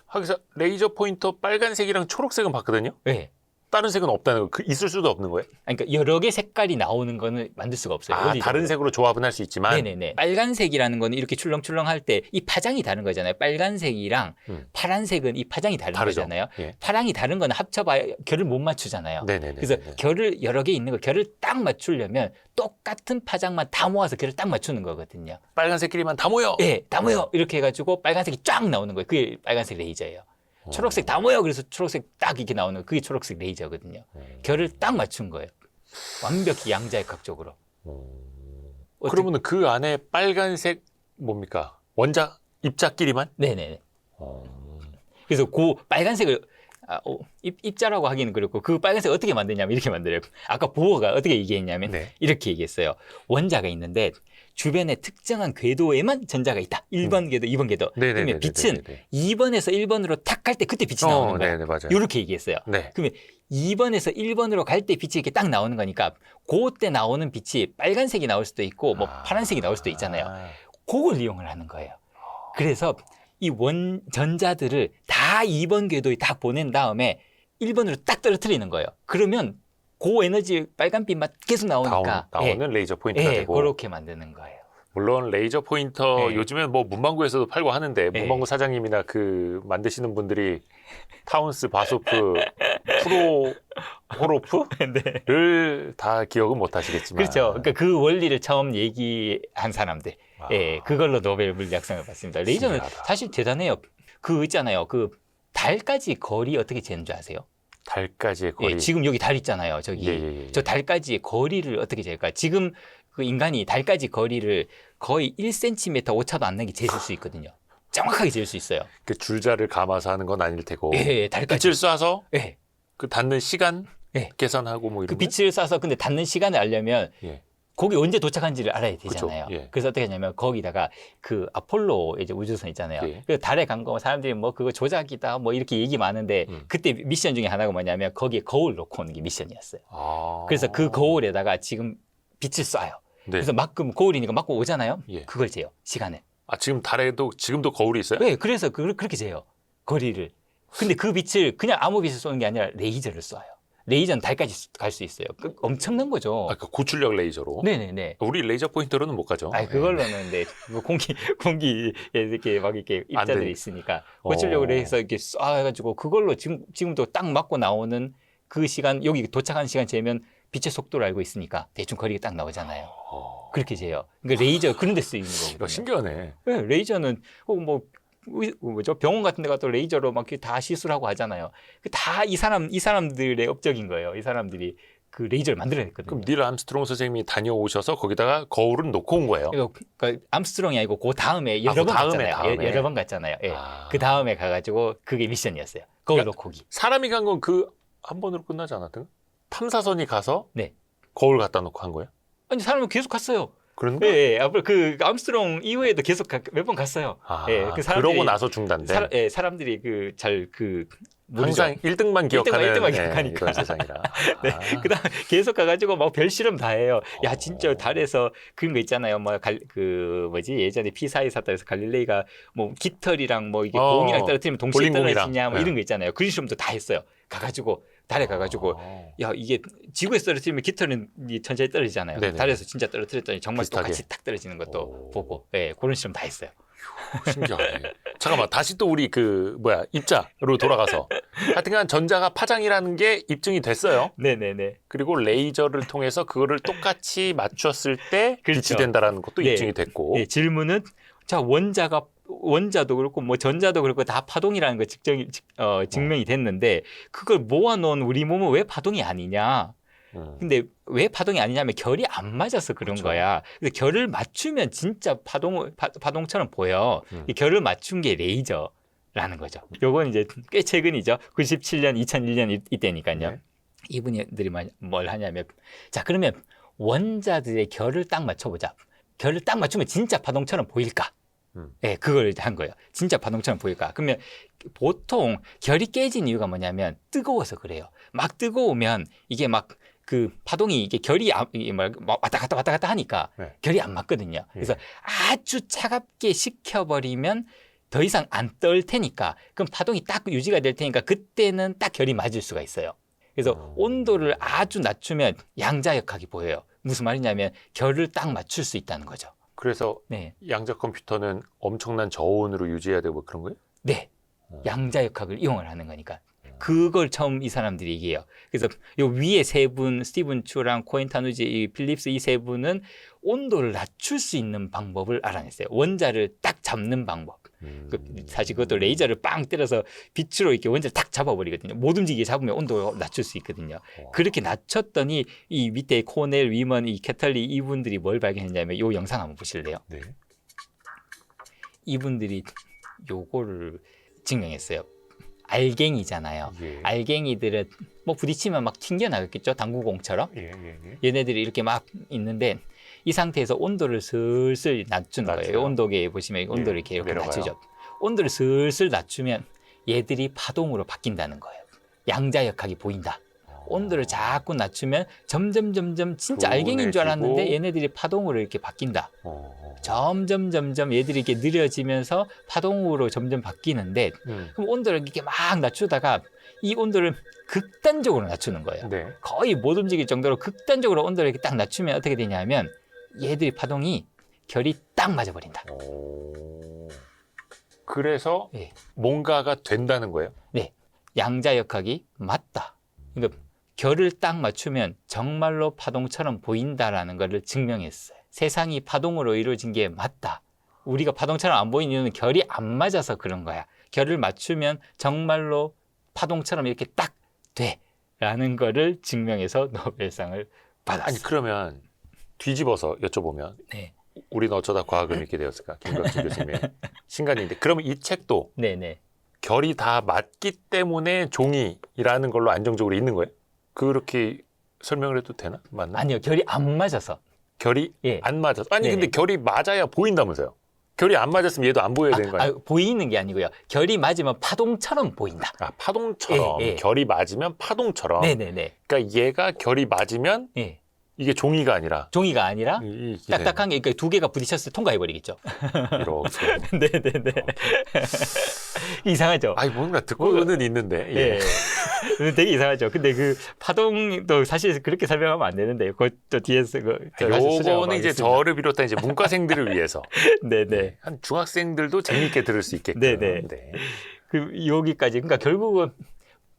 하기서 레이저 포인터 빨간색이랑 초록색은 봤거든요. 네. 다른 색은 없다는 거, 있을 수도 없는 거예요? 그러니까 여러 개 색깔이 나오는 거는 만들 수가 없어요. 원리적으로. 다른 색으로 조합은 할 수 있지만. 네네네. 빨간색이라는 거는 이렇게 출렁출렁할 때 이 파장이 다른 거잖아요. 빨간색이랑 파란색은 이 파장이 다른 다르죠. 거잖아요. 예. 파랑이 다른 거는 합쳐봐야 결을 못 맞추잖아요. 네네네. 그래서 결을 여러 개 있는 거 결을 딱 맞추려면 똑같은 파장만 다 모아서 결을 딱 맞추는 거거든요. 빨간색끼리만 다 모여. 예, 다 모여 이렇게 해가지고 빨간색이 쫙 나오는 거예요. 그게 빨간색 레이저예요. 초록색 다 모여 그래서 초록색 딱 이렇게 나오는 그게 초록색 레이저거든요. 결을 딱 맞춘 거예요. 완벽히 양자역학적으로. 그러면 그 안에 빨간색 뭡니까? 원자 입자끼리만? 네네. 그래서 그 빨간색을 입자라고 하기는 그렇고 그 빨간색 어떻게 만드냐면 이렇게 만들어요. 아까 보어가 어떻게 얘기했냐면 네. 이렇게 얘기했어요. 원자가 있는데 주변에 특정한 궤도에만 전자가 있다. 1번 궤도, 2번 궤도. 네네네네네네. 그러면 빛은 2번에서 1번으로 탁 갈 때 그때 빛이 나오는 거예요. 네네, 맞아요. 이렇게 얘기했어요. 네. 그러면 2번에서 1번으로 갈 때 빛이 이렇게 딱 나오는 거니까 그때 나오는 빛이 빨간색이 나올 수도 있고 뭐 파란색이 나올 수도 있잖아요. 그걸 이용을 하는 거예요. 그래서 이 전자들을 다 2번 궤도에 다 보낸 다음에 1번으로 딱 떨어뜨리는 거예요. 그러면 그 에너지 빨간빛만 계속 나오니까 나오는 레이저 포인트가 되고. 그렇게 만드는 거예요. 물론 레이저 포인터 네. 요즘엔 뭐 문방구에서도 팔고 하는데 네. 문방구 사장님이나 그 만드시는 분들이 타운스, 바소프, 호로프를 다 기억은 못 하시겠지만. 그렇죠. 그러니까 그 원리를 처음 얘기한 사람들. 그걸로 노벨 물리학상을 받습니다. 레이저는 신기하다. 사실 대단해요. 그 있잖아요. 그 달까지 거리 어떻게 재는 줄 아세요? 달까지의 거리. 지금 여기 달 있잖아요. 저기 예. 저 달까지의 거리를 어떻게 잴까? 지금 그 인간이 달까지 거리를 거의 1cm 오차도 안 나게 재실 수 있거든요. 정확하게 잴 수 있어요. 그 줄자를 감아서 하는 건 아닐 테고. 달까지. 빛을 쏴서 예. 그 닿는 시간 예. 계산하고 뭐 그 이런 빛을 쏴서 근데 닿는 시간을 알려면 예. 거기 언제 도착한지를 알아야 되잖아요. 그쵸. 예. 그래서 어떻게 하냐면 거기다가 그 아폴로 이제 우주선 있잖아요. 예. 그 달에 간 거 사람들이 뭐 그거 조작이다 뭐 이렇게 얘기 많은데 그때 미션 중에 하나가 뭐냐면 거기에 거울 놓고 오는 게 미션이었어요. 그래서 그 거울에다가 지금 빛을 쏴요. 네. 그래서 막금 거울이니까 맞고 오잖아요. 예. 그걸 재요. 시간을. 지금 달에도 지금도 거울이 있어요? 네, 그래서 그렇게 재요. 거리를. 근데 그 빛을 그냥 아무 빛을 쏘는 게 아니라 레이저를 쏴요. 레이저는 달까지 갈 수 있어요. 엄청난 거죠. 그 고출력 레이저로. 네네네. 우리 레이저 포인터로는 못 가죠. 아, 그걸로는 네, 뭐 공기에 이렇게 막 이렇게 안 입자들이 되니까. 있으니까 고출력을 해서 이렇게 쏴가지고 그걸로 지금도 딱 맞고 나오는 그 시간 여기 도착하는 시간 재면 빛의 속도를 알고 있으니까 대충 거리가 딱 나오잖아요. 그렇게 재요. 그러니까 레이저 그런 데 쓰이는 이거 거거든요. 신기하네. 네, 레이저는 혹은 뭐죠 병원 같은 데 가도 레이저로 막 이렇게 다 시술하고 하잖아요. 다 이 사람들의 업적인 거예요. 이 사람들이 그 레이저를 만들어냈거든요. 그럼 닐 암스트롱 선생님이 다녀오셔서 거기다가 거울은 놓고 온 거예요? 그러니까 암스트롱이 아니고 그 다음에 아, 여러 그 번 다음에, 갔잖아요. 다음에. 여러 번 갔잖아요. 예. 아. 그 다음에 가가지고 그게 미션이었어요. 거울 그러니까 놓고 오기. 사람이 간 건 그 한 번으로 끝나지 않았던가? 탐사선이 가서 네. 거울 갖다 놓고 한 거예요? 아니 사람은 계속 갔어요. 그런 거? 예, 예. 앞으로 그 암스트롱 이후에도 계속 몇 번 갔어요. 아, 예, 그 사람들이- 그러고 나서 중단돼. 사람들이 항상 1등만 기억하는 1등만 예, 기억하니까. 이런 세상이라. 네. 아. 그다음 계속 가가지고 막 별 실험 다 해요. 야 진짜 달에서 그런 거 있잖아요. 예전에 피사의 사건에서 갈릴레이가 뭐 깃털이랑 뭐 이게 공이랑 떨어뜨리면 동시에 볼링공이랑. 떨어지냐 뭐 네. 이런 거 있잖아요. 그런 실험도 다 했어요. 가가지고 달에 가가지고 야 이게 지구에서 떨어뜨리면 깃털은 천천히 떨어지잖아요. 네네. 달에서 진짜 떨어뜨렸더니 정말 비슷하게. 똑같이 딱 떨어지는 것도 오. 보고 예 그런 실험 다 했어요. 신기하네. 잠깐만, 다시 또 우리 입자로 돌아가서. 하여튼간 전자가 파장이라는 게 입증이 됐어요. 네네네. 그리고 레이저를 통해서 그거를 똑같이 맞췄을 때 그렇죠. 빛이 된다라는 것도 네. 입증이 됐고. 예, 질문은 자 원자도 그렇고 뭐 전자도 그렇고 다 파동이라는 거 증명이 됐는데 그걸 모아놓은 우리 몸은 왜 파동이 아니냐? 근데 왜 파동이 아니냐면 결이 안 맞아서 그런 그렇죠. 거야. 그래서 결을 맞추면 진짜 파동처럼 보여. 음. 이 결을 맞춘 게 레이저라는 거죠. 요건 이제 꽤 최근이죠. 97년, 2001년 이때니까요. 네. 이분들이 뭘 하냐면 자 그러면 원자들의 결을 딱 맞춰보자. 결을 딱 맞추면 진짜 파동처럼 보일까? 네, 그걸 한 거예요. 진짜 파동처럼 보일까? 그러면 보통 결이 깨진 이유가 뭐냐면 뜨거워서 그래요. 막 뜨거우면 이게 막 그 파동이 이게 결이 왔다 갔다 하니까 네. 결이 안 맞거든요. 그래서 아주 차갑게 식혀버리면 더 이상 안 떨 테니까 그럼 파동이 딱 유지가 될 테니까 그때는 딱 결이 맞을 수가 있어요. 그래서 온도를 아주 낮추면 양자역학이 보여요. 무슨 말이냐면 결을 딱 맞출 수 있다는 거죠. 그래서 네. 양자 컴퓨터는 엄청난 저온으로 유지해야 되고 그런 거예요? 네. 양자역학을 이용을 하는 거니까. 그걸 처음 이 사람들이 얘기해요. 그래서 요 위에 세 분, 스티븐 추랑 코엔 타누지, 필립스 이 세 분은 온도를 낮출 수 있는 방법을 알아냈어요. 원자를 딱 잡는 방법. 사실 그것도 레이저를 빵 때려서 빛으로 이렇게 원자를 딱 잡아버리거든요. 못 움직이게 잡으면 온도를 낮출 수 있거든요. 그렇게 낮췄더니 이 밑에 코넬, 위먼, 이 캐털리 이분들이 뭘 발견했냐면 요 영상 한번 보실래요? 네. 이분들이 요거를 증명했어요. 알갱이잖아요. 예. 알갱이들은 뭐 부딪히면 막 튕겨나갔겠죠. 당구공처럼. 예, 예, 예. 얘네들이 이렇게 막 있는데 이 상태에서 온도를 슬슬 낮추는 거예요. 낮춰요. 온도계에 보시면 온도를 이렇게 내려가요. 낮추죠. 온도를 슬슬 낮추면 얘들이 파동으로 바뀐다는 거예요. 양자역학이 보인다. 온도를 자꾸 낮추면 점점 진짜 알갱이인 줄 알았는데 둔해지고. 얘네들이 파동으로 이렇게 바뀐다. 어. 점점 얘들이 이렇게 느려지면서 파동으로 점점 바뀌는데 그럼 온도를 이렇게 막 낮추다가 이 온도를 극단적으로 낮추는 거예요. 네. 거의 못 움직일 정도로 극단적으로 온도를 이렇게 딱 낮추면 어떻게 되냐면 얘들이 파동이 결이 딱 맞아버린다. 오. 그래서 예. 뭔가가 된다는 거예요? 네, 양자역학이 맞다. 그러니까 결을 딱 맞추면 정말로 파동처럼 보인다라는 것을 증명했어요. 세상이 파동으로 이루어진 게 맞다. 우리가 파동처럼 안 보이는 이유는 결이 안 맞아서 그런 거야. 결을 맞추면 정말로 파동처럼 이렇게 딱 돼. 라는 거를 증명해서 노벨상을 받았어요. 아니 그러면 뒤집어서 여쭤보면 네. 우리는 어쩌다 과학을 믿게 되었을까? 김갑진 교수님의 신간인데 그러면 이 책도 네네. 결이 다 맞기 때문에 종이라는 걸로 안정적으로 있는 거예요? 그렇게 설명을 해도 되나? 맞나? 아니요, 결이 안 맞아서. 결이 예. 안 맞아서. 아니 네네. 근데 결이 맞아야 보인다면서요? 결이 안 맞았으면 얘도 안 보여야 되는 거 아니에요? 보이는 게 아니고요. 결이 맞으면 파동처럼 보인다. 아, 파동처럼. 예, 예. 결이 맞으면 파동처럼. 네네네. 그러니까 얘가 결이 맞으면 예. 이게 종이가 아니라 종이가 아니라 이게 딱딱한 게 그러니까 두 개가 부딪혔을 때 통과해버리겠죠. 이렇게. 네네네. 이상하죠. 아니 뭔가 듣고는 있는데. 예. 예. 되게 이상하죠. 근데 그 파동도 사실 그렇게 설명하면 안 되는데 그것도 뒤에서 제가 요거는 이제 저를 비롯한 이제 문과생들을 위해서. 네네. 한 중학생들도 재미있게 들을 수 있게끔. 네네. 네. 그 여기까지 그러니까 결국은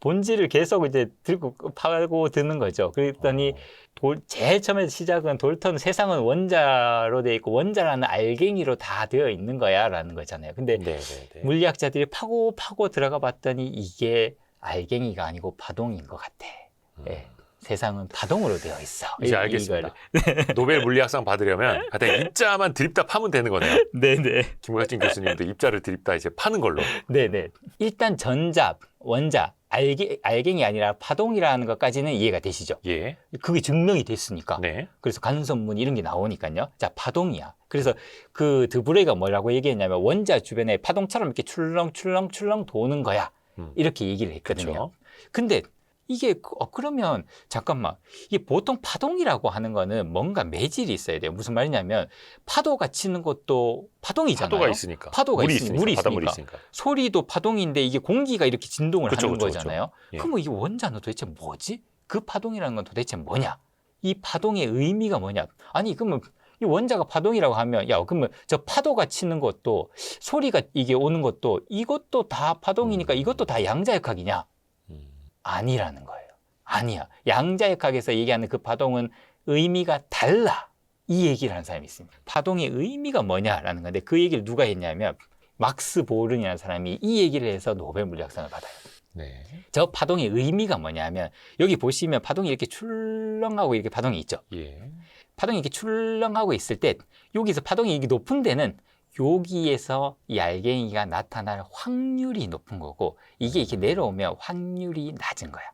본질을 계속 이제 들고 파고 드는 거죠. 그랬더니 제일 처음에 시작은 돌턴 세상은 원자로 돼 있고 원자라는 알갱이로 다 되어 있는 거야라는 거잖아요. 근데 네네네. 물리학자들이 파고 들어가 봤더니 이게 알갱이가 아니고 파동인 것 같아. 예. 세상은 파동으로 되어 있어. 이제 알겠습니다. 노벨 물리학상 받으려면 하여튼 입자만 드립다 파면 되는 거네요. 네네. 김관진 교수님도 입자를 드립다 이제 파는 걸로. 네네. 일단 전자, 원자, 알갱이 아니라 파동이라는 것까지는 이해가 되시죠? 예. 그게 증명이 됐으니까. 네. 그래서 간섭문 이런 게 나오니까요. 자, 파동이야. 그래서 그 드브레이가 뭐라고 얘기했냐면 원자 주변에 파동처럼 이렇게 출렁출렁 도는 거야. 이렇게 얘기를 했거든요. 그쵸. 근데 이게 그러면 잠깐만 이게 보통 파동이라고 하는 거는 뭔가 매질이 있어야 돼요. 무슨 말이냐면 파도가 치는 것도 파동이잖아요. 파도가 있으니까. 파도가 물이 있으니까. 물이 바닷물이 있으니까. 있으니까. 소리도 파동인데 이게 공기가 이렇게 진동을 그쵸, 하는 그쵸, 거잖아요. 그쵸. 예. 그러면 이게 원자는 도대체 뭐지? 그 파동이라는 건 도대체 뭐냐? 이 파동의 의미가 뭐냐? 아니 그러면 이 원자가 파동이라고 하면 야 그러면 저 파도가 치는 것도 소리가 이게 오는 것도 이것도 다 파동이니까 이것도 다 양자역학이냐? 아니라는 거예요. 아니야. 양자역학에서 얘기하는 그 파동은 의미가 달라. 이 얘기를 하는 사람이 있습니다. 파동의 의미가 뭐냐라는 건데 그 얘기를 누가 했냐면 막스 보른이라는 사람이 이 얘기를 해서 노벨 물리학상을 받아요. 네. 저 파동의 의미가 뭐냐면 여기 보시면 파동이 이렇게 출렁하고 이렇게 파동이 있죠. 예. 파동이 이렇게 출렁하고 있을 때 여기서 파동이 이게 높은 데는 여기에서 이 알갱이가 나타날 확률이 높은 거고 이게 이렇게 내려오면 확률이 낮은 거야.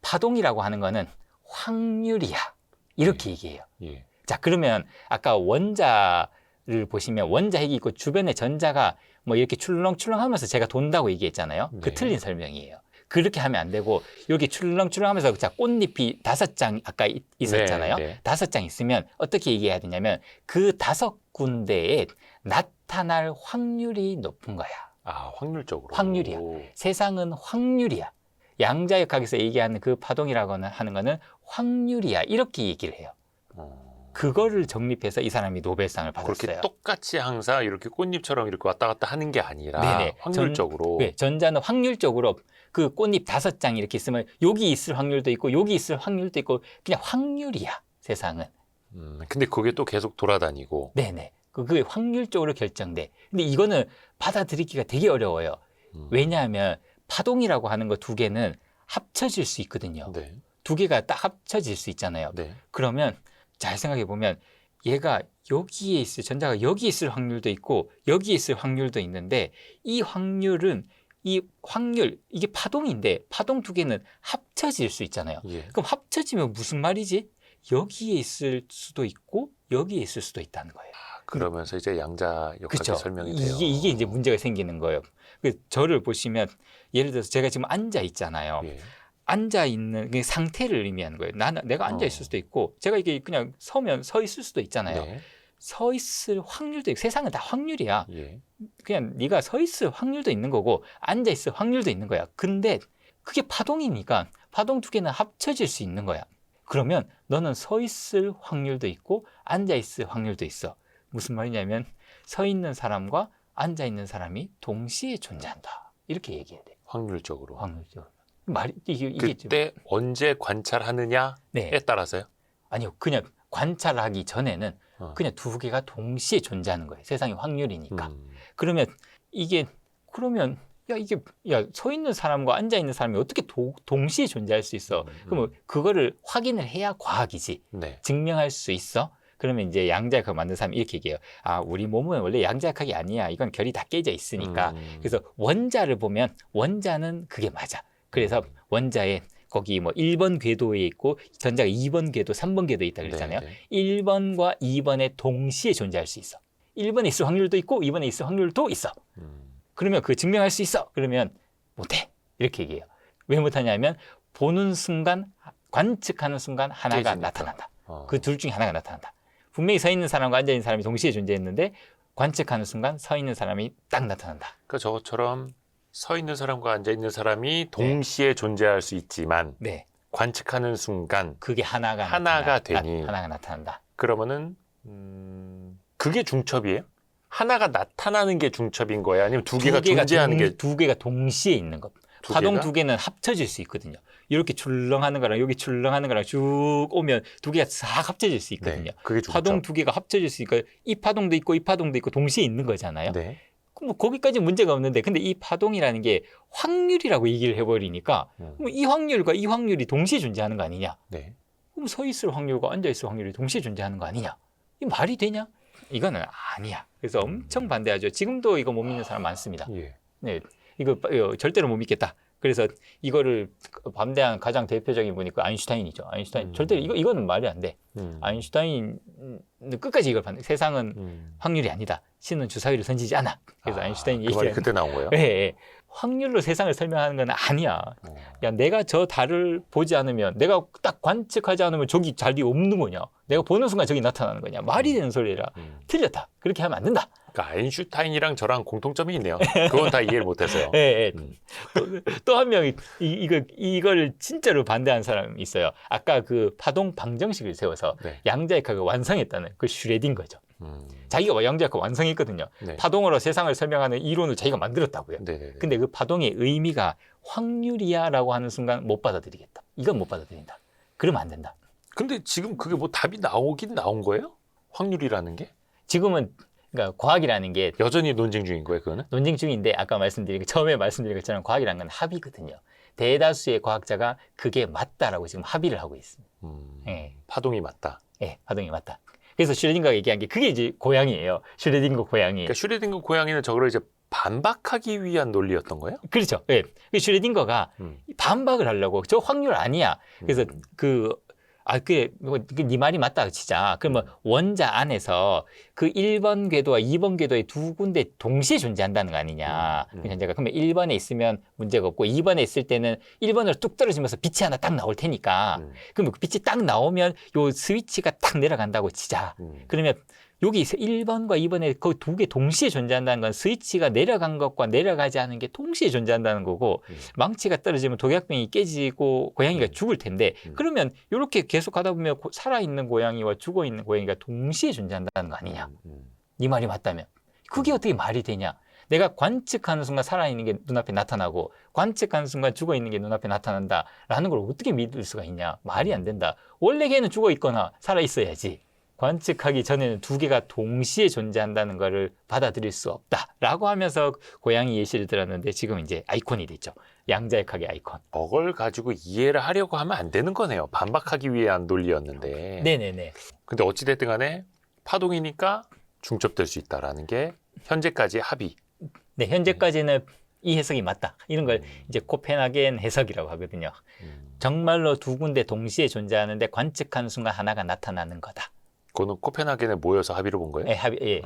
파동이라고 하는 거는 확률이야. 이렇게 얘기해요. 예. 자, 그러면 아까 원자를 보시면 원자 핵이 있고 주변에 전자가 뭐 이렇게 출렁출렁 하면서 제가 돈다고 얘기했잖아요. 그 네. 틀린 설명이에요. 그렇게 하면 안 되고 여기 출렁출렁 하면서 자, 꽃잎이 5장 아까 있었잖아요. 네, 네. 5장 있으면 어떻게 얘기해야 되냐면 그 5군데에 나타날 확률이 높은 거야. 아, 확률적으로. 확률이야. 세상은 확률이야. 양자역학에서 얘기하는 그 파동이라고 하는 거는 확률이야. 이렇게 얘기를 해요. 그거를 정립해서 이 사람이 노벨상을 받았어요. 그렇게 똑같이 항상 이렇게 꽃잎처럼 이렇게 왔다 갔다 하는 게 아니라 네네. 확률적으로. 네, 전자는 확률적으로 그 꽃잎 5장 이렇게 있으면 여기 있을 확률도 있고 여기 있을 확률도 있고 그냥 확률이야. 세상은. 근데 그게 또 계속 돌아다니고. 네네. 그게 확률적으로 결정돼. 근데 이거는 받아들이기가 되게 어려워요. 왜냐하면 파동이라고 하는 거 두 개는 합쳐질 수 있거든요. 네. 두 개가 딱 합쳐질 수 있잖아요. 네. 그러면 잘 생각해 보면 얘가 여기에 있을 전자가 여기 있을 확률도 있고 여기 있을 확률도 있는데 이 확률은 이게 파동인데 파동 두 개는 합쳐질 수 있잖아요. 예. 그럼 합쳐지면 무슨 말이지? 여기에 있을 수도 있고 여기에 있을 수도 있다는 거예요. 그러면서 이제 양자역학이 그렇죠. 설명이 돼요. 이게 이제 문제가 생기는 거예요. 저를 보시면 예를 들어서 제가 지금 앉아 있잖아요. 예. 앉아 있는 그 상태를 의미하는 거예요. 내가 앉아 있을 수도 있고 제가 이게 그냥 서 있을 수도 있잖아요. 네. 서 있을 확률도 있고 세상은 다 확률이야. 예. 그냥 네가 서 있을 확률도 있는 거고 앉아 있을 확률도 있는 거야. 근데 그게 파동이니까 파동 두 개는 합쳐질 수 있는 거야. 그러면 너는 서 있을 확률도 있고 앉아 있을 확률도 있어. 무슨 말이냐면 서 있는 사람과 앉아 있는 사람이 동시에 존재한다. 이렇게 얘기해야 돼. 확률적으로. 확률적으로. 이게 그때 언제 관찰하느냐에 네. 따라서요? 아니요. 그냥 관찰하기 전에는 그냥 두 개가 동시에 존재하는 거예요. 세상의 확률이니까. 그러면 서 있는 사람과 앉아 있는 사람이 어떻게 동시에 존재할 수 있어? 그러면 그거를 확인을 해야 과학이지. 네. 증명할 수 있어? 그러면 이제 양자역학 만든 사람이 이렇게 얘기해요. 아, 우리 몸은 원래 양자역학이 아니야. 이건 결이 다 깨져 있으니까. 그래서 원자를 보면 원자는 그게 맞아. 그래서 원자에 거기 뭐 1번 궤도에 있고 전자가 2번 궤도, 3번 궤도에 있다 그랬잖아요. 네, 네. 1번과 2번에 동시에 존재할 수 있어. 1번에 있을 확률도 있고 2번에 있을 확률도 있어. 그러면 그 증명할 수 있어. 그러면 못해. 이렇게 얘기해요. 왜 못하냐면 보는 순간, 관측하는 순간 하나가 깨지니까. 나타난다. 그 둘 중에 하나가 나타난다. 분명히 서 있는 사람과 앉아 있는 사람이 동시에 존재했는데 관측하는 순간 서 있는 사람이 딱 나타난다. 그러니까 저것처럼 서 있는 사람과 앉아 있는 사람이 동시에 존재할 수 있지만 네, 관측하는 순간 그게 하나가 되니 하나가 나타난다. 그러면은 그게 중첩이에요? 하나가 나타나는 게 중첩인 거예요? 아니면 두 개가 존재하는 게 두 개가 동시에 있는 것. 두 파동 개가? 두 개는 합쳐질 수 있거든요. 이렇게 출렁하는 거랑 여기 출렁하는 거랑 쭉 오면 두 개가 싹 합쳐질 수 있거든요. 네, 그게 중첩. 파동 두 개가 합쳐질 수 있으니까 이 파동도 있고 이 파동도 있고 동시에 있는 거잖아요. 네. 뭐 거기까지 문제가 없는데 근데 이 파동이라는 게 확률이라고 얘기를 해버리니까 그럼 이 확률과 이 확률이 동시에 존재하는 거 아니냐? 네. 그럼 서 있을 확률과 앉아 있을 확률이 동시에 존재하는 거 아니냐? 이 말이 되냐? 이거는 아니야. 그래서 엄청 반대하죠. 지금도 이거 못 믿는 사람 많습니다. 예. 네, 이거 절대로 못 믿겠다. 그래서 이거를 반대한 가장 대표적인 분이 그 아인슈타인이죠. 아인슈타인 절대로 이거는 말이 안 돼. 아인슈타인 끝까지 이걸 반대. 세상은 확률이 아니다. 신은 주사위를 던지지 않아. 그래서 아인슈타인이 그 말이 얘기하는 그때 나온 거예요? 예, 예. 확률로 세상을 설명하는 건 아니야. 야, 내가 저 달을 보지 않으면, 내가 딱 관측하지 않으면 저기 달이 없는 거냐? 내가 보는 순간 저기 나타나는 거냐? 말이 되는 소리라. 틀렸다. 그렇게 하면 안 된다. 그러니까 아인슈타인이랑 저랑 공통점이 있네요. 그건 다 이해를 못해서요. 예, 예. 또 한 명이 이걸 진짜로 반대한 사람이 있어요. 아까 그 파동 방정식을 세워서 네. 양자역학을 완성했다는 그 슈레딩거죠. 자기가 양자역학을 완성했거든요. 네. 파동으로 세상을 설명하는 이론을 자기가 만들었다고요. 네네네. 근데 그 파동의 의미가 확률이야라고 하는 순간 못 받아들이겠다. 이건 못 받아들인다. 그러면 안 된다. 근데 지금 그게 뭐 답이 나오긴 나온 거예요? 확률이라는 게? 지금은 그러니까 과학이라는 게 여전히 논쟁 중인 거예요, 그거는? 논쟁 중인데 아까 처음에 말씀드린 것처럼 과학이라는 건 합의거든요. 대다수의 과학자가 그게 맞다라고 지금 합의를 하고 있습니다. 예. 파동이 맞다. 예, 파동이 맞다. 그래서 슈레딩거가 얘기한 게 그게 이제 고양이에요. 슈레딩거 고양이. 그러니까 슈레딩거 고양이는 저걸 이제 반박하기 위한 논리였던 거예요? 그렇죠. 예. 그 슈레딩거가 반박을 하려고 저 확률 아니야. 그래서 네 말이 맞다 치자. 그러면 원자 안에서 그 1번 궤도와 2번 궤도의 두 군데 동시에 존재한다는 거 아니냐. 그 현재가 그러면 1번에 있으면 문제가 없고 2번에 있을 때는 1번으로 뚝 떨어지면서 빛이 하나 딱 나올 테니까. 그러면 그 빛이 딱 나오면 요 스위치가 딱 내려간다고 치자. 그러면 여기 1번과 2번에 그 두 개 동시에 존재한다는 건 스위치가 내려간 것과 내려가지 않은 게 동시에 존재한다는 거고 망치가 떨어지면 독약병이 깨지고 고양이가 죽을 텐데 그러면 이렇게 계속 가다 보면 살아있는 고양이와 죽어있는 고양이가 동시에 존재한다는 거 아니냐. 네 말이 맞다면. 그게 어떻게 말이 되냐. 내가 관측하는 순간 살아있는 게 눈앞에 나타나고 관측하는 순간 죽어있는 게 눈앞에 나타난다라는 걸 어떻게 믿을 수가 있냐. 말이 안 된다. 원래 걔는 죽어있거나 살아있어야지. 관측하기 전에는 두 개가 동시에 존재한다는 것을 받아들일 수 없다라고 하면서 고양이 예시를 들었는데 지금 이제 아이콘이 됐죠. 양자역학의 아이콘. 저걸 가지고 이해를 하려고 하면 안 되는 거네요. 반박하기 위한 논리였는데. 네네네. 근데 어찌됐든 간에 파동이니까 중첩될 수 있다라는 게 현재까지 합의. 네, 현재까지는 이 해석이 맞다. 이런 걸 이제 코펜하겐 해석이라고 하거든요. 정말로 두 군데 동시에 존재하는데 관측하는 순간 하나가 나타나는 거다. 그거는 코펜하겐에 모여서 합의를 본 거예요? 예, 예.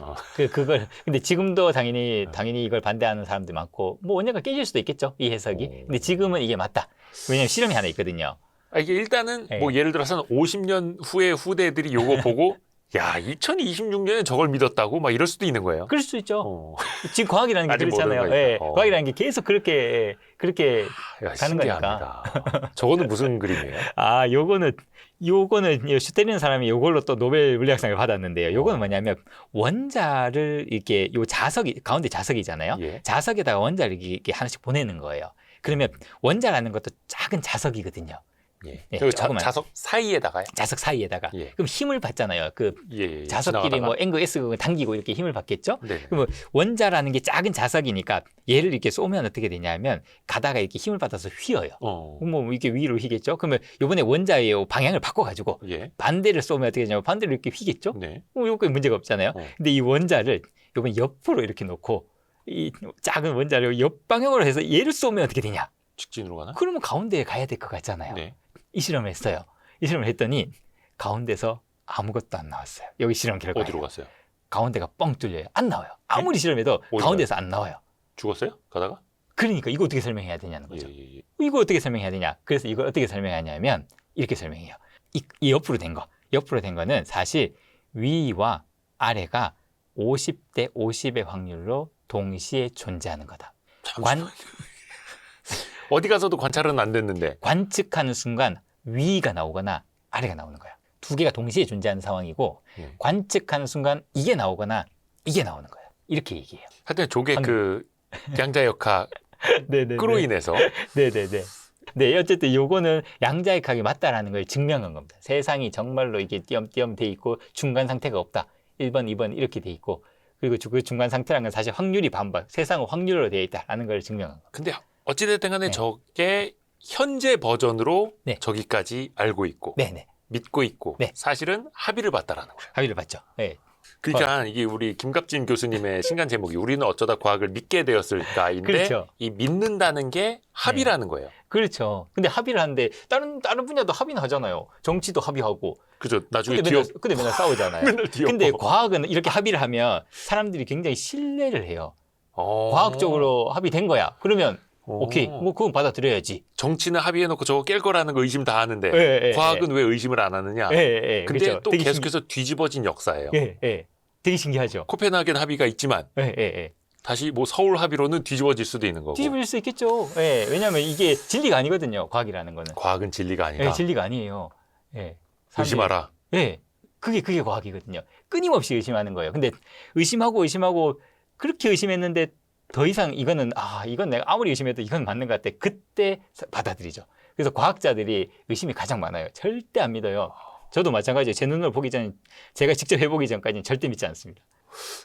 그걸 근데 지금도 당연히 이걸 반대하는 사람들이 많고 뭐 언젠가 깨질 수도 있겠죠. 이 해석이. 근데 지금은 이게 맞다. 왜냐면 실험이 하나 있거든요. 이게 일단은 네. 뭐 예를 들어서는 50년 후에 후대들이 요거 보고 야, 2026년에 저걸 믿었다고 막 이럴 수도 있는 거예요. 그럴 수 있죠. 지금 과학이라는 게 아직 그렇잖아요. 모르는 예. 거니까. 과학이라는 게 계속 그렇게 야, 가는 거니까. 신기합니다. 저거는 무슨 그림이에요? 아, 요거는 슈테리는 사람이 요걸로 또 노벨 물리학상을 받았는데요. 요거는 뭐냐면 원자를 이렇게 요 자석이 가운데 자석이잖아요. 예. 자석에다가 원자를 이렇게 하나씩 보내는 거예요. 그러면 원자라는 것도 작은 자석이거든요. 예. 예, 그리고 조그만. 자석 사이에다가요? 자석 사이에다가. 예. 그럼 힘을 받잖아요. 그 예. 자석끼리 지나가다가? 뭐 N과 S가 당기고 이렇게 힘을 받겠죠? 네. 그러면 원자라는 게 작은 자석이니까 얘를 이렇게 쏘면 어떻게 되냐면 가다가 이렇게 힘을 받아서 휘어요. 뭐 이렇게 위로 휘겠죠? 그러면 이번에 원자의 방향을 바꿔가지고 예. 반대를 쏘면 어떻게 되냐면 반대로 이렇게 휘겠죠? 네. 요거 문제가 없잖아요. 근데 이 원자를 요번에 옆으로 이렇게 놓고 이 작은 원자를 옆방향으로 해서 얘를 쏘면 어떻게 되냐? 직진으로 가나? 그러면 가운데에 가야 될 것 같잖아요. 네. 이 실험을 했어요. 이 실험을 했더니 가운데서 아무것도 안 나왔어요. 여기 실험 결과. 어디로 갔어요? 가운데가 뻥 뚫려요. 안 나와요. 아무리 실험해도 어디가요? 가운데서 안 나와요. 죽었어요? 가다가? 그러니까 이거 어떻게 설명해야 되냐는 거죠. 예. 이거 어떻게 설명해야 되냐. 그래서 이걸 어떻게 설명하냐면 이렇게 설명해요. 이 옆으로 된 거. 옆으로 된 거는 사실 위와 아래가 50대 50의 확률로 동시에 존재하는 거다. 어디 가서도 관찰은 안 됐는데. 관측하는 순간 위가 나오거나 아래가 나오는 거야. 두 개가 동시에 존재하는 상황이고 관측하는 순간 이게 나오거나 이게 나오는 거야. 이렇게 얘기해요. 하여튼 조개 그 양자역학 네네네. 으로 인해서 네네네. 네, 어쨌든 요거는 양자역학이 맞다라는 걸 증명한 겁니다. 세상이 정말로 이게 띄엄띄엄 돼 있고 중간 상태가 없다. 1번, 2번 이렇게 돼 있고 그리고 그 중간 상태라는 건 사실 확률이 반반, 세상은 확률로 되어 있다라는 걸 증명한 겁니다. 근데 어찌됐든 간에 네. 저게 현재 버전으로 네. 저기까지 알고 있고 네네. 믿고 있고 네. 사실은 합의를 봤다라는 거예요. 합의를 봤죠. 네. 그러니까 이게 우리 김갑진 교수님의 신간 제목이 우리는 어쩌다 과학을 믿게 되었을까인데 그렇죠. 이 믿는다는 게 합의라는 거예요. 그렇죠. 근데 합의를 하는데 다른 분야도 합의는 하잖아요. 정치도 합의하고. 그죠? 나중에 근데 맨날 싸우잖아요. 맨날 뒤엎어. 근데 과학은 이렇게 합의를 하면 사람들이 굉장히 신뢰를 해요. 과학적으로 합의된 거야. 그러면 오케이, 뭐 그건 받아들여야지. 정치는 합의해놓고 저거 깰 거라는 거 의심 다 하는데 예, 과학은 왜 의심을 안 하느냐? 예, 근데 그렇죠. 또 되게 계속해서 뒤집어진 역사예요. 되게 신기하죠. 코펜하겐 합의가 있지만 예. 다시 뭐 서울 합의로는 뒤집어질 수도 있는 거고. 뒤집어질 수 있겠죠. 예, 왜냐하면 이게 진리가 아니거든요. 과학이라는 거는. 과학은 진리가 아니다. 예, 진리가 아니에요. 예. 의심하라. 예. 그게 과학이거든요. 끊임없이 의심하는 거예요. 근데 의심하고 그렇게 의심했는데 더 이상 이건 내가 아무리 의심해도 이건 맞는 것 같아. 그때 받아들이죠. 그래서 과학자들이 의심이 가장 많아요. 절대 안 믿어요. 저도 마찬가지예요. 제 눈으로 보기 전, 제가 직접 해보기 전까지는 절대 믿지 않습니다.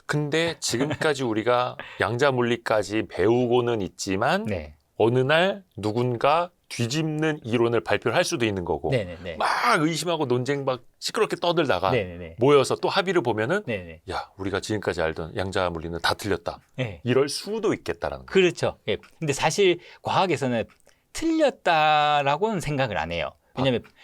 근데 지금까지 우리가 양자 물리까지 배우고는 있지만 네. 어느 날 누군가 뒤집는 이론을 발표를 할 수도 있는 거고 네네네. 막 의심하고 논쟁 막 시끄럽게 떠들다가 네네네. 모여서 또 합의를 보면은 네네. 야 우리가 지금까지 알던 양자 물리는 다 틀렸다. 네. 이럴 수도 있겠다라는 거예요. 그렇죠. 예. 근데 사실 과학에서는 틀렸다라고는 생각을 안 해요.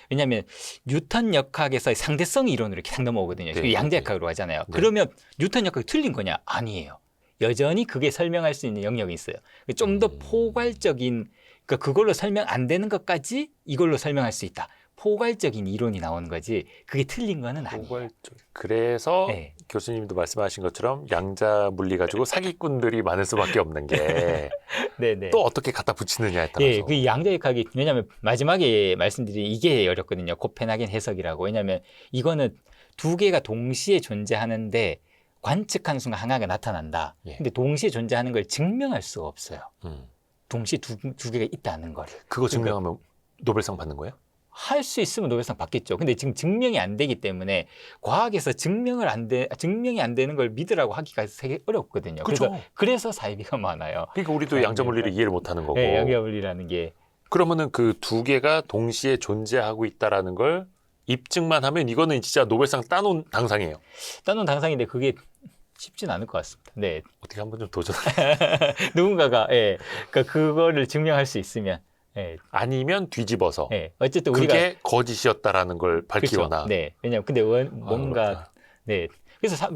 왜냐면 뉴턴 역학에서 상대성 이론으로 이렇게 상 넘어오거든요. 네, 양자역학으로 하잖아요. 네. 그러면 뉴턴 역학이 틀린 거냐? 아니에요. 여전히 그게 설명할 수 있는 영역이 있어요. 좀 더 포괄적인, 그러니까 그걸로 설명 안 되는 것까지 이걸로 설명할 수 있다. 포괄적인 이론이 나오는 거지 그게 틀린 거는 아니에요. 포괄적. 그래서 네. 교수님도 말씀하신 것처럼 양자 물리 가지고 사기꾼들이 많을 수밖에 없는 게 또 네네. 어떻게 갖다 붙이느냐에 따라서. 예, 그 양자역학이 왜냐하면 마지막에 말씀드린 이게 어렵거든요. 코펜하겐 해석이라고. 왜냐하면 이거는 두 개가 동시에 존재하는데 관측하는 순간 하나가 나타난다. 예. 근데 동시에 존재하는 걸 증명할 수가 없어요. 음. 동시에 두 개가 있다는 걸. 그거 증명하면 노벨상 받는 거예요? 할 수 있으면 노벨상 받겠죠. 근데 지금 증명이 안 되기 때문에 과학에서 증명이 안 되는 걸 믿으라고 하기가 되게 어렵거든요. 그렇죠. 그래서 사이비가 많아요. 그러니까 우리도 양자 물리를 이해를 못 하는 거고. 네, 양자물리라는 게. 그러면은 그 두 개가 동시에 존재하고 있다라는 걸 입증만 하면 이거는 진짜 노벨상 따놓은 당상이에요. 따놓은 당상인데 그게 쉽진 않을 것 같습니다. 네. 어떻게 한번 좀 도전. 누군가가 그거를 증명할 수 있으면 아니면 뒤집어서 어쨌든 우리가 그게 거짓이었다라는 걸 밝히거나. 그렇죠. 네. 왜냐면 근데 뭔가 네. 그래서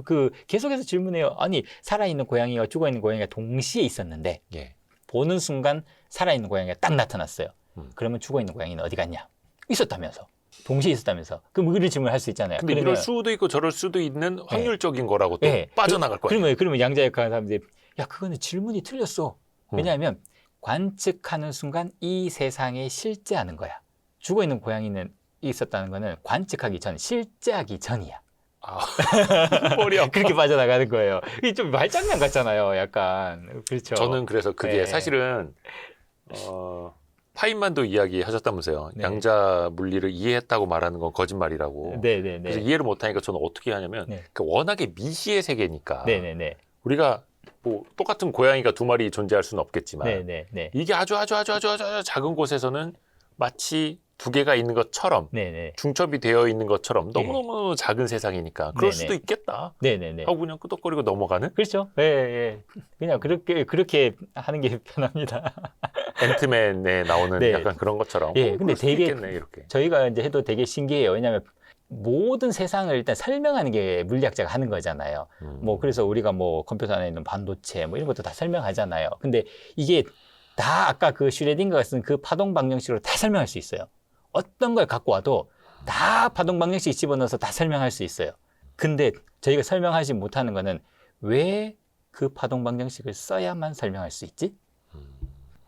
계속해서 질문해요. 아니 살아있는 고양이와 죽어있는 고양이가 동시에 있었는데 예. 보는 순간 살아있는 고양이가 딱 나타났어요. 그러면 죽어있는 고양이는 어디 갔냐? 있었다면서. 동시에 있었다면서. 그럼 의리 질문을 할 수 있잖아요. 근데 이럴 수도 있고 저럴 수도 있는 확률적인 거라고 또 빠져나갈 거예요. 그러면 양자역학하는 사람들이 야 그거는 질문이 틀렸어. 왜냐하면 관측하는 순간 이 세상에 실제하는 거야. 죽어있는 고양이는 있었다는 거는 관측하기 전, 실제하기 전이야. 머리 아파. 그렇게 빠져나가는 거예요. 이게 좀 말장난 같잖아요. 약간. 그렇죠. 저는 그래서 그게 네. 사실은 파인만도 이야기하셨다면서요. 네. 양자 물리를 이해했다고 말하는 건 거짓말이라고. 네네네. 그래서 이해를 못하니까 저는 어떻게 하냐면 네. 워낙에 미시의 세계니까 네네네. 우리가 뭐 똑같은 고양이가 두 마리 존재할 수는 없겠지만 네네네. 이게 아주 작은 곳에서는 마치 두 개가 있는 것처럼 네네. 중첩이 되어 있는 것처럼 너무너무 작은 세상이니까 그럴 네네. 수도 있겠다 네네네. 하고 그냥 끄덕거리고 넘어가는 그렇죠. 예. 그냥 그렇게 하는 게 편합니다. 앤트맨에 나오는 네. 약간 그런 것처럼 예, 근데 그럴 수도 되게 있겠네, 이렇게. 저희가 이제 해도 되게 신기해요. 왜냐하면 모든 세상을 일단 설명하는 게 물리학자가 하는 거잖아요. 뭐 그래서 우리가 뭐 컴퓨터 안에 있는 반도체 뭐 이런 것도 다 설명하잖아요. 근데 이게 다 아까 그 슈레딩거가 쓴 그 파동 방정식으로 다 설명할 수 있어요. 어떤 걸 갖고 와도 다 파동 방정식 집어넣어서 다 설명할 수 있어요. 근데 저희가 설명하지 못하는 거는 왜 그 파동 방정식을 써야만 설명할 수 있지?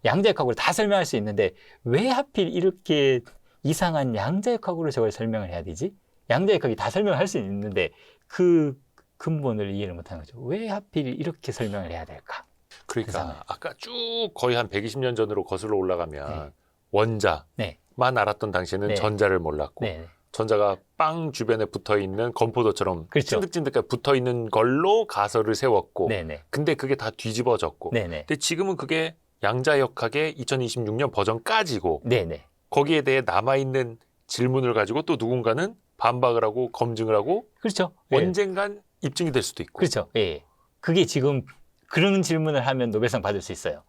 양자역학으로 다 설명할 수 있는데 왜 하필 이렇게 이상한 양자역학으로 저걸 설명을 해야 되지? 양자역학이 다 설명할 수 있는데 그 근본을 이해를 못하는 거죠. 왜 하필 이렇게 설명을 해야 될까? 그러니까 세상에. 아까 쭉 거의 한 120년 전으로 거슬러 올라가면 네. 원자만 네, 알았던 당시에는 네. 전자를 몰랐고 네, 전자가 빵 주변에 붙어있는 건포도처럼 그렇죠. 찐득찐득하게 붙어있는 걸로 가설을 세웠고 네, 네, 근데 그게 다 뒤집어졌고 네, 네, 근데 지금은 그게 양자역학의 2026년 버전까지고 네, 네, 거기에 대해 남아있는 질문을 가지고 또 누군가는 반박을 하고 검증을 하고 그렇죠. 예. 언젠간 입증이 될 수도 있고 그렇죠. 예. 그게 지금 그런 질문을 하면 노벨상 받을 수 있어요.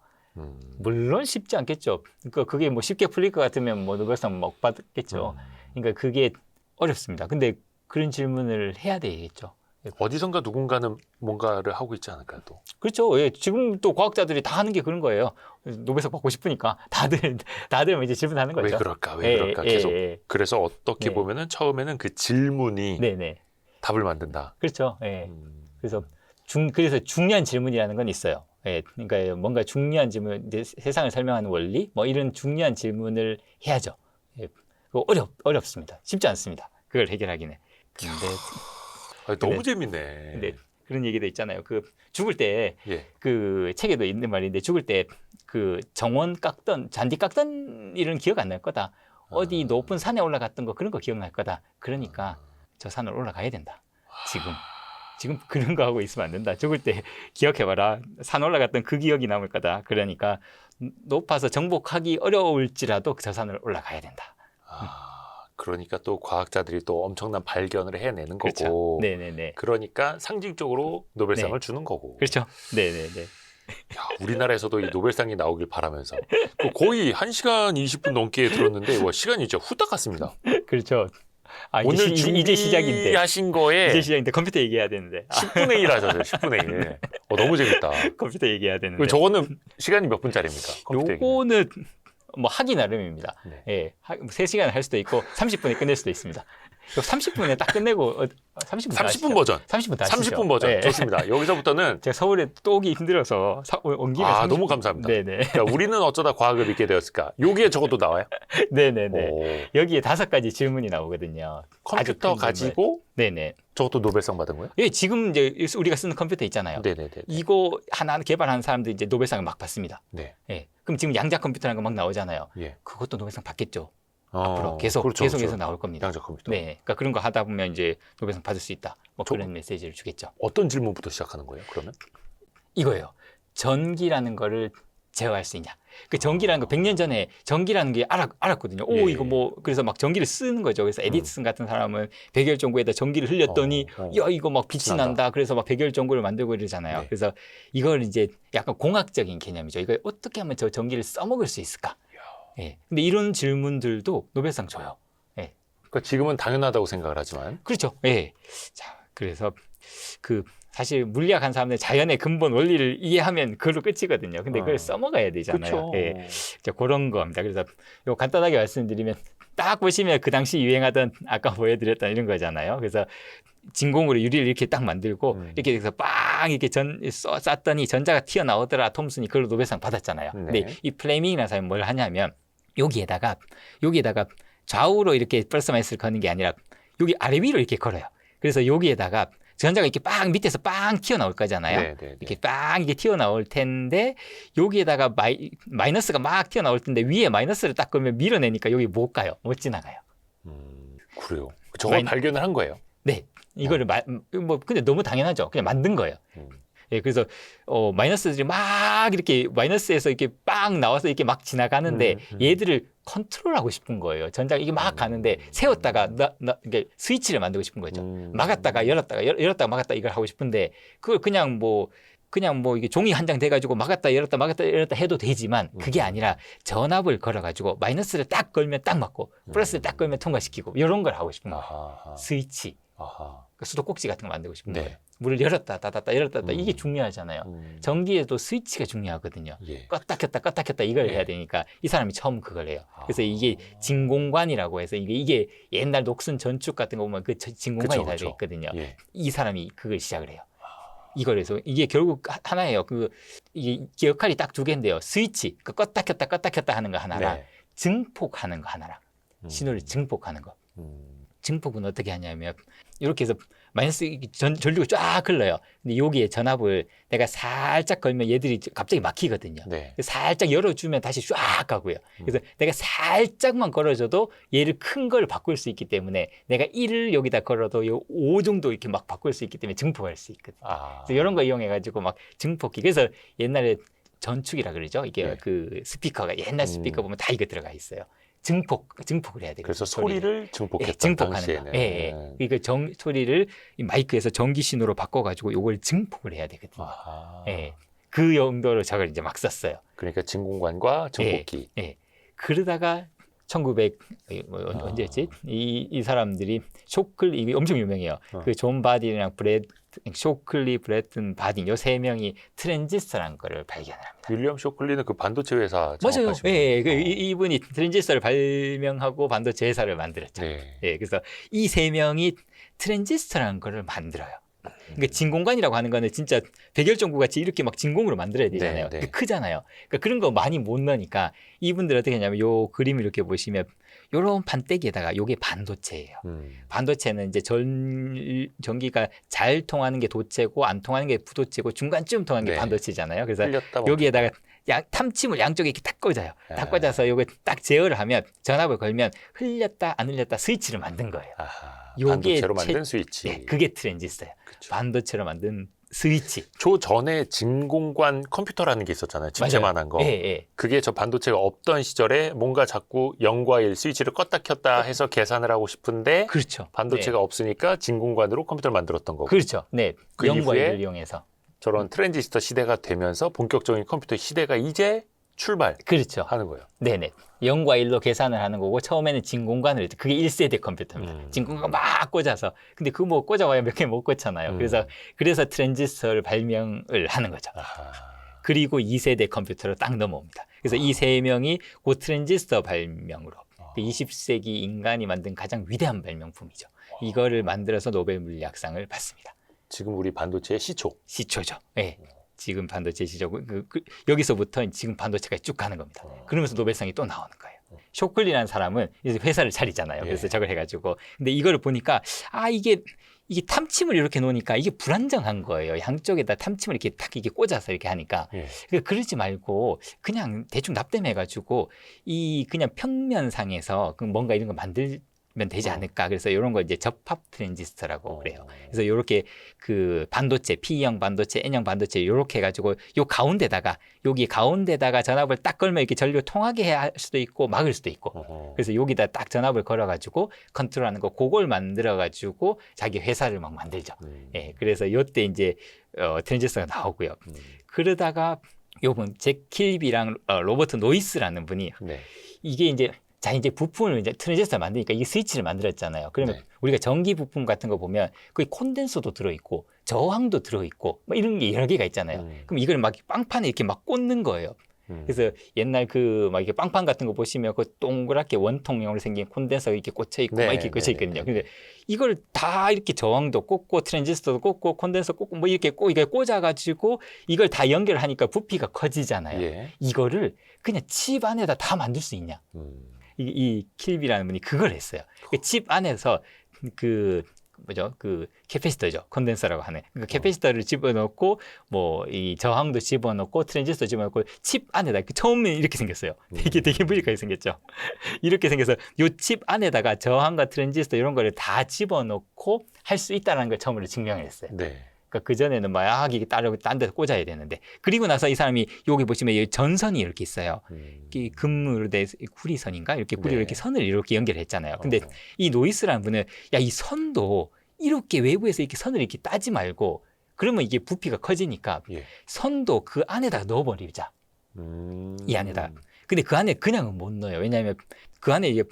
물론 쉽지 않겠죠. 그러니까 그게 뭐 쉽게 풀릴 것 같으면 뭐 노벨상 못 받겠죠. 그러니까 그게 어렵습니다. 근데 그런 질문을 해야 되겠죠. 어디선가 누군가는 뭔가를 하고 있지 않을까요 또? 그렇죠. 예. 지금 또 과학자들이 다 하는 게 그런 거예요. 노벨상 받고 싶으니까 다들 뭐 이제 질문하는 거죠. 왜 그럴까 왜 그럴까 계속 그래서 어떻게 네. 보면은 처음에는 그 질문이 네네. 답을 만든다. 그렇죠. 예. 그래서 그래서 중요한 질문이라는 건 있어요. 예. 그러니까 뭔가 중요한 질문, 이제 세상을 설명하는 원리, 뭐 이런 중요한 질문을 해야죠. 예. 그거 어렵습니다. 쉽지 않습니다. 그걸 해결하기는. 근데 아니, 너무 네. 재밌네. 근데 그런 얘기도 있잖아요. 그 죽을 때 예. 그 책에도 있는 말인데 죽을 때 그 정원 깎던 잔디 깎던 일은 기억 안 날 거다. 어디 높은 산에 올라갔던 거 그런 거 기억날 거다. 그러니까 저 산을 올라가야 된다. 지금 그런 거 하고 있으면 안 된다. 죽을 때 기억해봐라. 산 올라갔던 그 기억이 남을 거다. 그러니까 높아서 정복하기 어려울지라도 저 산을 올라가야 된다. 그러니까 또 과학자들이 또 엄청난 발견을 해내는 그렇죠. 거고. 네네네. 그러니까 상징적으로 노벨상을 네. 주는 거고. 그렇죠. 네네네. 야, 우리나라에서도 이 노벨상이 나오길 바라면서 거의 1시간 20분 넘게 들었는데 와, 시간이 진짜 후딱 갔습니다. 그렇죠. 아, 오늘 이제 시작인데. 준비하신 거에 이제 시작인데 컴퓨터 얘기해야 되는데. 10분의 1 하셨어요. 10분의 1. 너무 재밌다. 컴퓨터 얘기해야 되는데. 저거는 시간이 몇 분짜리입니까? 컴퓨터 얘기는. 요거는 뭐 하기 나름입니다. 네. 예. 3시간 할 수도 있고 30분에 끝낼 수도 있습니다. 30분에 딱 끝내고 30분 30분 버전. 30분 다 하시죠. 30분 버전. 예. 좋습니다. 여기서부터는 제가 서울에 또 오기 힘들어서 온 김에 30분. 너무 감사합니다. 네네. 자, 우리는 어쩌다 과학을 믿게 되었을까? 여기에 저것도 나와요? 네네네. 오. 여기에 5가지 질문이 나오거든요. 아주 컴퓨터 큰 질문. 가지고 네네. 저것도 노벨상 받은 거예요? 예, 지금 이제 우리가 쓰는 컴퓨터 있잖아요. 네네네. 이거 하나 개발하는 사람들 이제 노벨상을 막 받습니다. 네. 예. 그럼 지금 양자 컴퓨터라는 거 막 나오잖아요. 예. 그것도 노벨상 받겠죠. 앞으로 계속 그렇죠, 계속해서 그렇죠. 나올 겁니다. 양자 컴퓨터. 네, 그러니까 그런 거 하다 보면 이제 노벨상 받을 수 있다. 뭐 저- 그런 메시지를 주겠죠. 어떤 질문부터 시작하는 거예요? 그러면? 이거예요. 전기라는 거를 제어할 수 있냐. 그 전기라는 거 100년 전에 전기라는 게 알았거든요. 오, 예. 이거 뭐 그래서 막 전기를 쓰는 거죠. 그래서 에디슨 같은 사람은 백열전구에다 전기를 흘렸더니 야, 이거 막 빛이 난다. 난다. 그래서 막 백열전구를 만들고 이러잖아요. 네. 그래서 이걸 이제 약간 공학적인 개념이죠. 이걸 어떻게 하면 저 전기를 써먹을 수 있을까? 예. 근데 이런 질문들도 노벨상 줘요. 그러니까 지금은 당연하다고 생각을 하지만 그렇죠. 예. 자, 그래서 그 사실 물리학 한 사람들 자연의 근본 원리를 이해하면 그걸로 끝이거든요. 근데 그걸 써먹어야 되잖아요. 그렇죠. 예. 자, 그런 겁니다. 그래서 요 간단하게 말씀드리면 딱 보시면 그 당시 유행하던 아까 보여드렸던 이런 거잖아요. 그래서 진공으로 유리를 이렇게 딱 만들고 이렇게 해서 빵 이렇게 쐈더니 전자가 튀어나오더라. 톰슨이 그걸로 노벨상 받았잖아요. 네. 근데 이 플레밍이라는 사람이 뭘 하냐면 여기에다가 좌우로 이렇게 플러스 마이너스를 거는 게 아니라 여기 아래 위로 이렇게 걸어요. 그래서 여기에다가 전자가 이렇게 빵 밑에서 빵 튀어나올 거잖아요. 네, 네, 네. 이렇게 빵 이게 튀어나올 텐데 여기에다가 마이너스가 막 튀어나올 텐데 위에 마이너스를 딱 걸면 밀어내니까 여기 못 가요. 못 지나가요. 그래요. 저걸 발견을 한 거예요. 네. 이거를 뭐 근데 너무 당연하죠. 그냥 만든 거예요. 예, 그래서 마이너스들이 막 이렇게 마이너스에서 이렇게 빵 나와서 이렇게 막 지나가는데 얘들을 컨트롤하고 싶은 거예요. 전자가 이게 막 가는데 세웠다가 이게 스위치를 만들고 싶은 거죠. 막았다가 열었다가 막았다 이걸 하고 싶은데 그걸 그냥 뭐 이게 종이 한 장 돼가지고 막았다 열었다 해도 되지만 그게 아니라 전압을 걸어가지고 마이너스를 딱 걸면 딱 맞고 플러스를 딱 걸면 통과시키고 이런 걸 하고 싶은 거예요. 아하. 스위치. 아하. 수도꼭지 같은 거 만들고 싶은 네. 거예요. 물을 열었다 닫았다 열었다 닫았다 이게 중요하잖아요. 전기에도 스위치가 중요하거든요. 예. 껐다 켰다 이걸 예. 해야 되니까 이 사람이 처음 그걸 해요. 그래서 이게 진공관이라고 해서 이게 옛날 녹슨 전축 같은 거 보면 그 진공관이 다 돼 그쵸. 있거든요. 예. 이 사람이 그걸 시작을 해요. 이걸 해서 이게 결국 하나예요. 이게 역할이 딱 두 개인데요. 스위치, 껐다 켰다 하는 거 하나랑 네. 증폭하는 거 하나랑 신호를 증폭하는 거. 증폭은 어떻게 하냐면 이렇게 해서 마이너스 전류가 쫙 흘러요. 근데 여기에 전압을 내가 살짝 걸면 얘들이 갑자기 막히거든요. 네. 살짝 열어주면 다시 쫙 가고요. 그래서 내가 살짝만 걸어줘도 얘를 큰 걸 바꿀 수 있기 때문에 내가 1을 여기다 걸어도 5 정도 이렇게 막 바꿀 수 있기 때문에 증폭할 수 있거든요. 아. 그래서 이런 거 이용해가지고 막 증폭기. 그래서 옛날에 전축이라 그러죠. 이게 네. 그 스피커가 옛날 스피커 보면 다 이거 들어가 있어요. 증폭을 해야 되거든요. 그래서 소리를 증폭했던 증폭하는 당시에는. 거. 예. 그러니까 소리를 이 마이크에서 전기 신호로 바꿔가지고 요걸 증폭을 해야 되거든요. 아하. 예. 그 용도로 저걸 이제 막 썼어요. 그러니까 진공관과 증폭기. 예. 그러다가 1900 언제였지? 이 사람들이 이게 엄청 유명해요. 그 존 바딘이랑 쇼클리, 브래튼 바딘 요 세 명이 트랜지스터라는 거를 발견을 합니다. 윌리엄 쇼클리는 그 반도체 회사 맞아요. 창업하신 분이죠. 예, 이분이 트랜지스터를 발명하고 반도체 회사를 만들었죠. 네. 예, 그래서 이 세 명이 트랜지스터라는 거를 만들어요. 그러니까 진공관이라고 하는 거는 진짜 백열전구 같이 이렇게 막 진공으로 만들어야 되잖아요. 네, 네. 근데 크잖아요. 그러니까 그런 거 많이 못 넣으니까 이분들 어떻게 하냐면 요 그림 이렇게 보시면 요런 판때기에다가 요게 반도체예요. 반도체는 이제 전기가 잘 통하는 게 도체고 안 통하는 게 부도체고 중간쯤 통하는 게 네. 반도체잖아요. 그래서 흘렸다 여기에다가 탐침을 양쪽에 이렇게 딱 꽂아요. 딱 꽂아서 요거 딱 제어를 하면 전압을 걸면 흘렸다 안 흘렸다 스위치를 만든 거예요. 아하. 요게 반도체로 만든 스위치. 네, 그게 트랜지스터예요. 그쵸. 반도체로 만든 스위치. 저 전에 진공관 컴퓨터라는 게 있었잖아요. 집체만한 거. 예, 예. 그게 저 반도체가 없던 시절에 뭔가 자꾸 0과 1 스위치를 껐다 켰다 해서 계산을 하고 싶은데 그렇죠. 반도체가 없으니까 진공관으로 컴퓨터를 만들었던 거고. 그렇죠. 네. 그 영과 이후에 일을 이용해서. 저런 트랜지스터 시대가 되면서 본격적인 컴퓨터 시대가 이제 출발하는 그렇죠. 거예요. 네네. 0과 1로 계산을 하는 거고 처음에는 진공관을 했죠. 그게 1세대 컴퓨터입니다. 진공관 막 꽂아서. 근데 그거 뭐 꽂아봐야 몇 개 못 꽂잖아요. 그래서 트랜지스터를 발명을 하는 거죠. 아하. 그리고 2세대 컴퓨터로 딱 넘어옵니다. 그래서 이 세 명이 그 트랜지스터 발명으로 20세기 인간이 만든 가장 위대한 발명품이죠. 이거를 만들어서 노벨 물리학상을 받습니다. 지금 우리 반도체의 시초죠. 네. 지금 반도체 시죠. 여기서부터 지금 반도체가 쭉 가는 겁니다. 그러면서 노벨상이 또 나오는 거예요. 쇼클리라는 사람은 이제 회사를 차리잖아요. 그래서 예. 저걸 해가지고. 근데 이거를 보니까 이게 탐침을 이렇게 놓으니까 이게 불안정한 거예요. 양쪽에다 탐침을 이렇게 딱 이게 꽂아서 이렇게 하니까. 예. 그러니까 그러지 말고 그냥 대충 납땜해가지고 그냥 평면상에서 뭔가 이런 거 만들면 되지 않을까. 그래서 이런 거 이제 접합 트랜지스터라고 그래요. 그래서 이렇게 그 반도체, P형 반도체, N형 반도체 이렇게 해가지고 여기 가운데다가 전압을 딱 걸면 이렇게 전류 통하게 할 수도 있고 막을 수도 있고. 그래서 여기다 딱 전압을 걸어가지고 컨트롤하는 거 그걸 만들어가지고 자기 회사를 막 만들죠. 예, 그래서 이때 이제 트랜지스터가 나오고요. 그러다가 요번 잭 킬비랑 로버트 노이스라는 분이 네. 이게 이제 부품을 이제 트랜지스터 만드니까 이 스위치를 만들었잖아요. 그러면 네. 우리가 전기 부품 같은 거 보면 거기 콘덴서도 들어있고 저항도 들어있고 뭐 이런 게 여러 개가 있잖아요. 그럼 이걸 막 빵판에 이렇게 막 꽂는 거예요. 그래서 옛날 막 이렇게 빵판 같은 거 보시면 그 동그랗게 원통형으로 생긴 콘덴서가 이렇게 꽂혀 있고 네, 막 이렇게 꽂혀 네, 있거든요. 네. 근데 이걸 다 이렇게 저항도 꽂고 트랜지스터도 꽂고 콘덴서 꽂고 뭐 이렇게 이게 꽂아가지고 이걸 다 연결하니까 부피가 커지잖아요. 예. 이거를 그냥 칩 안에다 다 만들 수 있냐? 이 킬비라는 분이 그걸 했어요. 칩 안에서 그 캐패시터죠. 컨덴서라고 하는. 그 캐패시터를 집어넣고 뭐 이 저항도 집어넣고 트랜지스터 집어넣고 칩 안에다 처음에 이렇게 생겼어요. 되게 무식하게 생겼죠. 이렇게 생겨서 요 칩 안에다가 저항과 트랜지스터 이런 거를 다 집어넣고 할 수 있다는 걸 처음으로 증명했어요. 네. 그러니까 그전에는 막 이게 따로 딴 데서 꽂아야 되는데 그리고 나서 이 사람이 여기 보시면 여기 전선이 이렇게 있어요. 이 금으로 된 구리선인가 이렇게 구리로 네. 이렇게 선을 이렇게 연결했잖아요. 근데 이 노이스라는 분은 이 선도 이렇게 외부에서 이렇게 선을 이렇게 따지 말고 그러면 이게 부피가 커지니까 예. 선도 그 안에다 넣어버리자. 이 안에다. 근데 그 안에 그냥은 못 넣어요. 왜냐하면 그 안에 요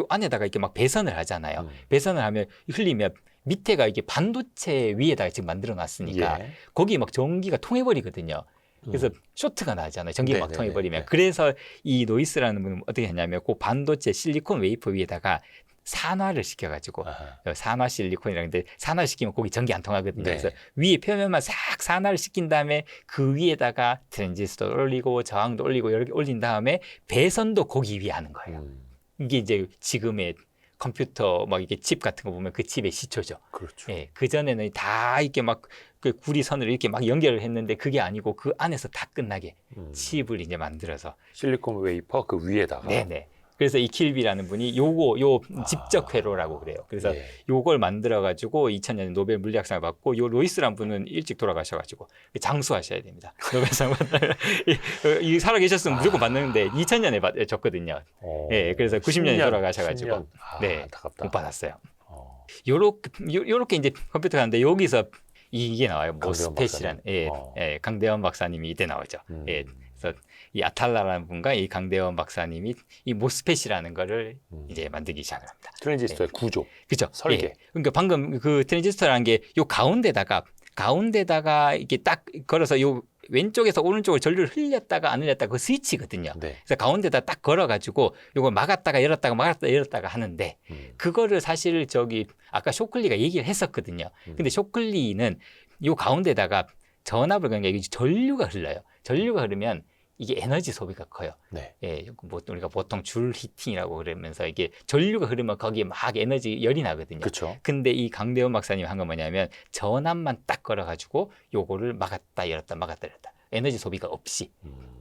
안에다가 이렇게 막 배선을 하잖아요. 배선을 하면 흘리면 밑에가 이게 반도체 위에다가 지금 만들어 놨으니까 예. 거기 막 전기가 통해버리거든요. 그래서 쇼트가 나잖아요. 전기가 막 네네네. 통해버리면. 네. 그래서 이 노이스라는 분은 어떻게 했냐면 그 반도체 실리콘 웨이퍼 위에다가 산화를 시켜가지고 아하. 산화 실리콘이라는데 산화 시키면 거기 전기 안 통하거든요. 네. 그래서 위에 표면만 싹 산화를 시킨 다음에 그 위에다가 트랜지스터를 올리고 저항도 올리고 이렇게 올린 다음에 배선도 거기 위에 하는 거예요. 이게 이제 지금의 컴퓨터 막 이게 칩 같은 거 보면 그 칩의 시초죠. 그렇죠. 예, 그 전에는 다 이렇게 막 그 구리선을 이렇게 막 연결을 했는데 그게 아니고 그 안에서 다 끝나게 칩을 이제 만들어서. 실리콘 웨이퍼 그 위에다가. 네네. 그래서 이 킬비라는 분이 요 집적 회로라고 그래요. 그래서 예. 요걸 만들어 가지고 2000년에 노벨 물리학상을 받고 요 로이스란 분은 일찍 돌아가셔 가지고 장수하셔야 됩니다. 노벨상 이 살아 계셨으면 무조건 받는데 2000년에 줬거든요. 예, 그래서 90년에 돌아가셔 가지고 10년. 네, 안타깝다. 못 받았어요. 어. 요렇게 이제 컴퓨터가 하는데 여기서 이게 나와요. 강대원 모스펫이라는 예, 강대원 박사님이 이때 나오죠. 예, 그래서 이 아탈라라는 분과 이 강대원 박사님이 이 모스펫이라는 거를 이제 만들기 시작을 합니다. 트랜지스터의 구조. 그죠? 설계. 예. 그러니까 방금 그 트랜지스터라는 게 요 가운데다가 이게 딱 걸어서 요 왼쪽에서 오른쪽으로 전류를 흘렸다가 안 흘렸다가 그 스위치거든요. 네. 그래서 가운데다 딱 걸어가지고 요걸 막았다가 열었다가 하는데 그거를 사실 아까 쇼클리가 얘기를 했었거든요. 근데 쇼클리는 요 가운데다가 전압을 그러니까 이게 전류가 흘러요. 전류가 흐르면 이게 에너지 소비가 커요. 네. 예, 뭐 우리가 보통 줄 히팅이라고 그러면서 이게 전류가 흐르면 거기에 막 열이 나거든요. 그렇죠. 근데 이 강대원 박사님 한 건 뭐냐면 전압만 딱 걸어가지고 요거를 막았다 열었다 에너지 소비가 없이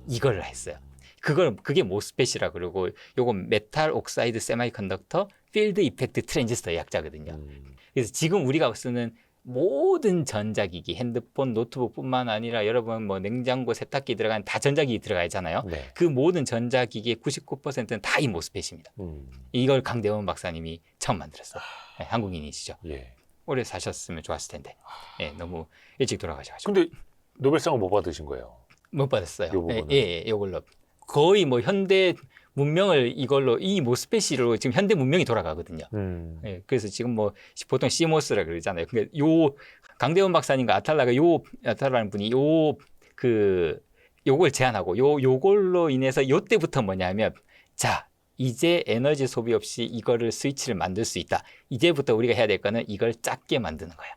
이거를 했어요. 그게 모스펫이라 그러고 요거 메탈 옥사이드 세미컨덕터 필드 이펙트 트랜지스터의 약자거든요. 그래서 지금 우리가 쓰는 모든 전자기기, 핸드폰, 노트북뿐만 아니라 여러분 뭐 냉장고, 세탁기 들어간 다 전자기기 들어가 있잖아요. 네. 그 모든 전자기기의 99%는 다 이 모스펫입니다. 이걸 강대원 박사님이 처음 만들었어요. 네, 한국인이시죠. 예. 오래 사셨으면 좋았을 텐데 예, 너무 일찍 돌아가셔가지고 근데 노벨상을 못 받으신 거예요. 못 받았어요. 요 부분은? 예, 이걸로 거의 뭐 현대 문명을 이 모스펫으로 지금 현대 문명이 돌아가거든요. 예, 그래서 지금 뭐 보통 CMOS라 그러잖아요. 그러니까 요 강대원 박사님과 아탈라는 분이 요걸 제안하고 요걸로 인해서 요때부터 뭐냐면 자 이제 에너지 소비 없이 이거를 스위치를 만들 수 있다. 이제부터 우리가 해야 될 거는 이걸 작게 만드는 거야.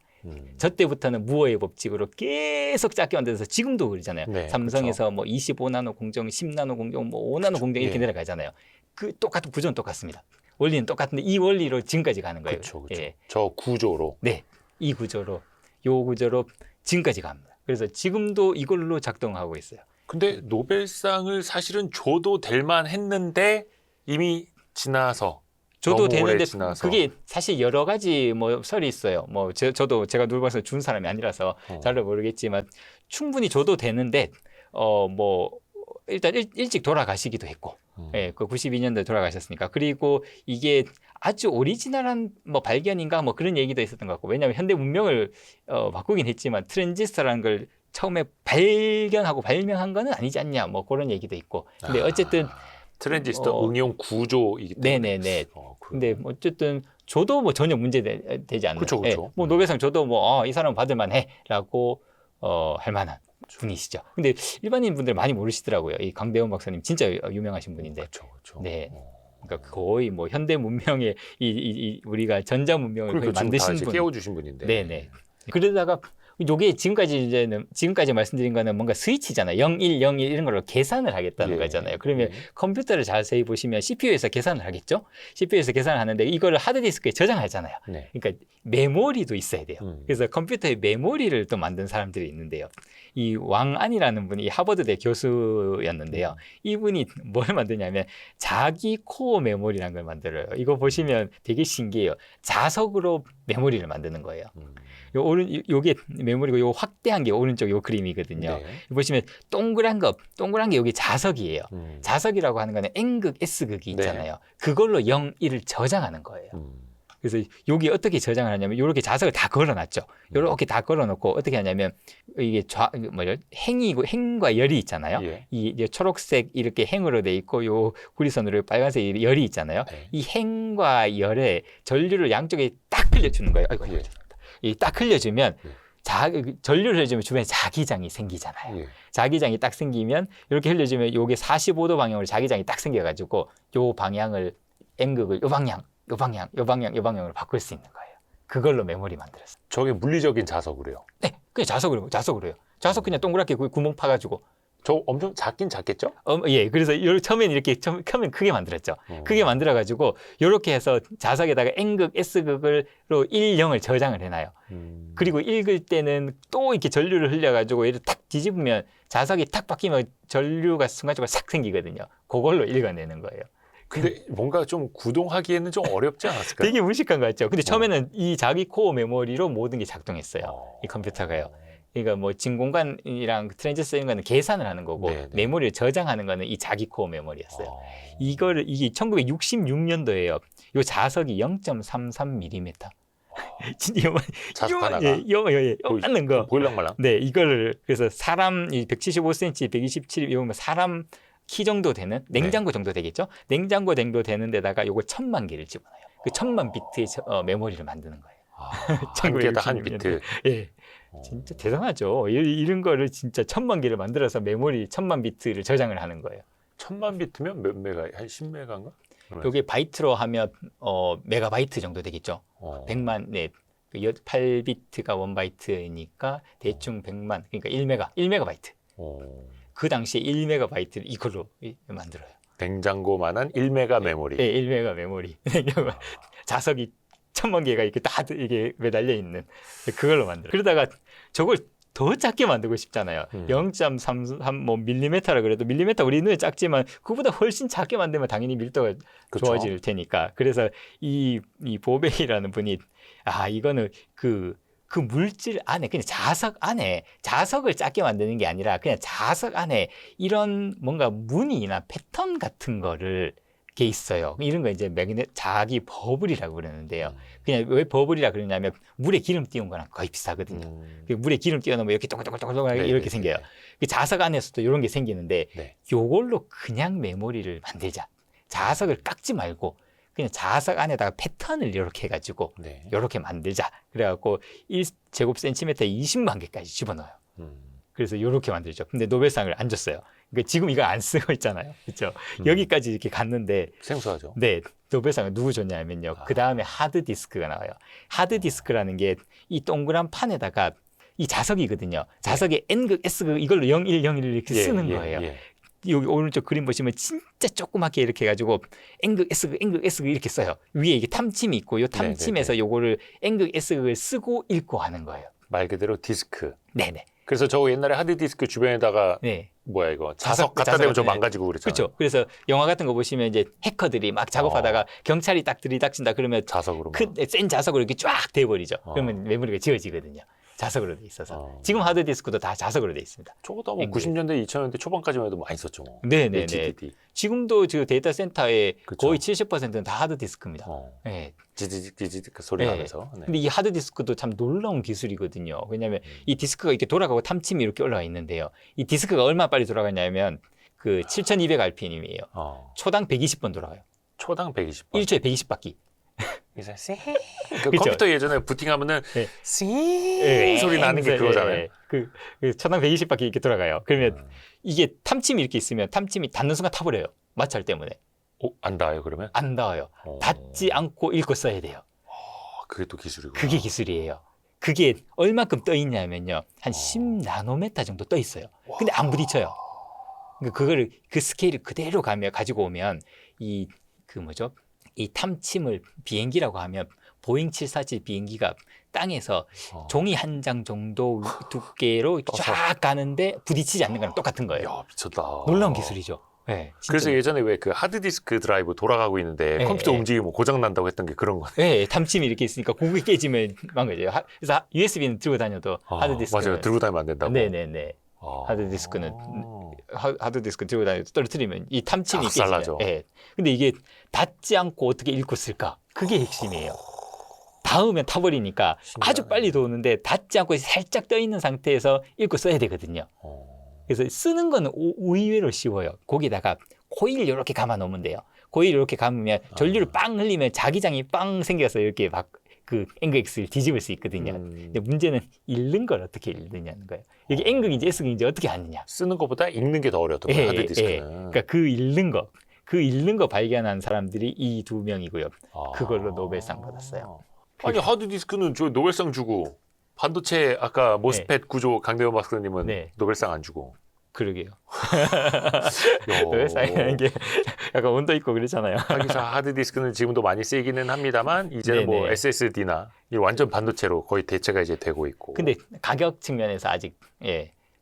저 때부터는 무어의 법칙으로 계속 작게 만들어서 지금도 그러잖아요. 네, 삼성에서 뭐 25나노 공정, 10나노 공정, 뭐 5나노 공정 이렇게 예. 내려가잖아요. 그 똑같은 구조는 똑같습니다. 원리는 똑같은데 이 원리로 지금까지 가는 거예요. 그렇죠. 예. 저 구조로. 네, 이 구조로 지금까지 갑니다. 그래서 지금도 이걸로 작동하고 있어요. 근데 노벨상을 사실은 줘도 될 만했는데 이미 지나서 저도 너무 오래 되는데 지나서. 그게 사실 여러 가지 뭐 설이 있어요. 뭐 저도 제가 노벨상을 준 사람이 아니라서 잘 모르겠지만 충분히 줘도 되는데 뭐 일단 일찍 돌아가시기도 했고, 예, 그 92년도에 돌아가셨으니까. 그리고 이게 아주 오리지널한 뭐 발견인가 뭐 그런 얘기도 있었던 것 같고, 왜냐하면 현대 문명을 바꾸긴 했지만 트랜지스터라는 걸 처음에 발견하고 발명한 거는 아니지 않냐 뭐 그런 얘기도 있고. 근데 어쨌든 트랜지스터 응용 구조이기 때문에. 네네네. 그래요. 근데 어쨌든 저도 뭐 전혀 문제 되지 않는. 그쵸, 그쵸. 예, 뭐 노벨상 저도 뭐 이 사람 받을 만해라고 할 만한 분이시죠. 근데 일반인 분들 많이 모르시더라고요. 이 강대원 박사님 진짜 유명하신 분인데. 그렇죠. 네. 그러니까 거의 뭐 현대 문명의 우리가 전자 문명을 거의 그러니까 만드신 지금 다 분. 깨워주신 분인데. 네네. 그러다가 요게 지금까지 말씀드린 거는 뭔가 스위치잖아요. 0, 1, 0, 1 이런 걸로 계산을 하겠다는 예. 거잖아요. 그러면 예. 컴퓨터를 자세히 보시면 CPU에서 계산을 하겠죠. CPU에서 계산을 하는데 이거를 하드디스크에 저장하잖아요. 네. 그러니까 메모리도 있어야 돼요. 음. 그래서 컴퓨터에 메모리를 또 만든 사람들이 있는데요. 이 왕안이라는 분이 하버드대 교수였는데요. 이분이 뭘 만드냐면 자기 코어 메모리라는 걸 만들어요. 이거 보시면 되게 신기해요. 자석으로 메모리를 만드는 거예요. 요게 메모리고 요 확대한 게 오른쪽 요 그림이거든요. 네. 보시면 동그란 게 여기 자석이에요. 자석이라고 하는 거는 N극, S극이 있잖아요. 그걸로 0, 1을 저장하는 거예요. 그래서 여기 어떻게 저장을 하냐면 이렇게 자석을 다 걸어놨죠. 이렇게 다 걸어놓고 어떻게 하냐면 이게 행과 열이 있잖아요. 예. 이 초록색 이렇게 행으로 돼 있고 요 구리선으로 빨간색 열이 있잖아요. 네. 이 행과 열에 전류를 양쪽에 딱 흘려주는 거예요. 아이고, 예. 이 딱 흘려주면 네. 전류를 흘려주면 주변에 자기장이 생기잖아요. 예. 자기장이 딱 생기면 이렇게 흘려주면 요게 45도 방향으로 자기장이 딱 생겨가지고 요 방향을 N극을 요 방향으로 바꿀 수 있는 거예요. 그걸로 메모리 만들었어요. 저게 물리적인 자석으로요. 네, 그냥 자석으로 해요. 자석 그냥 동그랗게 구멍 파가지고. 저 엄청 작긴 작겠죠? 예, 그래서 처음엔 이렇게 처음엔 크게 만들었죠. 크게 만들어가지고 이렇게 해서 자석에다가 N극, S극으로 1, 0을 저장을 해놔요. 그리고 읽을 때는 또 이렇게 전류를 흘려가지고 이렇게 탁 뒤집으면 자석이 탁 바뀌면 전류가 순간적으로 싹 생기거든요. 그걸로 읽어내는 거예요. 근데 뭔가 좀 구동하기에는 좀 어렵지 않았을까요? 되게 무식한 거 같죠. 근데 처음에는 이 자기 코어 메모리로 모든 게 작동했어요. 이 컴퓨터가요. 그러니까 뭐 진공관이랑 트랜지스터 이런 거는 계산을 하는 거고 네네. 메모리를 저장하는 거는 이 자기 코어 메모리였어요. 이게 1966년도에요. 요 자석이 0.33mm. 진짜 자석 하나가? 예, 맞는 거. 보일랑말랑. 네, 이거를 그래서 사람 175cm, 127 이러면 사람 키 정도 되는 냉장고 정도 되겠죠? 냉장고 정도 되는 데다가 요거 1000만 개를 집어넣어요. 그 1000만 비트의 메모리를 만드는 거예요. 한 개당 한 비트. 예. 진짜 대단하죠. 이런 거를 진짜 1000만 개를 만들어서 메모리 1000만 비트를 저장을 하는 거예요. 1000만 비트면 몇 메가? 한 10메가인가? 요게 바이트로 하면 메가바이트 정도 되겠죠. 100만, 네. 8비트가 1바이트니까 대충 100만, 그러니까 1메가바이트. 그 당시에 1메가바이트를 이걸로 만들어요. 냉장고만한 1메가 메모리. 네, 1메가 메모리. 자석이 1000만 개가 이렇게 다 이게 매달려 있는 그걸로 만들어요. 그러다가 저걸 더 작게 만들고 싶잖아요. 0.33 뭐 밀리미터라 그래도 밀리미터 우리 눈에 작지만 그보다 훨씬 작게 만들면 당연히 밀도가 그쵸. 좋아질 테니까. 그래서 이 보베이라는 분이 이거는 그 물질 안에 그냥 자석 안에 자석을 작게 만드는 게 아니라 그냥 자석 안에 이런 뭔가 무늬나 패턴 같은 거를 게 있어요. 이런 거 이제 자기 버블이라고 그러는데요. 그냥 왜 버블이라 그러냐면 물에 기름 띄운 거랑 거의 비슷하거든요. 물에 기름 띄워 놓으면 이렇게 동글동글동글하게 이렇게 생겨요. 그 자석 안에서도 이런 게 생기는데 요걸로 그냥 메모리를 만들자. 자석을 깎지 말고 그냥 자석 안에다가 패턴을 이렇게 해가지고 이렇게 만들자. 그래갖고 1제곱센티미터에 20만 개까지 집어넣어요. 그래서 이렇게 만들죠. 근데 노벨상을 안 줬어요. 그러니까 지금 이거 안 쓰고 있잖아요. 그렇죠? 여기까지 이렇게 갔는데 생소하죠. 네, 노벨상을 누구 줬냐면요. 그 다음에 하드디스크가 나와요. 하드디스크라는 게 이 동그란 판에다가 이 자석이거든요. 자석에 N극, S극 이걸로 0101 이렇게 쓰는 거예요. 여기 오른쪽 그림 보시면 진짜 조그맣게 이렇게 해가지고 N극, S극 이렇게 써요. 위에 이게 탐침이 있고 이 탐침에서 요거를 N극, S극을 쓰고 읽고 하는 거예요. 말 그대로 디스크. 네네. 그래서 저 옛날에 하드디스크 주변에다가 뭐야 이거 자석 갖다 대면 좀 망가지고 그랬잖아요. 그렇죠. 그래서 영화 같은 거 보시면 이제 해커들이 막 작업하다가 경찰이 딱 들이닥친다 그러면 자석으로 센 자석으로 이렇게 쫙 돼버리죠. 그러면 메모리가 지워지거든요. 자석으로 돼 있어서. 지금 하드디스크도 다 자석으로 돼 있습니다. 저거도 뭐 90년대, 2000년대 초반까지만 해도 많이 썼죠. 뭐. 네네네. HDD. 지금도 그 데이터 센터의 그쵸. 거의 70%는 다 하드디스크입니다. 네. 지지직 소리 나면서. 근데 이 하드디스크도 참 놀라운 기술이거든요. 왜냐하면 이 디스크가 이렇게 돌아가고 탐침이 이렇게 올라와 있는데요. 이 디스크가 얼마 빨리 돌아가냐면 그 7200rpm이에요. 초당 120번 돌아가요. 초당 120번. 1초에 120바퀴. 그래서 그 컴퓨터 예전에 부팅하면은 소리 나는 게 그거잖아요. 그 초당 120바퀴 이렇게 돌아가요. 그러면 이게 탐침이 이렇게 있으면 탐침이 닿는 순간 타버려요. 마찰 때문에. 안 닿아요 그러면? 안 닿아요. 닿지 않고 읽고 써야 돼요. 그게 또 기술이고. 그게 기술이에요. 그게 얼마큼 떠 있냐면요. 한 10나노메타 정도 떠 있어요. 근데 안 부딪혀요. 그거를 그 스케일을 그대로 가지고 오면 이 탐침을 비행기라고 하면 보잉 747 비행기가 땅에서 종이 한 장 정도 두께로 쫙 가는데 부딪히지 않는 거랑 똑같은 거예요. 야, 미쳤다. 놀라운 기술이죠. 네, 그래서 예전에 왜 그 하드디스크 드라이브 돌아가고 있는데 컴퓨터 움직이면 고장 난다고 했던 게 그런 거네. 네, 탐침이 이렇게 있으니까 그게 깨지면 망가져요. 그래서 USB는 들고 다녀도 하드디스크는 맞아요. 들고 다니면 안 된다고. 네네네. 하드디스크는 하드디스크 들고 다녀도 떨어뜨리면 이 탐침이 깨지죠. 네. 근데 이게 닿지 않고 어떻게 읽고 쓸까? 그게 핵심이에요. 닿으면 타버리니까 아주 빨리 도는데 닿지 않고 살짝 떠 있는 상태에서 읽고 써야 되거든요. 그래서 쓰는 거는 의외로 쉬워요. 거기다가 코일 이렇게 감아 놓으면 돼요. 코일 이렇게 감으면 전류를 빵 흘리면 자기장이 빵 생겨서 이렇게 막 그 N극 X를 뒤집을 수 있거든요. 근데 문제는 읽는 걸 어떻게 읽느냐는 거예요. 이게 N극인지 S극인지 어떻게 아느냐. 쓰는 것보다 읽는 게 더 어려웠던 거예요, 하드디스크는. 그러니까 그 읽는 거 발견한 사람들이 이 두 명이고요. 그걸로 노벨상 받았어요. 아니 하드디스크는 저 노벨상 주고 반도체 아까 모스펫 구조 강대원 박사님은 네. 노벨상 안 주고. 그러게요. 노벨상이라는 게 약간 온도 있고 그렇잖아요. 하기사 하드디스크는 지금도 많이 쓰이기는 합니다만 이제는 뭐 네네. SSD나 완전 반도체로 거의 대체가 이제 되고 있고. 근데 가격 측면에서 아직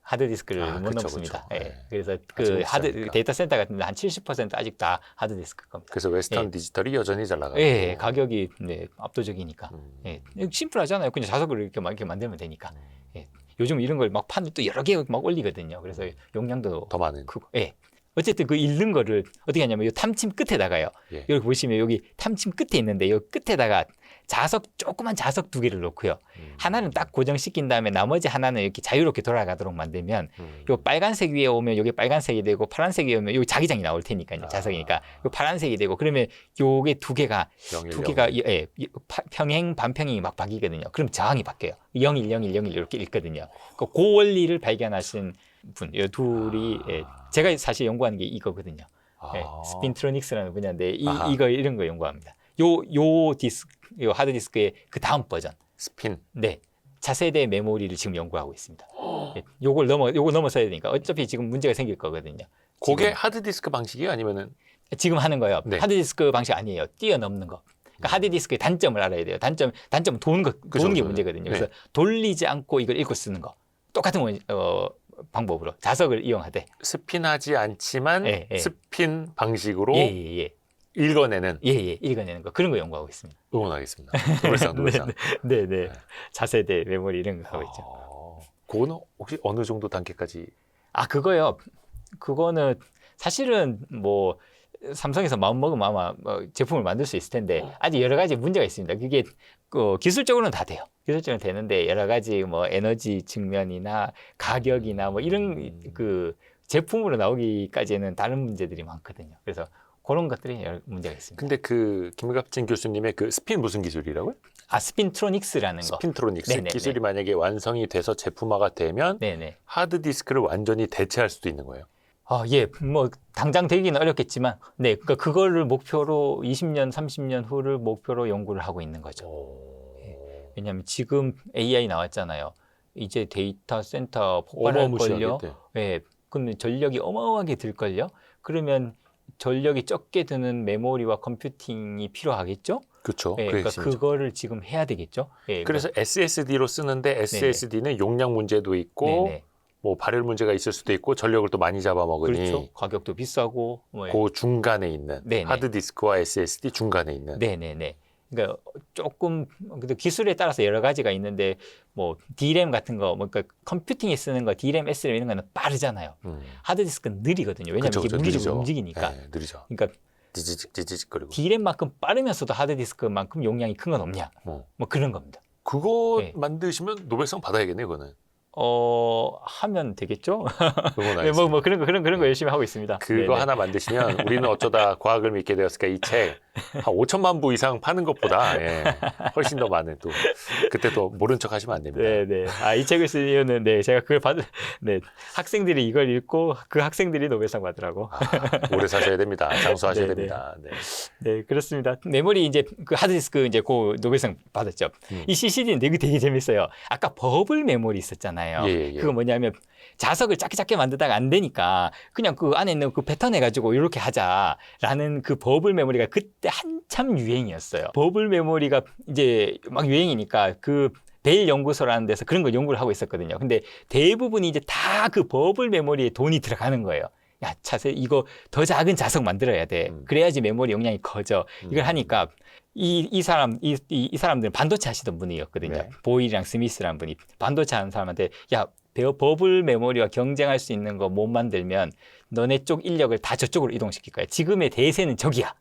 하드디스크를 못 그쵸, 넘습니다. 그쵸. 예. 그래서 아직 그 비싸니까. 데이터 센터 같은 데한 70% 아직 다 하드디스크 겁니다. 그래서 웨스턴 예. 디지털이 여전히 잘 나가고. 예, 가격이 압도적이니까. 음. 예. 심플하잖아요. 그냥 자석을 이렇게 만들면 되니까. 예. 요즘 이런 걸 막 판을 또 여러 개 막 올리거든요. 그래서 용량도 더 많은. 크고. 예. 어쨌든 그 읽는 거를 어떻게 하냐면 이 탐침 끝에다가요. 예. 여기 보시면 여기 탐침 끝에 있는데 이 끝에다가 조그만 자석 2개를 놓고요. 하나는 딱 고정시킨 다음에 나머지 하나는 이렇게 자유롭게 돌아가도록 만들면 요 빨간색 위에 오면 여기 빨간색이 되고 파란색 위에 오면 여기 자기장이 나올 테니까요. 자석이니까 요 파란색이 되고 그러면 요게 두 개가 평행 반평행이 막 바뀌거든요. 그럼 저항이 바뀌어요. 01, 01, 01 이렇게 읽거든요. 그 원리를 발견하신 분, 이 둘이 제가 사실 연구하는 게 이거거든요. 스핀트로닉스라는 분야인데 이런 거 연구합니다. 요 하드디스크의 그 다음 버전. 스핀. 네. 차세대 메모리를 지금 연구하고 있습니다. 요걸 넘어서야 되니까 어차피 지금 문제가 생길 거거든요. 그게 지금, 하드디스크 방식이에요? 아니면은? 지금 하는 거요. 네. 하드디스크 방식 아니에요. 뛰어넘는 거. 그러니까 하드디스크의 단점을 알아야 돼요. 단점은 도는 게 문제거든요. 네. 그래서 돌리지 않고 이걸 읽고 쓰는 거. 똑같은 방법으로 자석을 이용하되 스핀하지 않지만 예. 스핀 방식으로 예. 읽어내는. 읽어내는 거. 그런 거 연구하고 있습니다. 응원하겠습니다. 노벨상. 네. 차세대 메모리 이런 거 하고 있죠. 그거는 혹시 어느 정도 단계까지? 그거요. 그거는 사실은 뭐 삼성에서 마음 먹으면 아마 제품을 만들 수 있을 텐데 아직 여러 가지 문제가 있습니다. 그게 기술적으로는 다 돼요. 기술적으로는 되는데 여러 가지 뭐 에너지 측면이나 가격이나 뭐 이런 그 제품으로 나오기까지는 다른 문제들이 많거든요. 그래서 그런 것들이 여러 문제가 있습니다. 근데 그 김갑진 교수님의 그 스핀 무슨 기술이라고요? 스핀트로닉스라는 거. 스핀트로닉스 네네네. 기술이 만약에 완성이 돼서 제품화가 되면 네네. 하드디스크를 완전히 대체할 수도 있는 거예요. 뭐 당장 되기는 어렵겠지만, 그러니까 그거를 목표로 20년, 30년 후를 목표로 연구를 하고 있는 거죠. 왜냐하면 지금 AI 나왔잖아요. 이제 데이터 센터 폭발할걸요. 그러면 전력이 어마어마하게 들걸요. 그러면 전력이 적게 드는 메모리와 컴퓨팅이 필요하겠죠. 그렇죠. 그러니까 그거를 지금 해야 되겠죠. 그래서 SSD로 쓰는데 SSD는 용량 문제도 있고 네네. 뭐 발열 문제가 있을 수도 있고 전력을 또 많이 잡아먹으니 그렇죠. 가격도 비싸고 그 중간에 있는 네네. 하드디스크와 SSD 중간에 있는 네네네. 그러니까 조금 기술에 따라서 여러 가지가 있는데 뭐 DRAM 같은 거, 그러니까 컴퓨팅에 쓰는 거 DRAM, SRAM 이런 거는 빠르잖아요. 하드디스크는 느리거든요. 왜냐하면 그쵸, 이게 물리적으로 느리죠. 움직이니까. 네, 느리죠. 그러니까 지지직 거리고. DRAM만큼 빠르면서도 하드디스크만큼 용량이 큰 건 없냐. 뭐 그런 겁니다. 그거 네. 만드시면 노벨상 받아야겠네, 그거는. 하면 되겠죠? 응원하겠습니다. 뭐 그런 거 열심히 하고 있습니다. 그거 네네. 하나 만드시면 우리는 어쩌다 과학을 믿게 되었을까 이 책 한 5천만 부 이상 파는 것보다 훨씬 더 많은 또 그때 또 모른 척 하시면 안 됩니다. 네네. 이 책을 쓴 이유는 제가 그걸 학생들이 이걸 읽고 그 학생들이 노벨상 받으라고. 오래 사셔야 됩니다. 장수하셔야 네네. 됩니다. 네. 네, 그렇습니다. 메모리 이제 그 하드디스크 이제 그 노벨상 받았죠. 이 CCD는 되게 재밌어요. 아까 버블 메모리 있었잖아요. 예. 그거 뭐냐면 자석을 작게 만들다가 안 되니까 그냥 그 안에 있는 그 패턴 해가지고 이렇게 하자라는 그 버블 메모리가 그때 한참 유행이었어요. 버블 메모리가 이제 막 유행이니까 그 벨 연구소라는 데서 그런 걸 연구를 하고 있었거든요. 근데 대부분이 이제 다 그 버블 메모리에 돈이 들어가는 거예요. 야, 차세 이거 더 작은 자석 만들어야 돼. 그래야지 메모리 용량이 커져. 이걸 하니까 이 사람들은 반도체 하시던 분이었거든요. 네. 보일이랑 스미스라는 분이 반도체 하는 사람한테 버블 메모리와 경쟁할 수 있는 거 못 만들면 너네 쪽 인력을 다 저쪽으로 이동시킬 거야. 지금의 대세는 저기야.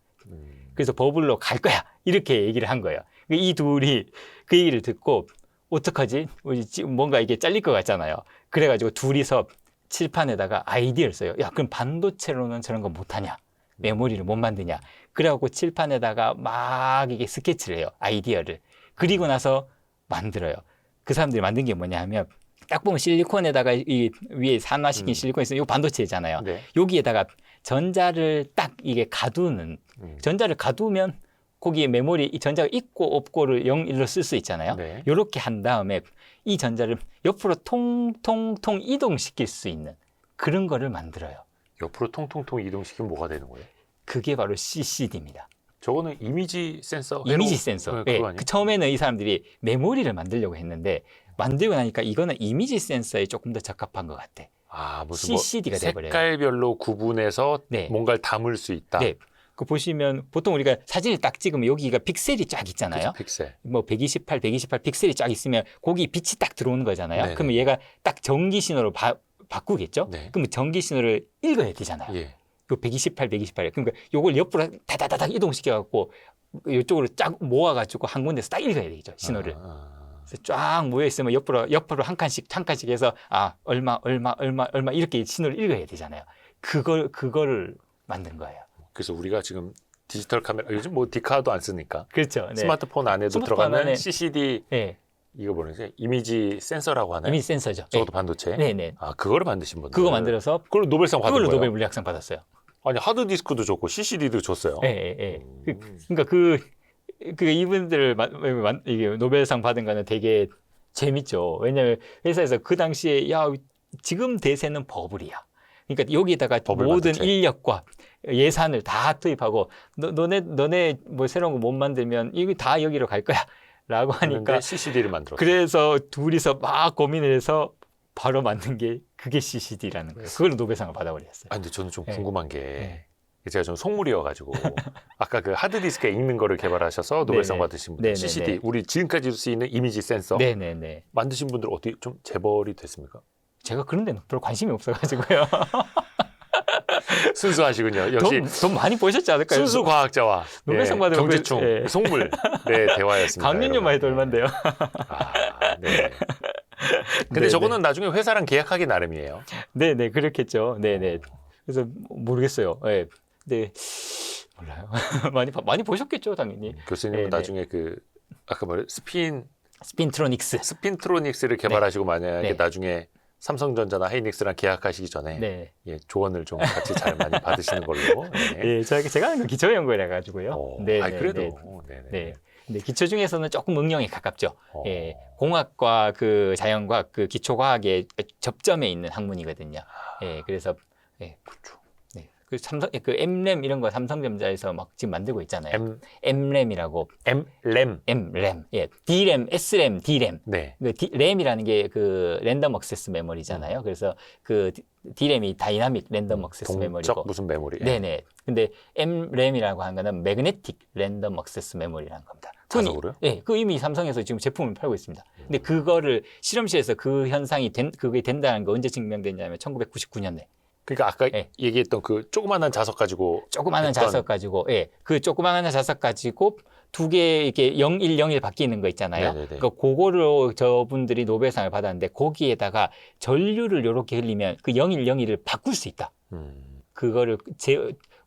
그래서 버블로 갈 거야. 이렇게 얘기를 한 거예요. 이 둘이 그 얘기를 듣고 어떡하지? 지금 뭔가 이게 잘릴 것 같잖아요. 그래가지고 둘이서 칠판에다가 아이디어를 써요. 그럼 반도체로는 저런 거 못하냐? 메모리를 못 만드냐? 그래갖고 칠판에다가 막 이게 스케치를 해요. 아이디어를. 그리고 나서 만들어요. 그 사람들이 만든 게 뭐냐 하면 딱 보면 실리콘에다가 이 위에 산화시킨 실리콘이 있으면 이거 반도체잖아요. 네. 여기에다가 전자를 딱 이게 가두는 전자를 가두면 거기에 메모리 이 전자가 있고 없고를 0, 1로 쓸 수 있잖아요. 네. 이렇게 한 다음에 이 전자를 옆으로 통통통 이동시킬 수 있는 그런 거를 만들어요. 옆으로 통통통 이동시키면 뭐가 되는 거예요? 그게 바로 CCD입니다. 저거는 이미지 센서. 이미지 센서. 네, 예, 그거 아니에요? 그 처음에는 이 사람들이 메모리를 만들려고 했는데 만들고 나니까 이거는 이미지 센서에 조금 더 적합한 것 같아. 아, 무슨 CCD가 뭐 돼버려요. 색깔별로 구분해서 네. 뭔가를 담을 수 있다. 네. 그 보시면 보통 우리가 사진을 딱 찍으면 여기가 픽셀이 쫙 있잖아요. 그죠, 픽셀. 뭐 128 픽셀이 쫙 있으면 거기 빛이 딱 들어오는 거잖아요. 네네. 그러면 얘가 딱 전기 신호로 바꾸겠죠. 네. 그러면 전기 신호를 읽어야 되잖아요. 예. 요 128. 그러니까 요걸 옆으로 다다다닥 이동시켜 갖고 이쪽으로 쫙 모아 가지고 한 군데서 딱 읽어야 되죠. 신호를. 그래서 쫙 모여 있으면 옆으로 한 칸씩 해서 얼마 이렇게 신호를 읽어야 되잖아요. 그거를 만든 거예요. 그래서 우리가 지금 디지털 카메라 요즘 뭐 디카도 안 쓰니까 그렇죠. 네. 스마트폰 안에도 스마트폰 들어가는 안에- CCD 네. 이거 뭐지? 이미지 센서라고 하나요? 이미지 센서죠. 저것도 반도체. 네. 아, 그거를 만드신 분들. 그거 만들어서 그걸 노벨상 받은 그걸로 거예요. 노벨 물리학상 받았어요. 아니 하드 디스크도 좋고 CCD도 줬어요. 예. 그러니까 그 이분들 이게 노벨상 받은 거는 되게 재밌죠. 왜냐하면 회사에서 그 당시에 지금 대세는 버블이야. 그러니까 여기에다가 버블 모든 반도체. 인력과 예산을 다 투입하고 너네 뭐 새로운 거 못 만들면 이거 다 여기로 갈 거야라고 하니까 CCD를 만들었어요. 그래서 둘이서 막 고민을 해서 바로 만든 게 그게 CCD라는 거예요. 그걸로 노벨상을 받아버렸어요. 아, 근데 저는 좀 네. 궁금한 게 네. 제가 좀 속물이어가지고 아까 그 하드 디스크에 읽는 거를 개발하셔서 노벨상 네네. 받으신 분들 네네네. CCD 우리 지금까지 쓸 수 있는 이미지 센서 네네네. 만드신 분들 어떻게 좀 재벌이 됐습니까? 제가 그런 데는 별로 관심이 없어가지고요. 순수하시군요. 역시 돈 많이 버셨지 않을까요? 순수 과학자와 노벨상 받으면 경제충 그- 속물 대화였습니다. 강연료만 해도 여러분. 얼만데요. 네. 근데 네네. 저거는 나중에 회사랑 계약하기 나름이에요. 네네 그렇겠죠. 네네. 그래서 모르겠어요. 네. 네. 몰라요. 많이 보셨겠죠, 당연히. 교수님은 네네. 나중에 그 아까 말해 스핀트로닉스. 스핀트로닉스를 개발하시고 만약에 네. 나중에 삼성전자나 하이닉스랑 계약하시기 전에 네. 예, 조언을 좀 같이 잘 많이 받으시는 걸로. 네. 예, 제가 하는 건 기초 연구를 가지고요. 네. 그래도. 네. 네네. 네. 근데 기초 중에서는 조금 응용에 가깝죠. 어. 예, 공학과 그 자연과학 그 기초과학의 접점에 있는 학문이거든요. 예, 그래서 그렇죠. 네, 그 삼성 그 M램 이런 거 삼성전자에서 막 지금 만들고 있잖아요. M M램이라고 램. M램, 예, D램, S램, D램. 네. 그 램이라는 게 그 랜덤 액세스 메모리잖아요. 그래서 그 D램이 다이나믹 랜덤 액세스 메모리고. 동적 무슨 메모리? 네네. 근데 M램이라고 하는 거는 매그네틱 랜덤 액세스 메모리라는 겁니다. 자석으로요? 네, 그 이미 삼성에서 지금 제품을 팔고 있습니다. 근데 그거를 실험실에서 그 현상이 그게 된다는 거 언제 증명됐냐면 1999년에 그러니까 아까 네. 얘기했던 그 조그만한 자석 가지고 조그마한 했던- 자석 가지고, 예, 그 조그마한 자석 가지고 두 개 이렇게 01 바뀌는 거 있잖아요. 네네네. 그러니까 그거로 저분들이 노벨상을 받았는데 거기에다가 전류를 이렇게 흘리면 그 01을 바꿀 수 있다. 그거를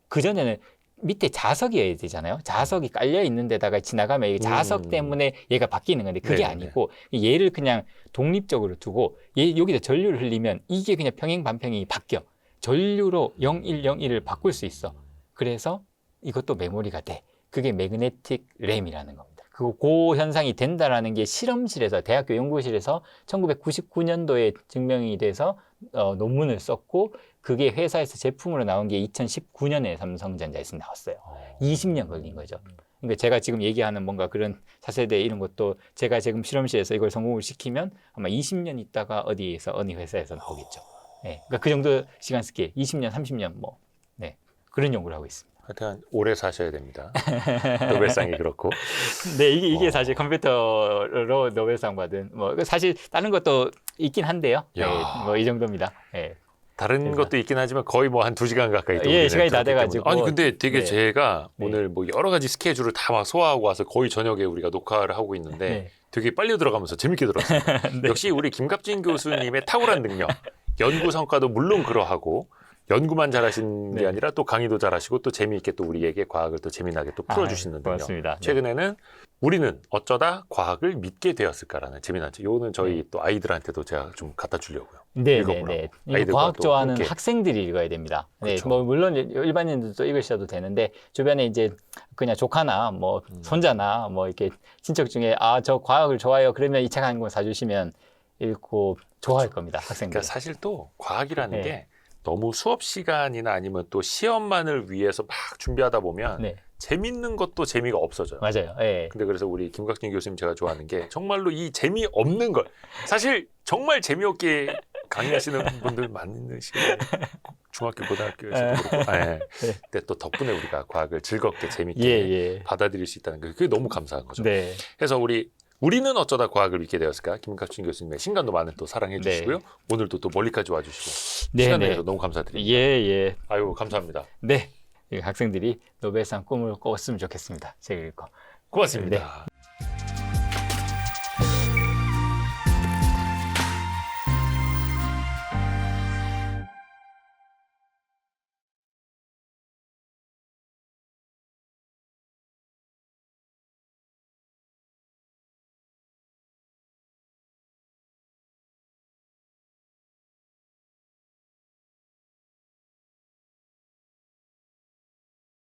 그 전에는 밑에 자석이어야 되잖아요. 자석이 깔려 있는 데다가 지나가면 이 자석 때문에 얘가 바뀌는 건데 그게 네네네. 아니고 얘를 그냥 독립적으로 두고 여기다 전류를 흘리면 이게 그냥 평행 반평이 바뀌어. 전류로 01을 바꿀 수 있어. 그래서 이것도 메모리가 돼. 그게 매그네틱 램이라는 겁니다. 그 현상이 된다라는 게 실험실에서 대학교 연구실에서 1999년도에 증명이 돼서 논문을 썼고 그게 회사에서 제품으로 나온 게 2019년에 삼성전자에서 나왔어요. 20년 걸린 거죠. 그러니까 제가 지금 얘기하는 뭔가 그런 차세대 이런 것도 제가 지금 실험실에서 이걸 성공을 시키면 아마 20년 있다가 어디에서 어느 회사에서 나오겠죠. 네, 그러니까 그 정도 시간 스케일, 20년, 30년 뭐, 네, 그런 연구를 하고 있습니다. 하여튼 오래 사셔야 됩니다. 노벨상이 그렇고. 네, 이게 사실 컴퓨터로 노벨상 받은 뭐 사실 다른 것도 있긴 한데요. 네, 야. 뭐 이 정도입니다. 네. 다른 그래서- 것도 있긴 하지만 거의 뭐 한 2시간 가까이 또 예, 우리는 시간이 다 들었기 돼가지고. 때문에. 아니 근데 되게 네. 제가 네. 오늘 뭐 여러 가지 스케줄을 다 막 소화하고 와서 거의 저녁에 우리가 녹화를 하고 있는데 네. 되게 빨리 들어가면서 재밌게 들었습니다. 네. 역시 우리 김갑진 교수님의 탁월한 능력, 연구 성과도 물론 그러하고 연구만 잘하신 게 네. 아니라 또 강의도 잘하시고 또 재미있게 또 우리에게 과학을 또 재미나게 또 풀어주시는 능력. 고맙습니다. 네. 최근에는 우리는 어쩌다 과학을 믿게 되었을까라는 재미난 책. 이거는 저희 또 아이들한테도 제가 좀 갖다 주려고요. 네, 네, 읽어보라고. 네. 이거 아이들과 과학 또 좋아하는 함께. 학생들이 읽어야 됩니다. 네, 그렇죠. 뭐 물론 일반인들도 읽으셔도 되는데 주변에 이제 그냥 조카나 뭐 손자나 뭐 이렇게 친척 중에 아, 저 과학을 좋아해요. 그러면 이 책 한 권 사주시면 읽고 좋아할 겁니다, 학생들. 그러니까 사실 또 과학이라는 네. 게 너무 수업 시간이나 아니면 또 시험만을 위해서 막 준비하다 보면 네, 재밌는 것도 재미가 없어져요. 맞아요. 예. 근데 그래서 우리 김각진 교수님 제가 좋아하는 게 정말로 이 재미없는 걸 사실 정말 재미없게 강의하시는 분들 많으시고 중학교 고등학교에서도 그렇고 예. 근데 또 덕분에 우리가 과학을 즐겁게 재밌게 예, 예. 받아들일 수 있다는 게 그게 너무 감사한 거죠. 네. 그래서 우리는 어쩌다 과학을 믿게 되었을까? 김각진 교수님의 신간도 많은 또 사랑해 네. 주시고요. 오늘도 또 멀리까지 와주시고 네, 시간 네. 내셔서 너무 감사드립니다. 예, 예. 아유 감사합니다. 네. 이 학생들이 노벨상 꿈을 꿨으면 좋겠습니다. 책 읽고. 고맙습니다.